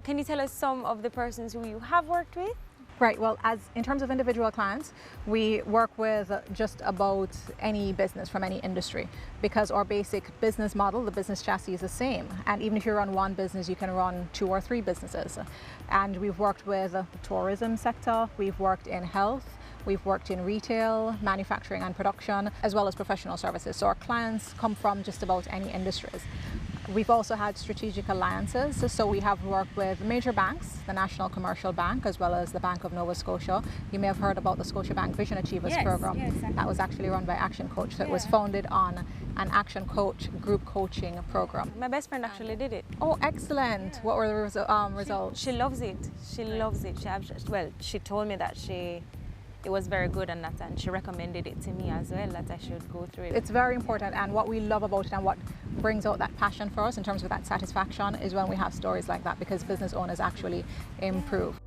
Can you tell us some of the persons who you have worked with? Right, well, in terms of individual clients, we work with just about any business from any industry because our basic business model, the business chassis, is the same. And even if you run one business, you can run 2 or 3 businesses. And we've worked with the tourism sector, we've worked in health, we've worked in retail, manufacturing and production, as well as professional services. So our clients come from just about any industries. We've also had strategic alliances, so we have worked with major banks, the National Commercial Bank, as well as the Bank of Nova Scotia. You may have heard about the Scotiabank Vision Achievers program. Yes, exactly. That was actually run by Action Coach. So it was founded on an Action Coach group coaching program. My best friend actually did it. Oh, excellent. What were the results? She loves it. She loves it. She told me that it was very good and she recommended it to me as well, that I should go through it. It's very important, and what we love about it and what brings out that passion for us in terms of that satisfaction is when we have stories like that, because business owners actually improve.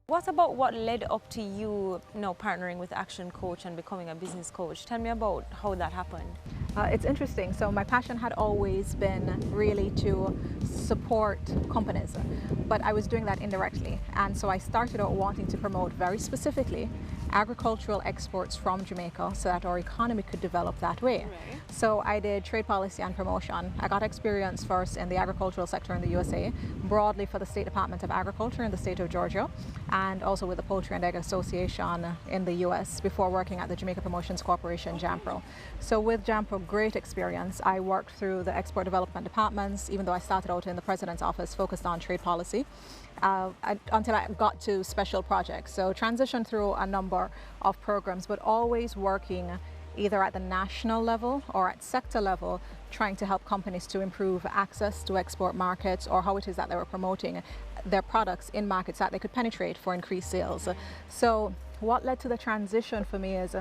What about what led up to you partnering with Action Coach and becoming a business coach? Tell me about how that happened. It's interesting. So my passion had always been really to support companies, but I was doing that indirectly. And so I started out wanting to promote very specifically agricultural exports from Jamaica so that our economy could develop that way. Right. So I did trade policy and promotion. I got experience first in the agricultural sector in the USA, broadly for the State Department of Agriculture in the state of Georgia, and also with the Poultry and Egg Association in the US before working at the Jamaica Promotions Corporation, JAMPRO. So with JAMPRO, great experience. I worked through the export development departments, even though I started out in the President's office focused on trade policy. Until I got to special projects. So transitioned through a number of programs, but always working either at the national level or at sector level, trying to help companies to improve access to export markets or how it is that they were promoting their products in markets that they could penetrate for increased sales. So what led to the transition for me is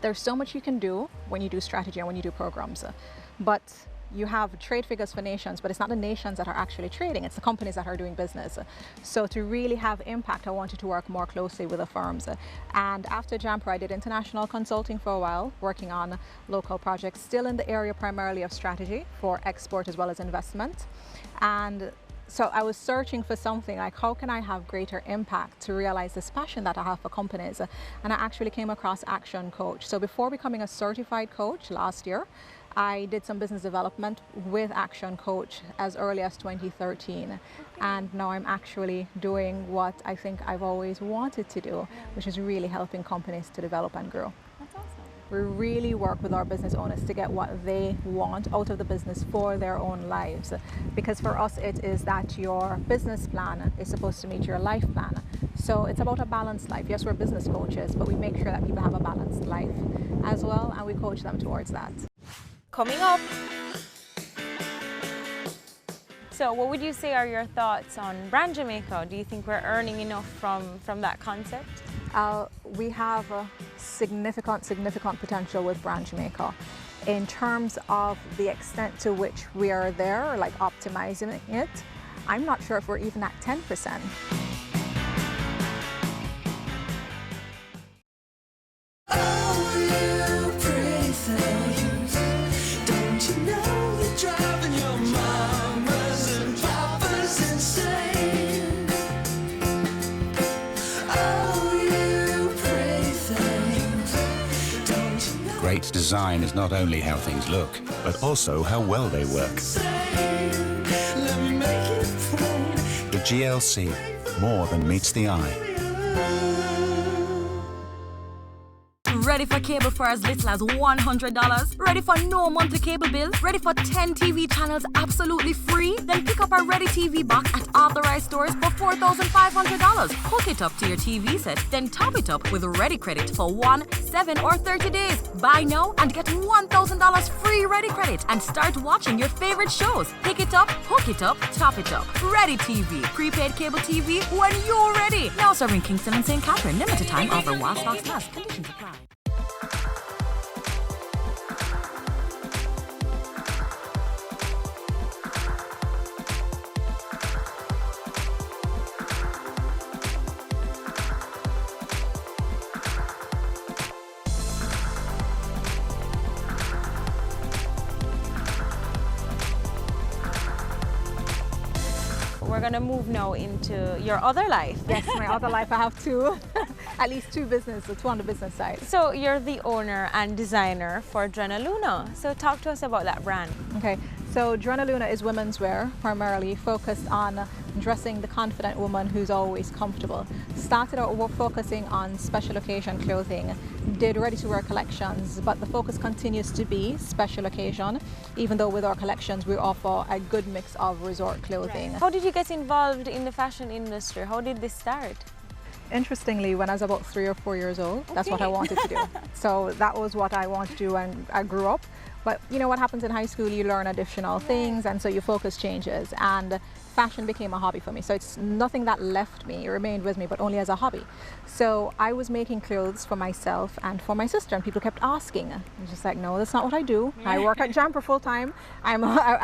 there's so much you can do when you do strategy and when you do programs, but you have trade figures for nations, but it's not the nations that are actually trading, it's the companies that are doing business. So to really have impact, I wanted to work more closely with the firms. And after JAMPRO, I did international consulting for a while, working on local projects, still in the area primarily of strategy for export as well as investment. And so I was searching for something like, how can I have greater impact to realize this passion that I have for companies? And I actually came across Action Coach. So before becoming a certified coach last year, I did some business development with Action Coach as early as 2013. And now I'm actually doing what I think I've always wanted to do, which is really helping companies to develop and grow. That's awesome. We really work with our business owners to get what they want out of the business for their own lives. Because for us, it is that your business plan is supposed to meet your life plan. So it's about a balanced life. Yes, we're business coaches, but we make sure that people have a balanced life as well, and we coach them towards that. Coming up. So what would you say are your thoughts on Brand Jamaica? Do you think we're earning enough from that concept? We have a significant potential with Brand Jamaica. In terms of the extent to which we are there, like optimizing it, I'm not sure if we're even at 10%. Great design is not only how things look, but also how well they work. The GLC, more than meets the eye. Ready for cable for as little as $100? Ready for no monthly cable bill? Ready for 10 TV channels absolutely free? Then pick up our Ready TV box at authorized stores for $4,500. Hook it up to your TV set, then top it up with Ready Credit for 1, 7, or 30 days. Buy now and get $1,000 free Ready Credit and start watching your favorite shows. Pick it up, hook it up, top it up. Ready TV. Prepaid cable TV when you're ready. Now serving Kingston and St. Catherine. Limited time offer while stocks last. Conditions apply. We're going to move now into your other life. Yes, my other life. I have two, at least two businesses, two on the business side. So you're the owner and designer for Drena Luna. So talk to us about that brand. Okay, so Drena Luna is women's wear, primarily focused on dressing the confident woman who's always comfortable. Started out focusing on special occasion clothing, did ready-to-wear collections, but the focus continues to be special occasion, even though with our collections we offer a good mix of resort clothing. How did you get involved in the fashion industry? How did this start? Interestingly, when I was about 3 or 4 years old, that's what I wanted to do. So that was what I wanted to do, and I grew up. But you know what happens in high school, you learn additional things, and so your focus changes, and fashion became a hobby for me. So it's nothing that left me, it remained with me, but only as a hobby. So I was making clothes for myself and for my sister, and people kept asking. I was just like, no, that's not what I do. I work at Jumper full time. I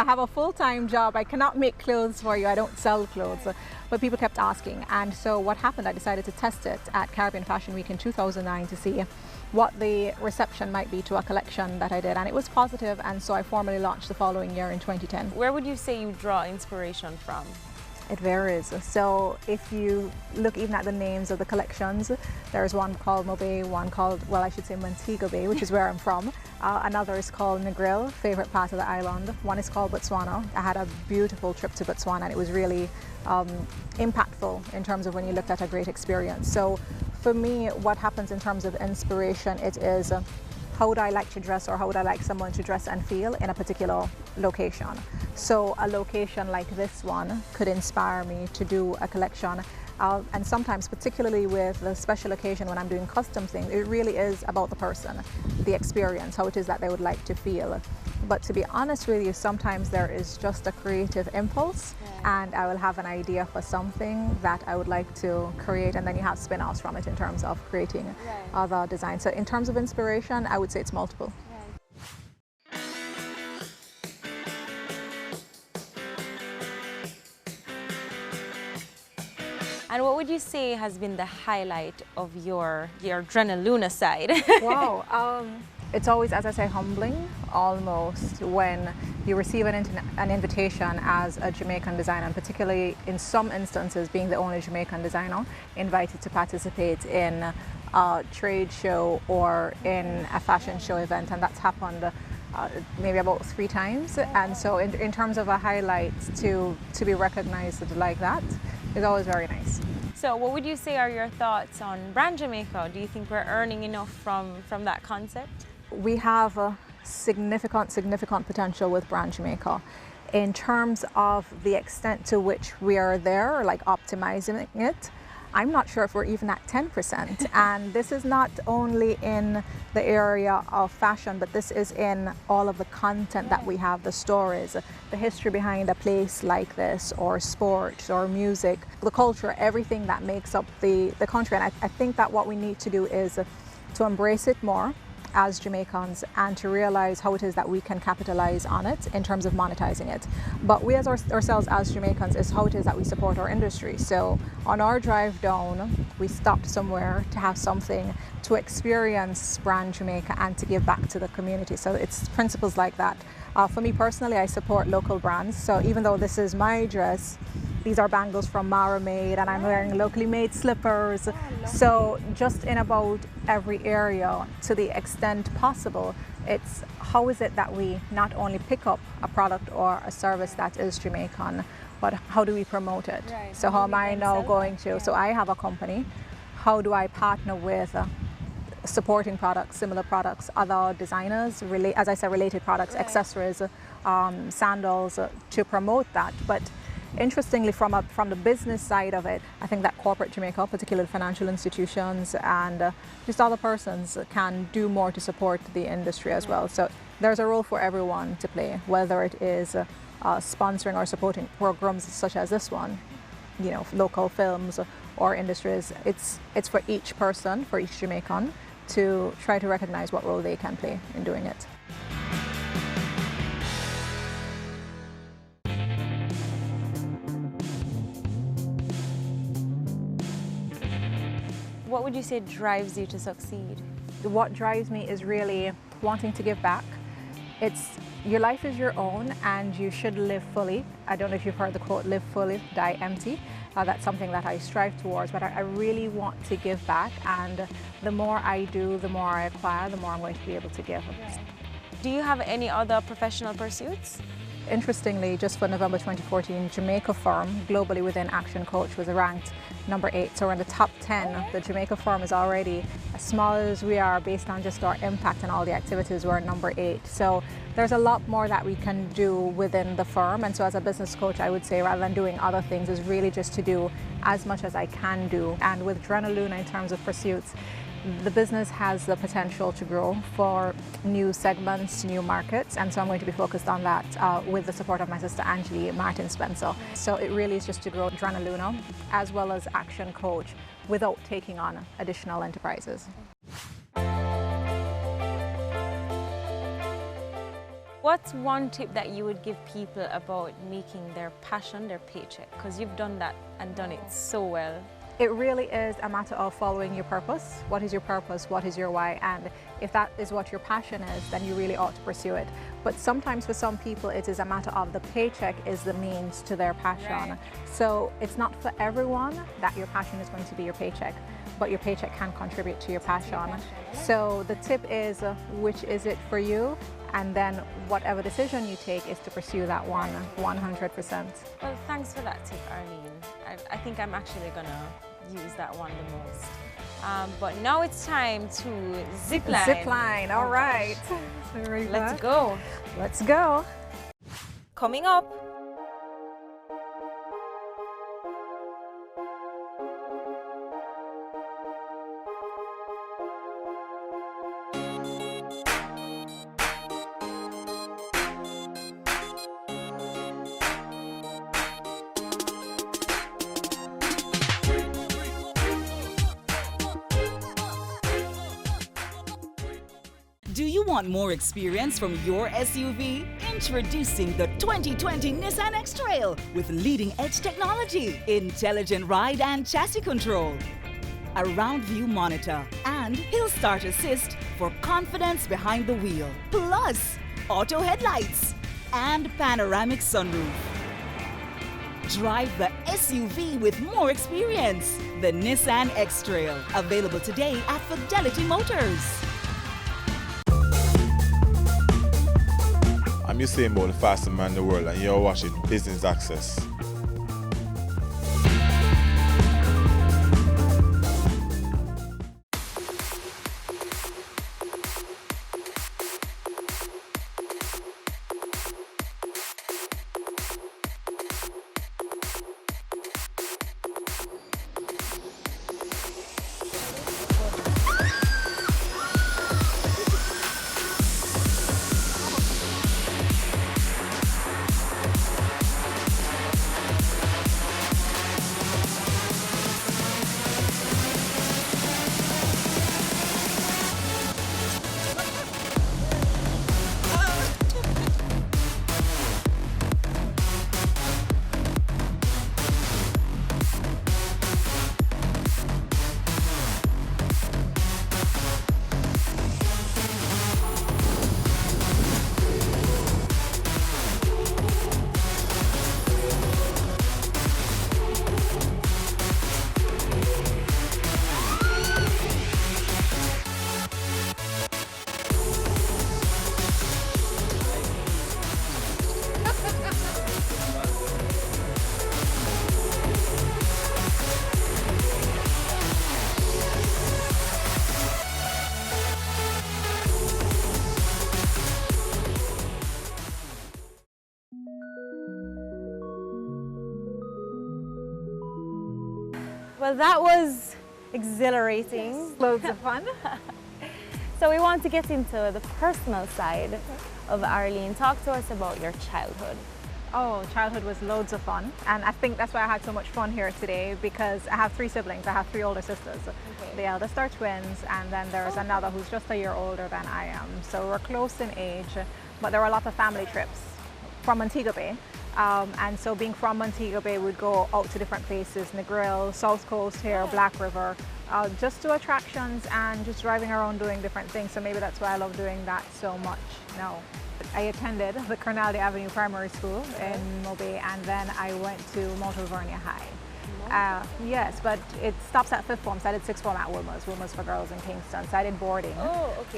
have a full-time job. I cannot make clothes for you. I don't sell clothes. But people kept asking, and so what happened, I decided to test it at Caribbean Fashion Week in 2009 to see what the reception might be to a collection that I did, and it was positive, and so I formally launched the following year in 2010. Where would you say you draw inspiration from? It varies. So if you look even at the names of the collections, there's one called Mobay, one called, well, I should say Montego Bay, which is where I'm from. Another is called Negril, favorite part of the island. One is called Botswana. I had a beautiful trip to Botswana, and it was really impactful in terms of when you looked at a great experience. So for me, what happens in terms of inspiration, it is how would I like to dress, or how would I like someone to dress and feel in a particular location. So a location like this one could inspire me to do a collection. And sometimes, particularly with the special occasion when I'm doing custom things, it really is about the person, the experience, how it is that they would like to feel. But to be honest with you, sometimes there is just a creative impulse, and I will have an idea for something that I would like to create, and then you have spin-offs from it in terms of creating other designs. So in terms of inspiration, I would say it's multiple. And what would you say has been the highlight of your Drena Luna side? Wow, it's always, as I say, humbling almost when you receive an invitation as a Jamaican designer, and particularly in some instances being the only Jamaican designer invited to participate in a trade show or in a fashion show event, and that's happened maybe about 3 times. And so in terms of a highlight to be recognized like that is always very nice. So what would you say are your thoughts on Brand Jamaica? Do you think we're earning enough from that concept? We have a significant potential with Brand Jamaica. In terms of the extent to which we are there, like optimizing it, I'm not sure if we're even at 10%. And this is not only in the area of fashion, but this is in all of the content that we have, the stories, the history behind a place like this, or sport, or music, the culture, everything that makes up the country. And I think that what we need to do is to embrace it more as Jamaicans, and to realize how it is that we can capitalize on it in terms of monetizing it. But we as ourselves as Jamaicans is how it is that we support our industry. So on our drive down, we stopped somewhere to have something to experience brand Jamaica and to give back to the community. So it's principles like that. For me personally, I support local brands. So even though this is my dress, these are bangles from Mara Made, and I'm wearing locally made slippers. So just in about every area, to the extent possible, it's how is it that we not only pick up a product or a service that is Jamaican, but how do we promote it? Right. So how am I now going to, so I have a company, how do I partner with supporting products, similar products, other designers, as I said, related products, accessories, sandals, to promote that. But interestingly, from the business side of it, I think that corporate Jamaica, particularly financial institutions and just other persons, can do more to support the industry as well. So there's a role for everyone to play, whether it is sponsoring or supporting programs such as this one, you know, local films or industries. It's for each person, for each Jamaican, to try to recognize what role they can play in doing it. What would you say drives you to succeed? What drives me is really wanting to give back. Your life is your own and you should live fully. I don't know if you've heard the quote, live fully, die empty. That's something that I strive towards, but I really want to give back, and the more I do, the more I acquire, the more I'm going to be able to give. Do you have any other professional pursuits? Interestingly, just for November 2014, Jamaica Firm, globally within Action Coach, was ranked number 8. So we're in the top 10. The Jamaica Firm is already, as small as we are, based on just our impact and all the activities, we're number 8. So there's a lot more that we can do within the firm. And so as a business coach, I would say, rather than doing other things, is really just to do as much as I can do. And with Drenaluna, in terms of pursuits, the business has the potential to grow for new segments, new markets, and so I'm going to be focused on that with the support of my sister Angelie Martin Spencer. So it really is just to grow Drenaluna as well as Action Coach without taking on additional enterprises. What's one tip that you would give people about making their passion their paycheck? Because you've done that and done it so well. It really is a matter of following your purpose. What is your purpose? What is your why? And if that is what your passion is, then you really ought to pursue it. But sometimes for some people, it is a matter of the paycheck is the means to their passion. Right. So it's not for everyone that your passion is going to be your paycheck, but your paycheck can contribute to your passion. So the tip is, which is it for you? And then whatever decision you take is to pursue that one 100%. Well, thanks for that tip, Arlene. I think I'm actually gonna use that one the most. But now it's time to zipline. Zipline, all right. Let's go. Let's go. Coming up. Do you want more experience from your SUV? Introducing the 2020 Nissan X-Trail with leading-edge technology, intelligent ride and chassis control, a round view monitor, and Hill Start Assist for confidence behind the wheel, plus auto headlights and panoramic sunroof. Drive the SUV with more experience. The Nissan X-Trail, available today at Fidelity Motors. I'm Usain Bolt, the fastest man in the world, and you're watching Business Access. Well, that was exhilarating. Loads of fun. So we want to get into the personal side of Arlene. Talk to us about your childhood. Oh, childhood was loads of fun, and I think that's why I had so much fun here today, because I have 3 siblings. I have 3 older sisters. The eldest are twins, and then there's another who's just a year older than I am. So we're close in age, but there were a lot of family trips from Montego Bay. And so being from Montego Bay, we'd go out to different places, Negril, South Coast here, Black River, just to attractions and just driving around doing different things. So maybe that's why I love doing that so much now. I attended the Cornaldy Avenue Primary School in Mobay, and then I went to Mount Alvernia High. Yes, but it stops at 5th form, so I did 6th form at Wilmers for girls in Kingston. So I did boarding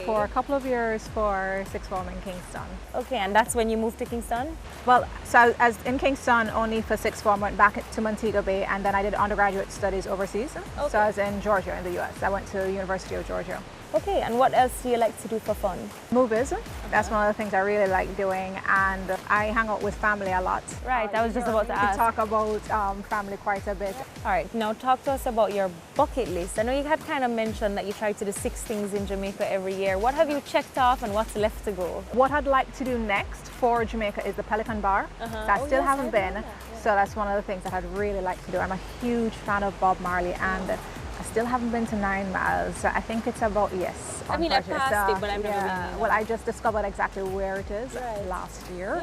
for a couple of years for 6th form in Kingston. Okay, and that's when you moved to Kingston? Well, so as in Kingston only for 6th form, went back to Montego Bay, and then I did undergraduate studies overseas. So I was in Georgia in the US. I went to the University of Georgia. Okay, and what else do you like to do for fun? Movies. That's one of the things I really like doing, and I hang out with family a lot. Right, I was just about to ask. We talk about family quite a bit. All right, now talk to us about your bucket list. I know you had kind of mentioned that you try to do 6 things in Jamaica every year. What have you checked off and what's left to go? What I'd like to do next for Jamaica is the Pelican Bar. I still haven't been, so that's one of the things that I'd really like to do. I'm a huge fan of Bob Marley, and I still haven't been to 9 Miles. I think it's about, yes. I mean, I passed it, but I've never been. Well, I just discovered exactly where it is last year.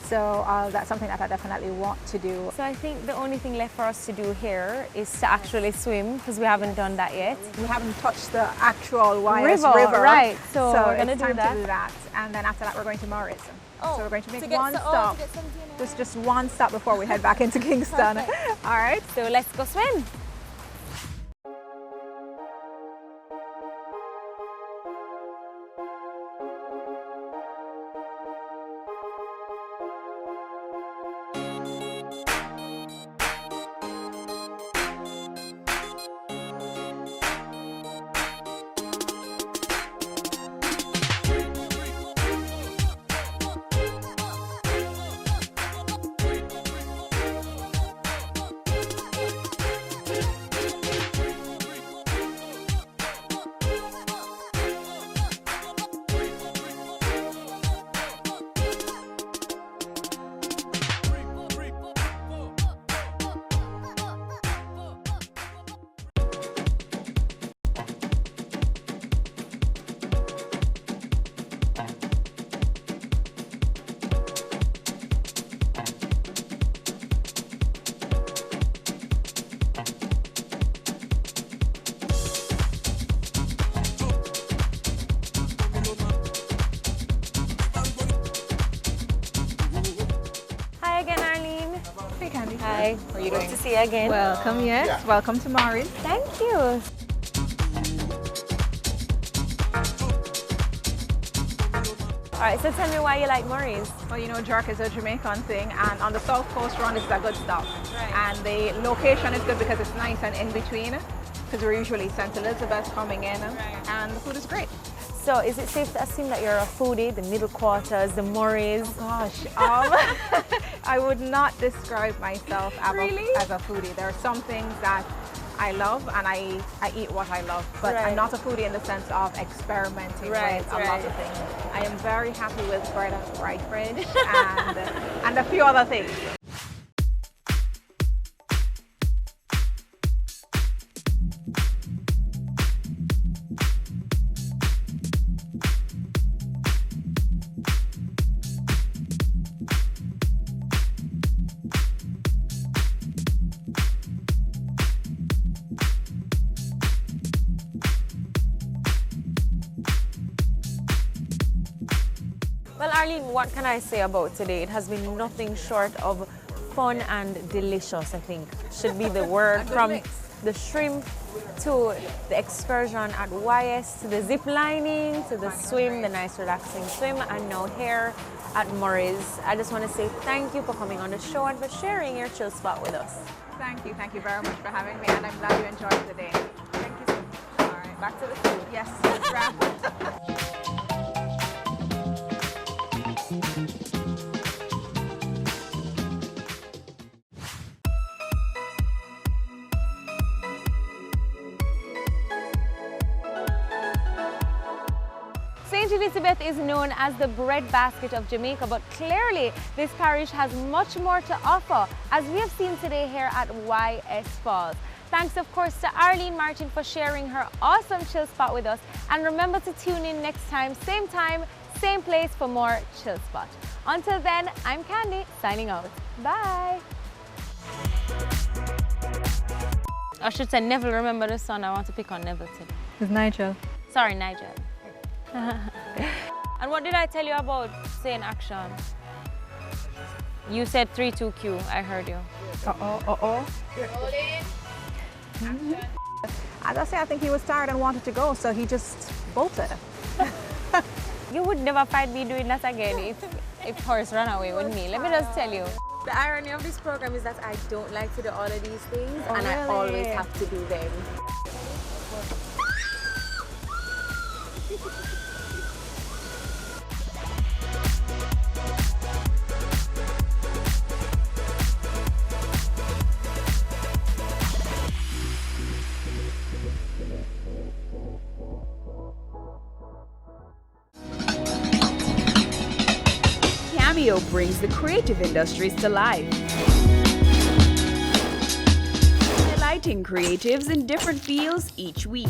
So that's something that I definitely want to do. So I think the only thing left for us to do here is to actually swim, because we haven't done that yet. We haven't touched the actual YS River. Right, so we're going to do that. And then after that, we're going to Morris. Oh, so we're going to make to get one stop. Just one stop before we head back into Kingston. All right. So let's go swim. Hi, How are you doing? Good to see you again. Welcome, yes. Welcome to Morris. Thank you. All right, so tell me why you like Morris. Well, you know, jerk is a Jamaican thing, and on the South Coast run, it's a good stop. And the location is good because it's nice and in between, because we're usually St. Elizabeth coming in, and the food is great. So is it safe to assume that you're a foodie, the middle quarters, the Morris? Oh, gosh, I would not describe myself as a foodie. There are some things that I love, and I eat what I love, but I'm not a foodie in the sense of experimenting with a lot of things. I am very happy with bread and fried bread and a few other things. Well, Arlene, what can I say about today? It has been nothing short of fun and delicious, I think. Should be the word. From the shrimp to the excursion at YS, to the zip lining, to the swim, the nice relaxing swim, and now here at Morris. I just want to say thank you for coming on the show and for sharing your chill spot with us. Thank you very much for having me, and I'm glad you enjoyed the day. Thank you so much. All right, back to the food. Yes, let's wrap. Elizabeth is known as the breadbasket of Jamaica, but clearly this parish has much more to offer, as we have seen today here at YS Falls. Thanks, of course, to Arlene Martin for sharing her awesome chill spot with us. And remember to tune in next time, same place for more Chill Spot. Until then, I'm Candy, signing out. Bye. I should say Neville, remember the son. I want to pick on Neville today. It's Nigel. Sorry, Nigel. And what did I tell you about saying action? You said 3-2-Q. I heard you. As I say, I think he was tired and wanted to go, so he just bolted. You would never find me doing that again if horse ran away with me. Let me just tell you. The irony of this program is that I don't like to do all of these things, Oh, and really? I always have to do them. Cameo brings the creative industries to life, highlighting creatives in different fields each week.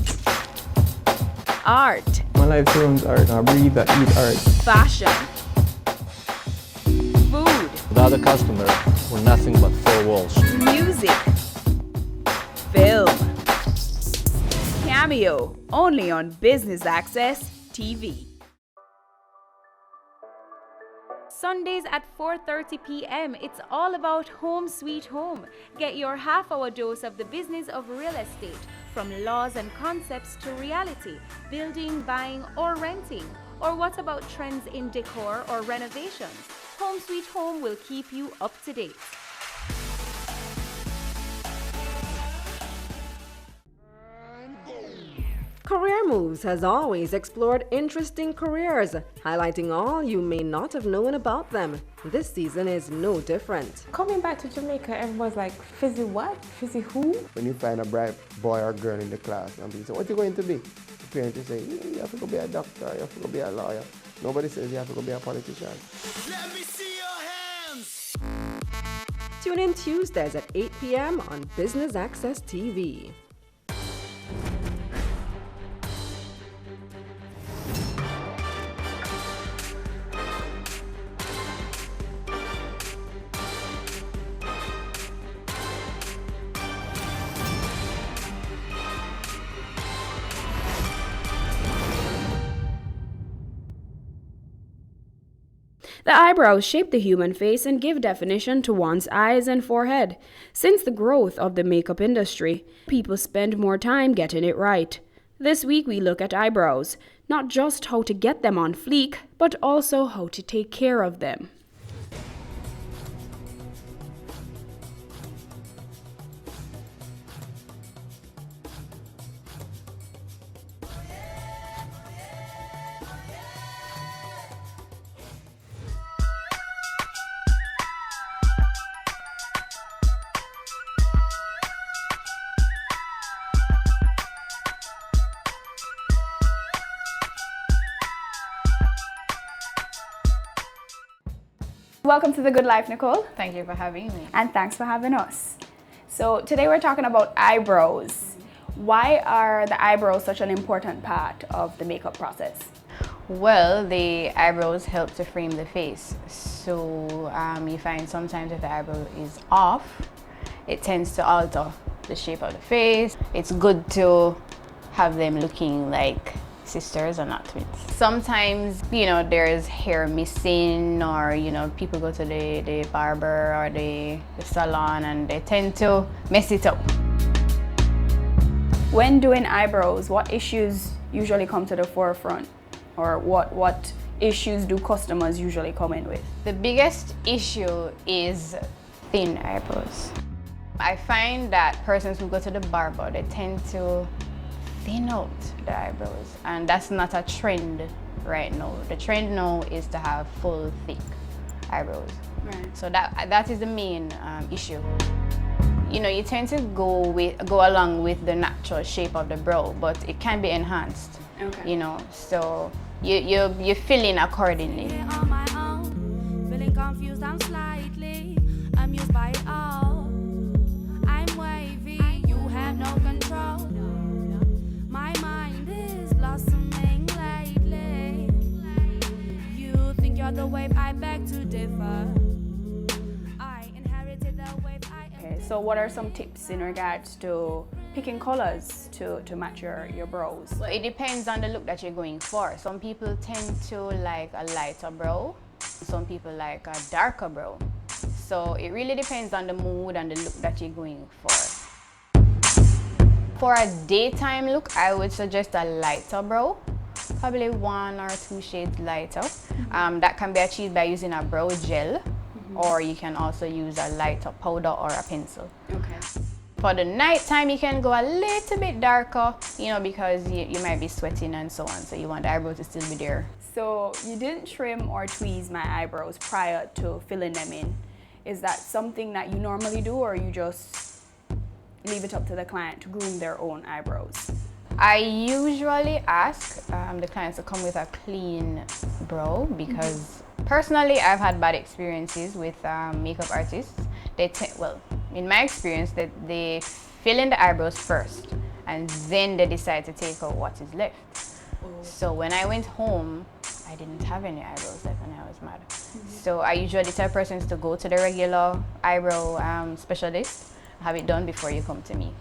Art. My life surrounds art. I breathe, I eat art. Fashion. Food. Without a customer, we're nothing but four walls. Music. Film. Cameo, only on Business Access TV. Sundays at 4:30 p.m. It's all about Home Sweet Home. Get your half-hour dose of the business of real estate, from laws and concepts to reality, building, buying, or renting. Or what about trends in decor or renovations? Home Sweet Home will keep you up to date. Career Moves has always explored interesting careers, highlighting all you may not have known about them. This season is no different. Coming back to Jamaica, everyone's like, Fizzy what? Fizzy who? When you find a bright boy or girl in the class and people say, what are you going to be? The parents will say, you have to go be a doctor, you have to go be a lawyer. Nobody says you have to go be a politician. Let me see your hands! Tune in Tuesdays at 8 p.m. on Business Access TV. The eyebrows shape the human face and give definition to one's eyes and forehead. Since the growth of the makeup industry, people spend more time getting it right. This week we look at eyebrows, not just how to get them on fleek, but also how to take care of them. Welcome to The Good Life, Nicole. Thank you for having me. And thanks for having us. So today we're talking about eyebrows. Why are the eyebrows such an important part of the makeup process? Well, the eyebrows help to frame the face. So you find sometimes if the eyebrow is off, it tends to alter the shape of the face. It's good to have them looking like sisters or not twins. Sometimes, there's hair missing, or, people go to the barber or the salon and they tend to mess it up. When doing eyebrows, what issues usually come to the forefront? Or what issues do customers usually come in with? The biggest issue is thin eyebrows. I find that persons who go to the barber, they tend to thin out the eyebrows, and that's not a trend right now. The trend now is to have full, thick eyebrows. Right. So that is the main issue. You tend to go along with the natural shape of the brow, but it can be enhanced. Okay. So you fill in accordingly. On my own, feeling confused, I'm slightly amused by it all. I'm wavy, you have no control. My mind is blossoming lately. You think you're the wave, I beg to differ. I inherited the wave, Okay, so what are some tips in regards to picking colors to match your brows? So it depends on the look that you're going for. Some people tend to like a lighter brow. Some people like a darker brow. So it really depends on the mood and the look that you're going for. For a daytime look, I would suggest a lighter brow. Probably 1 or 2 shades lighter. That can be achieved by using a brow gel, or you can also use a lighter powder or a pencil. Okay. For the nighttime, you can go a little bit darker, you know, because you might be sweating and so on, so you want the eyebrows to still be there. So you didn't trim or tweeze my eyebrows prior to filling them in. Is that something that you normally do, or you just leave it up to the client to groom their own eyebrows? I usually ask the clients to come with a clean brow because personally I've had bad experiences with makeup artists. Well, in my experience, they fill in the eyebrows first and then they decide to take out what is left. So when I went home, I didn't have any eyebrows left and I was mad. So I usually tell persons to go to the regular eyebrow specialist, have it done before you come to me.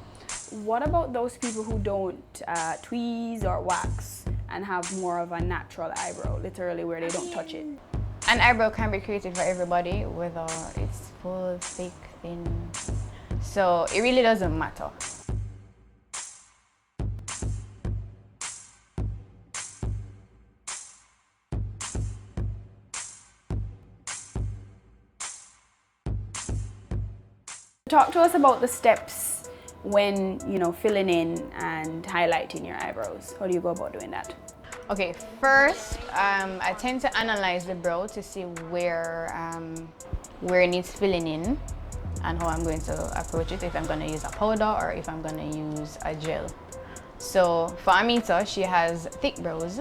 What about those people who don't tweeze or wax and have more of a natural eyebrow, literally where they don't touch it? An eyebrow can be created for everybody, whether it's full, thick, thin. So it really doesn't matter. Talk to us about the steps when, you know, filling in and highlighting your eyebrows. How do you go about doing that? Okay, first, I tend to analyze the brow to see where it needs filling in and how I'm going to approach it, if I'm going to use a powder or if I'm going to use a gel. So for Amita, she has thick brows.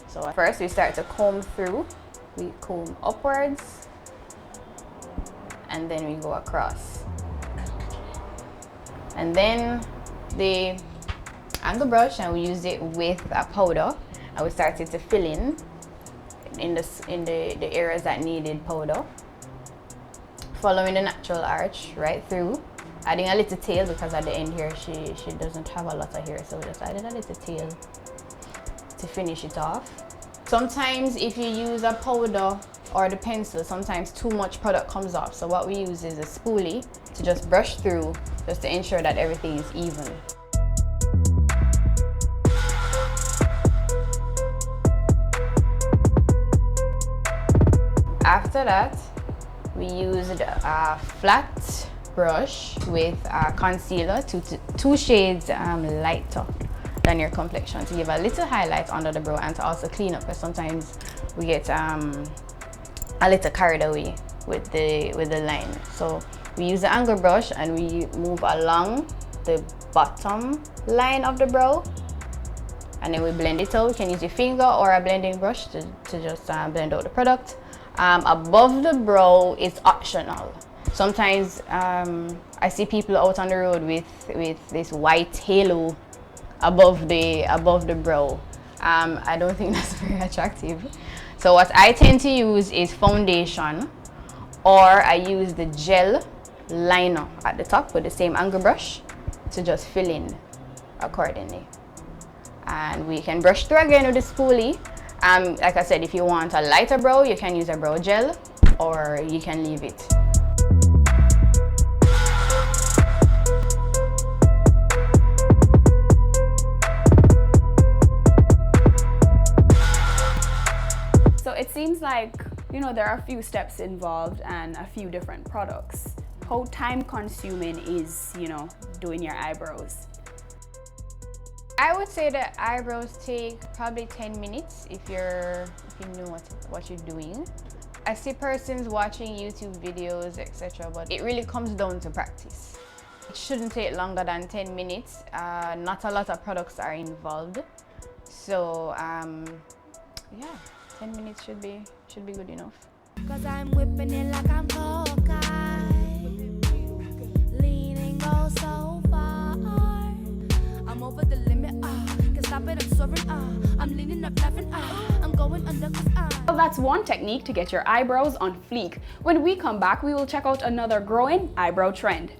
So first we start to comb through. We comb upwards and then we go across. And then the angle brush, and we use it with a powder. And we started to fill in the areas that needed powder. Following the natural arch right through. Adding a little tail because at the end here she doesn't have a lot of hair, so we just added a little tail to finish it off. Sometimes if you use a powder or the pencil, sometimes too much product comes off. So what we use is a spoolie to just brush through, just to ensure that everything is even. After that, we used a flat brush with a concealer, two shades lighter than your complexion, to give a little highlight under the brow and to also clean up, because sometimes we get a little carried away with the line. So we use the angle brush and we move along the bottom line of the brow, and then we blend it out. You can use your finger or a blending brush to just blend out the product. Above the brow is optional. Sometimes I see people out on the road with this white halo above the brow. I don't think that's very attractive. So what I tend to use is foundation, or I use the gel liner at the top with the same angle brush to just fill in accordingly. And we can brush through again with the spoolie. Like I said, if you want a lighter brow, you can use a brow gel, or you can leave it. So it seems like, you know, there are a few steps involved and a few different products. How time consuming is, you know, doing your eyebrows? I would say that eyebrows take probably 10 minutes if you know what you're doing. I see persons watching YouTube videos, etc., but it really comes down to practice. It shouldn't take longer than 10 minutes. Not a lot of products are involved. So yeah, 10 minutes should be good enough. Cause I'm whipping it like I'm cocaine, leaning oh so far. I'm over the limit, can't stop it, I'm soaring, I'm leaning up, laughing, I'm going under cause Well, that's one technique to get your eyebrows on fleek. When we come back, we will check out another growing eyebrow trend.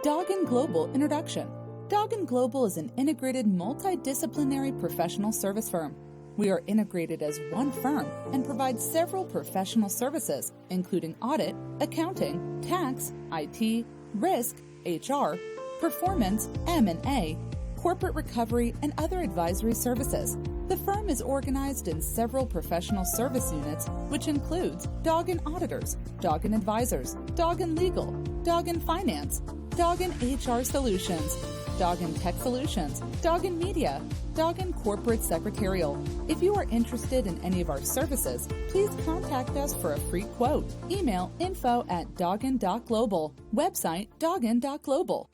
Doggin Global Introduction. Doggin Global is an integrated multidisciplinary professional service firm. We are integrated as one firm and provide several professional services, including audit, accounting, tax, IT, risk, HR, performance, M&A, corporate recovery, and other advisory services. The firm is organized in several professional service units, which includes Doggin Auditors, Doggin Advisors, Doggin Legal, Doggin Finance, Doggin HR Solutions, Doggin Tech Solutions, Doggin Media, Doggin Corporate Secretarial. If you are interested in any of our services, please contact us for a free quote. Email info@doggin.global. Website doggin.global.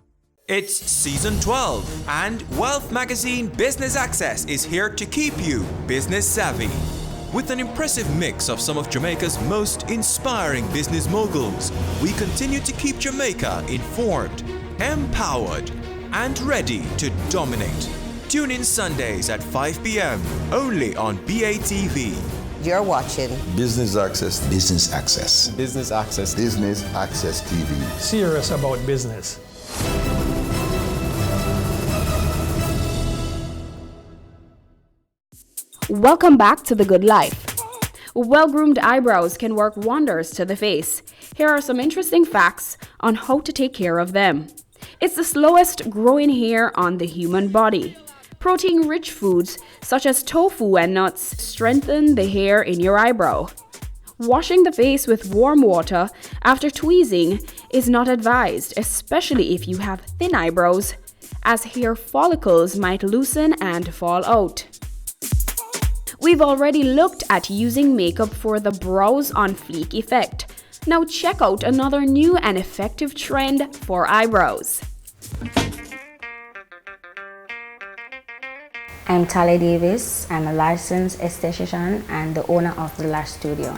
It's season 12, and Wealth Magazine Business Access is here to keep you business savvy. With an impressive mix of some of Jamaica's most inspiring business moguls, we continue to keep Jamaica informed, empowered, and ready to dominate. Tune in Sundays at 5 p.m. only on BATV. You're watching Business Access. Business Access. Business Access. Business Access TV. Serious about business. Welcome back to The Good Life. Well-groomed eyebrows can work wonders to the face. Here are some interesting facts on how to take care of them. It's the slowest growing hair on the human body. Protein-rich foods such as tofu and nuts strengthen the hair in your eyebrow. Washing the face with warm water after tweezing is not advised, especially if you have thin eyebrows, as hair follicles might loosen and fall out. We've already looked at using makeup for the brows on fleek effect. Now check out another new and effective trend for eyebrows. I'm Tali Davis. I'm a licensed esthetician and the owner of The Lash Studio.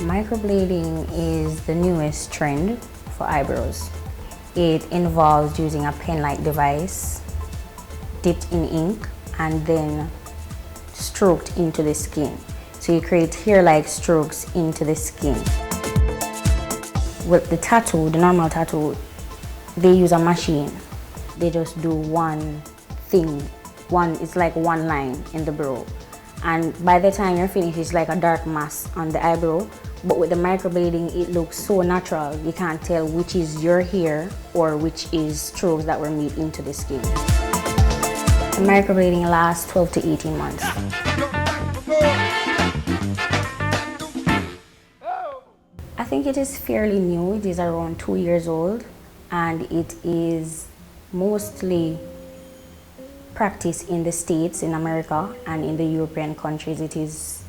Microblading is the newest trend for eyebrows. It involves using a pen-like device dipped in ink and then stroked into the skin. So you create hair-like strokes into the skin. With the tattoo, the normal tattoo, they use a machine. They just do one thing. It's like one line in the brow. And by the time you're finished, it's like a dark mass on the eyebrow. But with the microblading, it looks so natural. You can't tell which is your hair or which is strokes that were made into the skin. The microblading lasts 12 to 18 months. I think it is fairly new. It is around 2 years old, and it is mostly practiced in the States, in America, and in the European countries. It is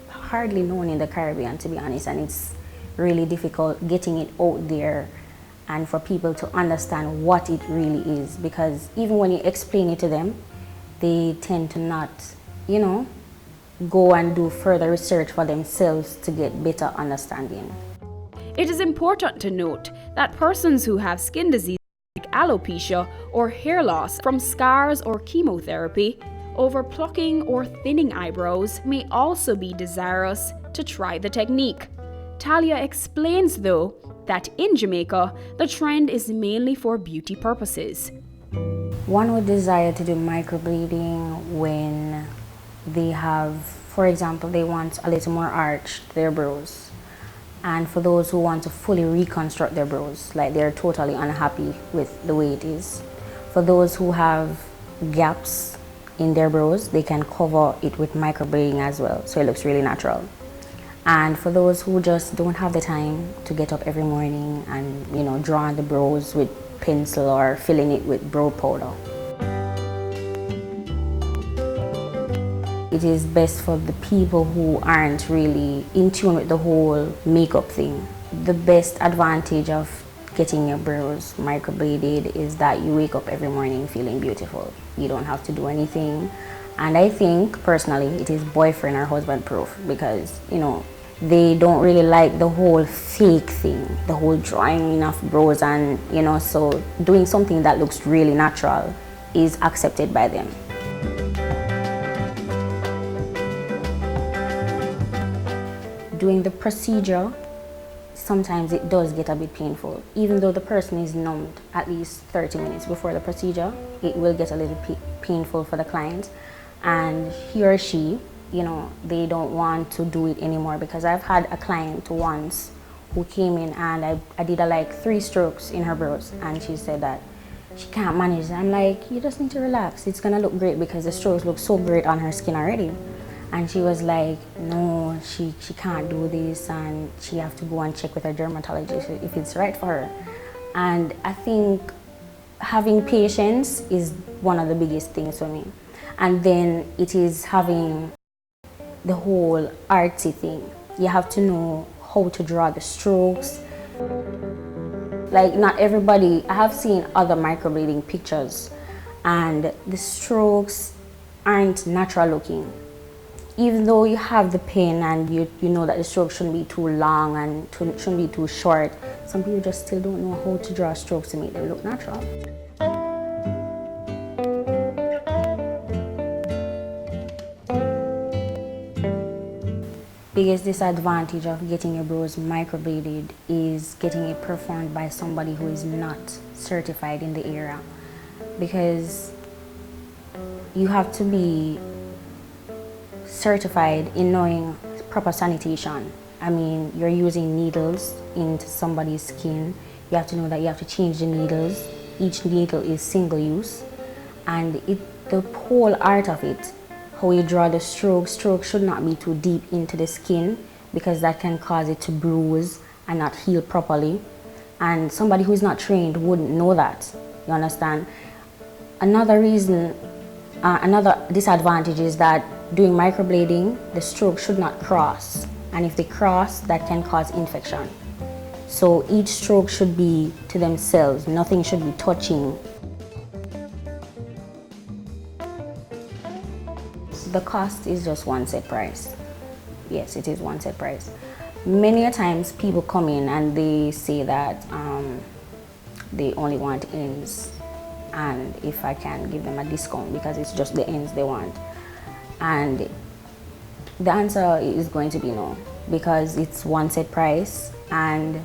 hardly known in the Caribbean, to be honest, and it's really difficult getting it out there and for people to understand what it really is, because even when you explain it to them, they tend to not, go and do further research for themselves to get better understanding. It is important to note that persons who have skin disease like alopecia or hair loss from scars or chemotherapy, over plucking or thinning eyebrows may also be desirous to try the technique. Talia explains, though, that in Jamaica, the trend is mainly for beauty purposes. One would desire to do microblading when they have, for example, they want a little more arched their brows. And for those who want to fully reconstruct their brows, like they're totally unhappy with the way it is. For those who have gaps in their brows, they can cover it with microblading as well, so it looks really natural. And for those who just don't have the time to get up every morning and draw on the brows with pencil or filling it with brow powder, It is best for the people who aren't really in tune with the whole makeup thing. The best advantage of getting your brows microbladed is that you wake up every morning feeling beautiful. You don't have to do anything. And I think personally it is boyfriend or husband proof, because they don't really like the whole fake thing, the whole drawing in of brows, and so doing something that looks really natural is accepted by them. Doing the procedure, sometimes it does get a bit painful. Even though the person is numbed at least 30 minutes before the procedure, it will get a little painful for the client. And he or she, they don't want to do it anymore, because I've had a client once who came in and I did like 3 strokes in her brows, and she said that she can't manage it. I'm like, you just need to relax. It's gonna look great because the strokes look so great on her skin already. And she was like, no, she can't do this, and she have to go and check with her dermatologist if it's right for her. And I think having patience is one of the biggest things for me. And then it is having the whole artsy thing. You have to know how to draw the strokes. Like, not everybody, I have seen other microblading pictures and the strokes aren't natural looking. Even though you have the pen and you know that the stroke shouldn't be too long and shouldn't be too short, some people just still don't know how to draw strokes to make them look natural. Biggest disadvantage of getting your brows microbladed is getting it performed by somebody who is not certified in the area, because you have to be certified in knowing proper sanitation. I mean, you're using needles into somebody's skin. You have to know that you have to change the needles. Each needle is single use, and the whole art of it, how you draw the stroke should not be too deep into the skin, because that can cause it to bruise and not heal properly. And somebody who is not trained wouldn't know that, you understand? Another reason, another disadvantage is that doing microblading, the stroke should not cross. And if they cross, that can cause infection. So each stroke should be to themselves. Nothing should be touching. The cost is just one set price. Yes, it is one set price. Many a times people come in and they say that they only want ends, and if I can give them a discount because it's just the ends they want. And the answer is going to be no, because it's one set price, and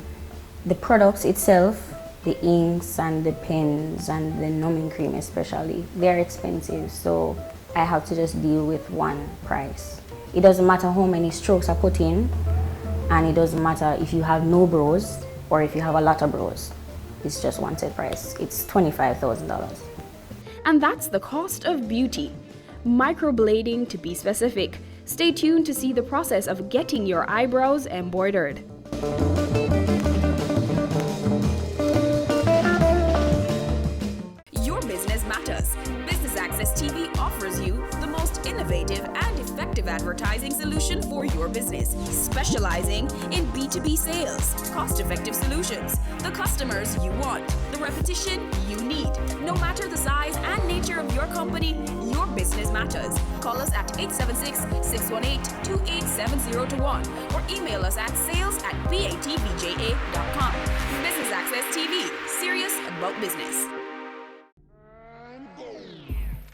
the products itself, the inks and the pens and the numbing cream especially, they're expensive, so I have to just deal with one price. It doesn't matter how many strokes I put in, and it doesn't matter if you have no brows or if you have a lot of brows. It's just one set price. It's $25,000. And that's the cost of beauty. Microblading, to be specific. Stay tuned to see the process of getting your eyebrows embroidered. Your business matters. Business Access TV offers you the most innovative and effective advertising solution for your business, specializing in B2B sales, cost-effective solutions, the customers you want, the repetition you need. No matter the size and nature of your company, your business matters. Call us at 876-618-2870 or email us at sales@batvja.com. Business Access TV, serious about business.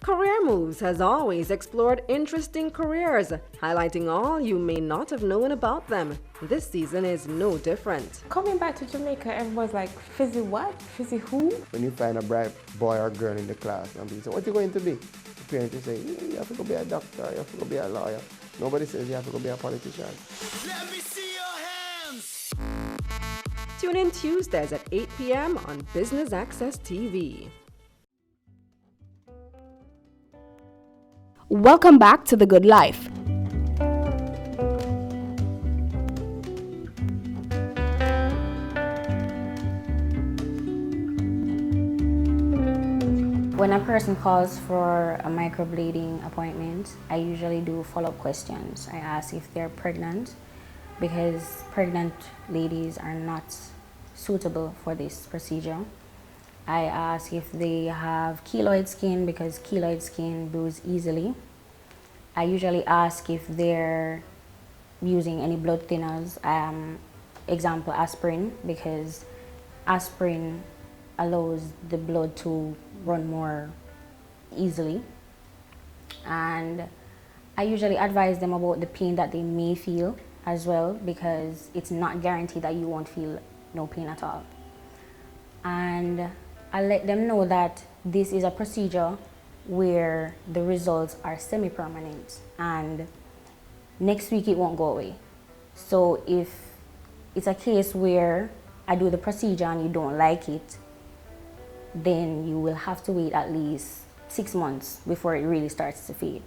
Career Moves has always explored interesting careers, highlighting all you may not have known about them. This season is no different. Coming back to Jamaica, everyone's like, fizzy what? Fizzy who? When you find a bright boy or girl in the class and people say, what are you going to be? The parents will say, you have to go be a doctor, you have to go be a lawyer. Nobody says you have to go be a politician. Let me see your hands! Tune in Tuesdays at 8 p.m. on Business Access TV. Welcome back to The Good Life. When a person calls for a microblading appointment, I usually do follow-up questions. I ask if they're pregnant, because pregnant ladies are not suitable for this procedure. I ask if they have keloid skin, because keloid skin bruise easily. I usually ask if they're using any blood thinners, example aspirin, because aspirin allows the blood to run more easily. And I usually advise them about the pain that they may feel as well, because it's not guaranteed that you won't feel no pain at all. And I let them know that this is a procedure where the results are semi-permanent and next week it won't go away. So if it's a case where I do the procedure and you don't like it, then you will have to wait at least 6 months before it really starts to fade.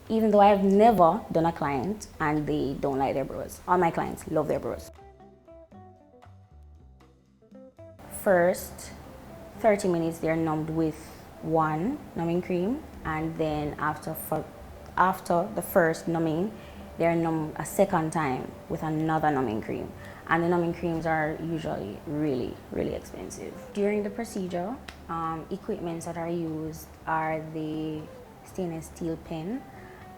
Even though I've never done a client and they don't like their brows. All my clients love their brows. First 30 minutes they're numbed with one numbing cream, and then after the first numbing they're numbed a second time with another numbing cream. And the numbing creams are usually really expensive. During the procedure, equipments that are used are the stainless steel pen,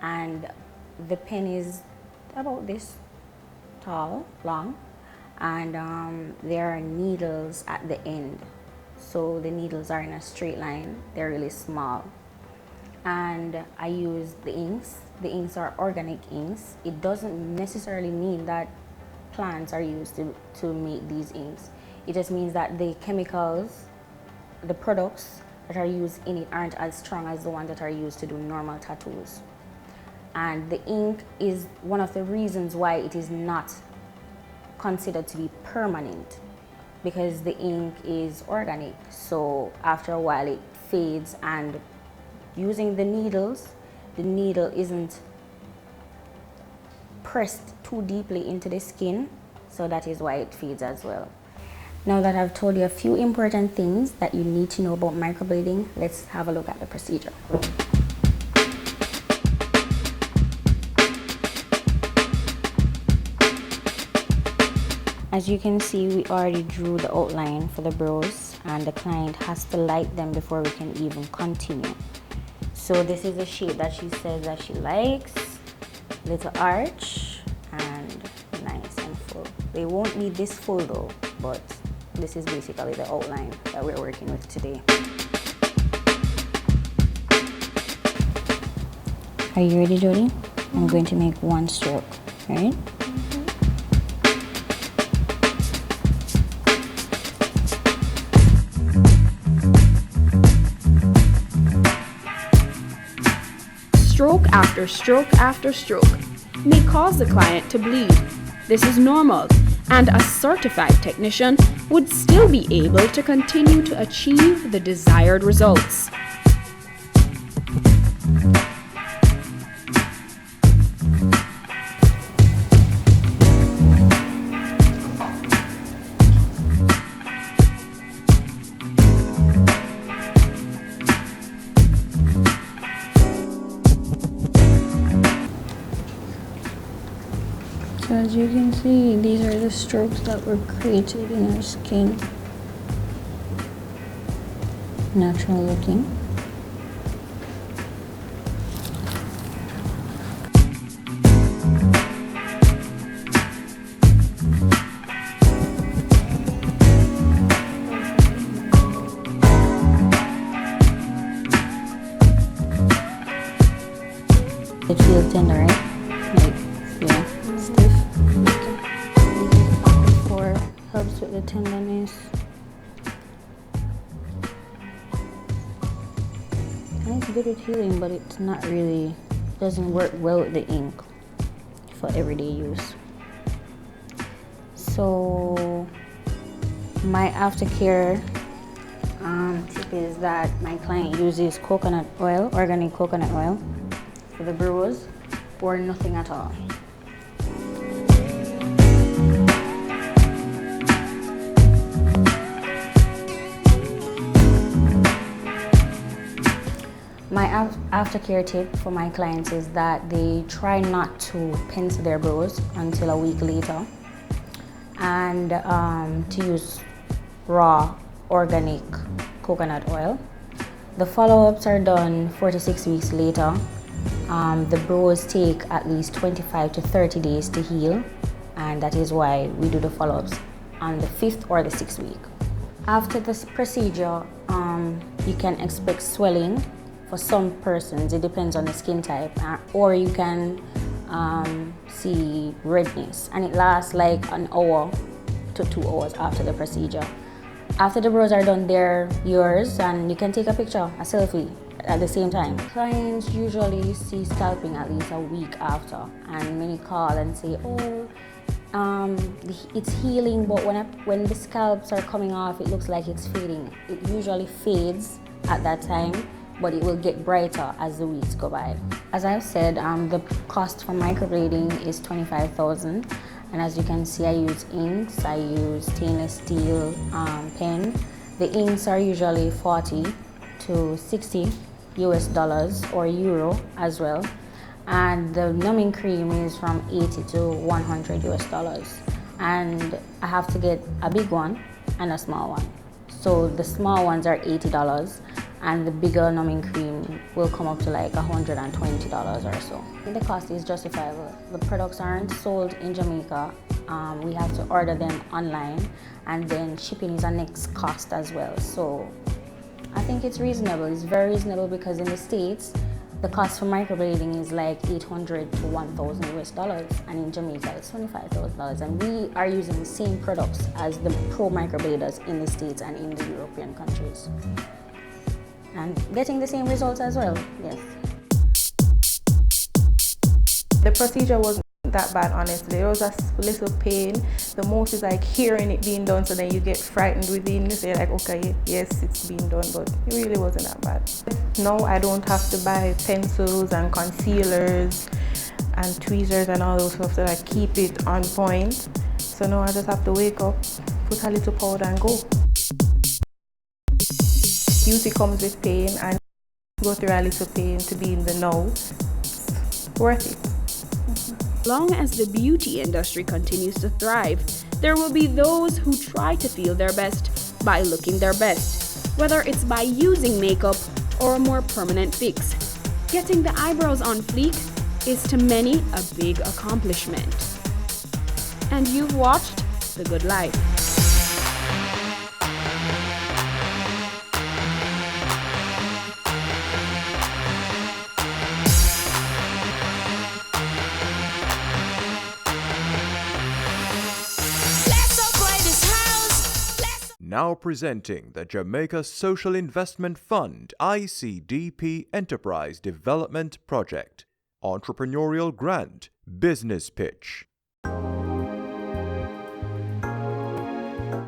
and the pen is about this tall, long, and there are needles at the end. So the needles are in a straight line, they're really small. And I use the inks. The inks are organic inks. It doesn't necessarily mean that plants are used to make these inks. It just means that the chemicals, the products that are used in it aren't as strong as the ones that are used to do normal tattoos. And the ink is one of the reasons why it is not considered to be permanent, because the ink is organic. So after a while it fades, and using the needles, the needle isn't pressed too deeply into the skin, so that is why it fades as well. Now that I've told you a few important things that you need to know about microblading, let's have a look at the procedure. As you can see, we already drew the outline for the brows, and the client has to light them before we can even continue. So this is the shape that she says that she likes. Little arch and nice and full. They won't be this full though, but this is basically the outline that we're working with today. Are you ready, Jody? I'm going to make one stroke, right? Stroke after stroke after stroke may cause the client to bleed. This is normal, and a certified technician would still be able to continue to achieve the desired results. So as you can see, these are the strokes that were created in our skin. Natural looking. It feels tender, right? Helps with the tenderness. And it's good with healing, but it's not really, doesn't work well with the ink for everyday use. So my aftercare tip is that my client uses coconut oil, organic coconut oil, for the brows, or nothing at all. aftercare tip for my clients is that they try not to pencil their brows until a week later, and to use raw organic coconut oil. The follow-ups are done 4 to 6 weeks later. The brows take at least 25 to 30 days to heal, and that is why we do the follow-ups on the 5th or the 6th week. After this procedure, you can expect swelling. For some persons, it depends on the skin type, or you can see redness, and it lasts like an hour to 2 hours after the procedure. After the brows are done, they're yours, and you can take a picture, a selfie at the same time. Clients usually see scalping at least a week after, and many call and say, oh, it's healing, but when the scalps are coming off, it looks like it's fading. It usually fades at that time, but it will get brighter as the weeks go by. As I've said, the cost for microblading is $25,000, and as you can see, I use inks, I use stainless steel pen. The inks are usually $40 to $60 US or euro as well, and the numbing cream is from $80 to $100 US, and I have to get a big one and a small one. So the small ones are $80, and the bigger numbing cream will come up to like $120 or so. The cost is justifiable. The products aren't sold in Jamaica. We have to order them online, and then shipping is a next cost as well. So I think it's reasonable. It's very reasonable, because in the States, the cost for microblading is like $800 to $1,000 US, and in Jamaica it's $25,000. And we are using the same products as the pro microbladers in the States and in the European countries, and getting the same results as well. Yes. The procedure wasn't that bad, honestly. There was a little pain. The most is like hearing it being done, so then you get frightened within. You say like, okay, yes, it's being done, but it really wasn't that bad. Now I don't have to buy pencils and concealers and tweezers and all those stuff to like keep it on point. So now I just have to wake up, put a little powder and go. Beauty comes with pain, and go through a little pain to be in the know. It's worth it. Long as the beauty industry continues to thrive, there will be those who try to feel their best by looking their best, whether it's by using makeup or a more permanent fix. Getting the eyebrows on fleek is to many a big accomplishment. And you've watched The Good Life. Now presenting the Jamaica Social Investment Fund ICDP Enterprise Development Project. Entrepreneurial Grant Business Pitch.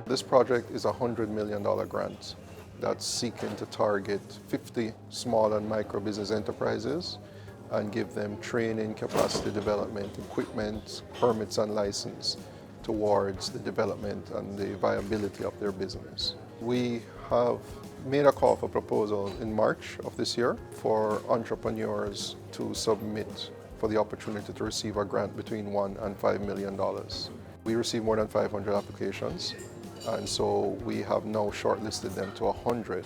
This project is a $100 million grant that's seeking to target 50 small and micro business enterprises and give them training, capacity development, equipment, permits and license towards the development and the viability of their business. We have made a call for proposal in March of this year for entrepreneurs to submit for the opportunity to receive a grant between $1 and $5 million. We received more than 500 applications, and so we have now shortlisted them to 100.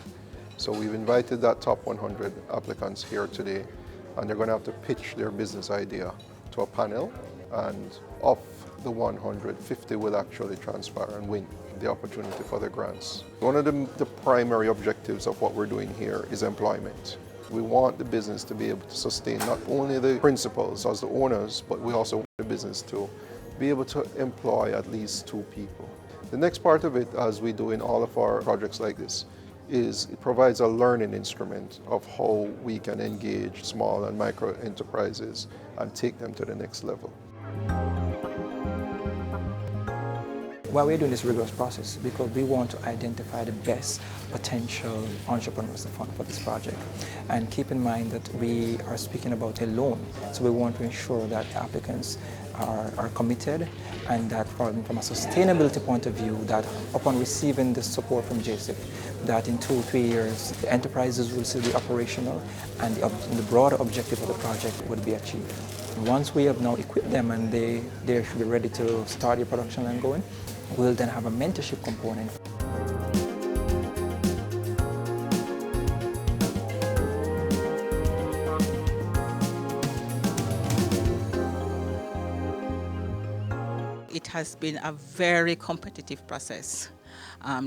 So we've invited that top 100 applicants here today, and they're going to have to pitch their business idea to a panel, and of the 150 will actually transpire and win the opportunity for the grants. One of the primary objectives of what we're doing here is employment. We want the business to be able to sustain not only the principals as the owners, but we also want the business to be able to employ at least 2 people. The next part of it, as we do in all of our projects like this, is it provides a learning instrument of how we can engage small and micro enterprises and take them to the next level. Why we're doing this rigorous process, because we want to identify the best potential entrepreneurs for this project. And keep in mind that we are speaking about a loan, so we want to ensure that applicants are committed, and that from a sustainability point of view, that upon receiving the support from JSIF, that in 2-3 years the enterprises will still be operational and the broader objective of the project would be achieved. Once we have now equipped them and they should be ready to start the production line going, we'll then have a mentorship component. It has been a very competitive process.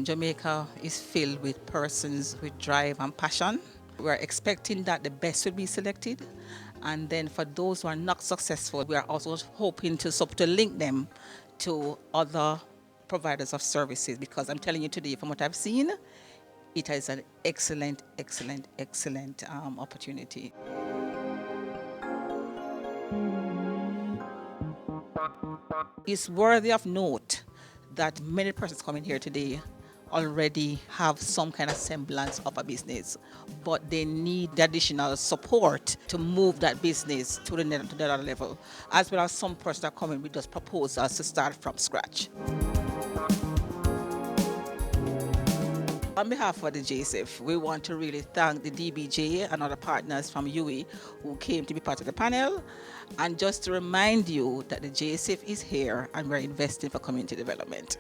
Jamaica is filled with persons with drive and passion. We're expecting that the best will be selected, and then for those who are not successful, we are also hoping to link them to other providers of services, because I'm telling you today, from what I've seen, it is an excellent opportunity. It's worthy of note that many persons coming here today already have some kind of semblance of a business, but they need the additional support to move that business to the other level, as well as some persons that come in with just proposals to start from scratch. On behalf of the JSIF, we want to really thank the DBJ and other partners from UWI who came to be part of the panel, and just to remind you that the JSIF is here and we're investing for community development.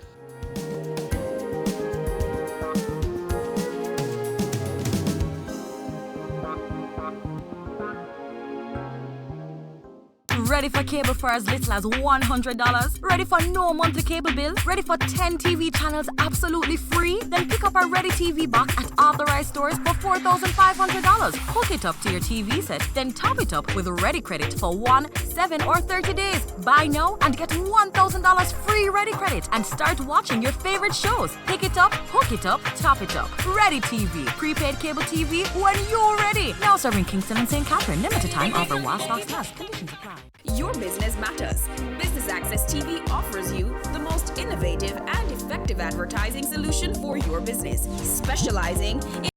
Ready for cable for as little as $100? Ready for no monthly cable bill? Ready for 10 TV channels absolutely free? Then pick up our Ready TV box at authorized stores for $4,500. Hook it up to your TV set, then top it up with Ready Credit for 1, 7, or 30 days. Buy now and get $1,000 free Ready Credit and start watching your favorite shows. Pick it up, hook it up, top it up. Ready TV. Prepaid cable TV when you're ready. Now serving Kingston and St. Catherine. Limited time offer while stocks last. Conditions apply. Your business matters. Business Access TV offers you the most innovative and effective advertising solution for your business, specializing in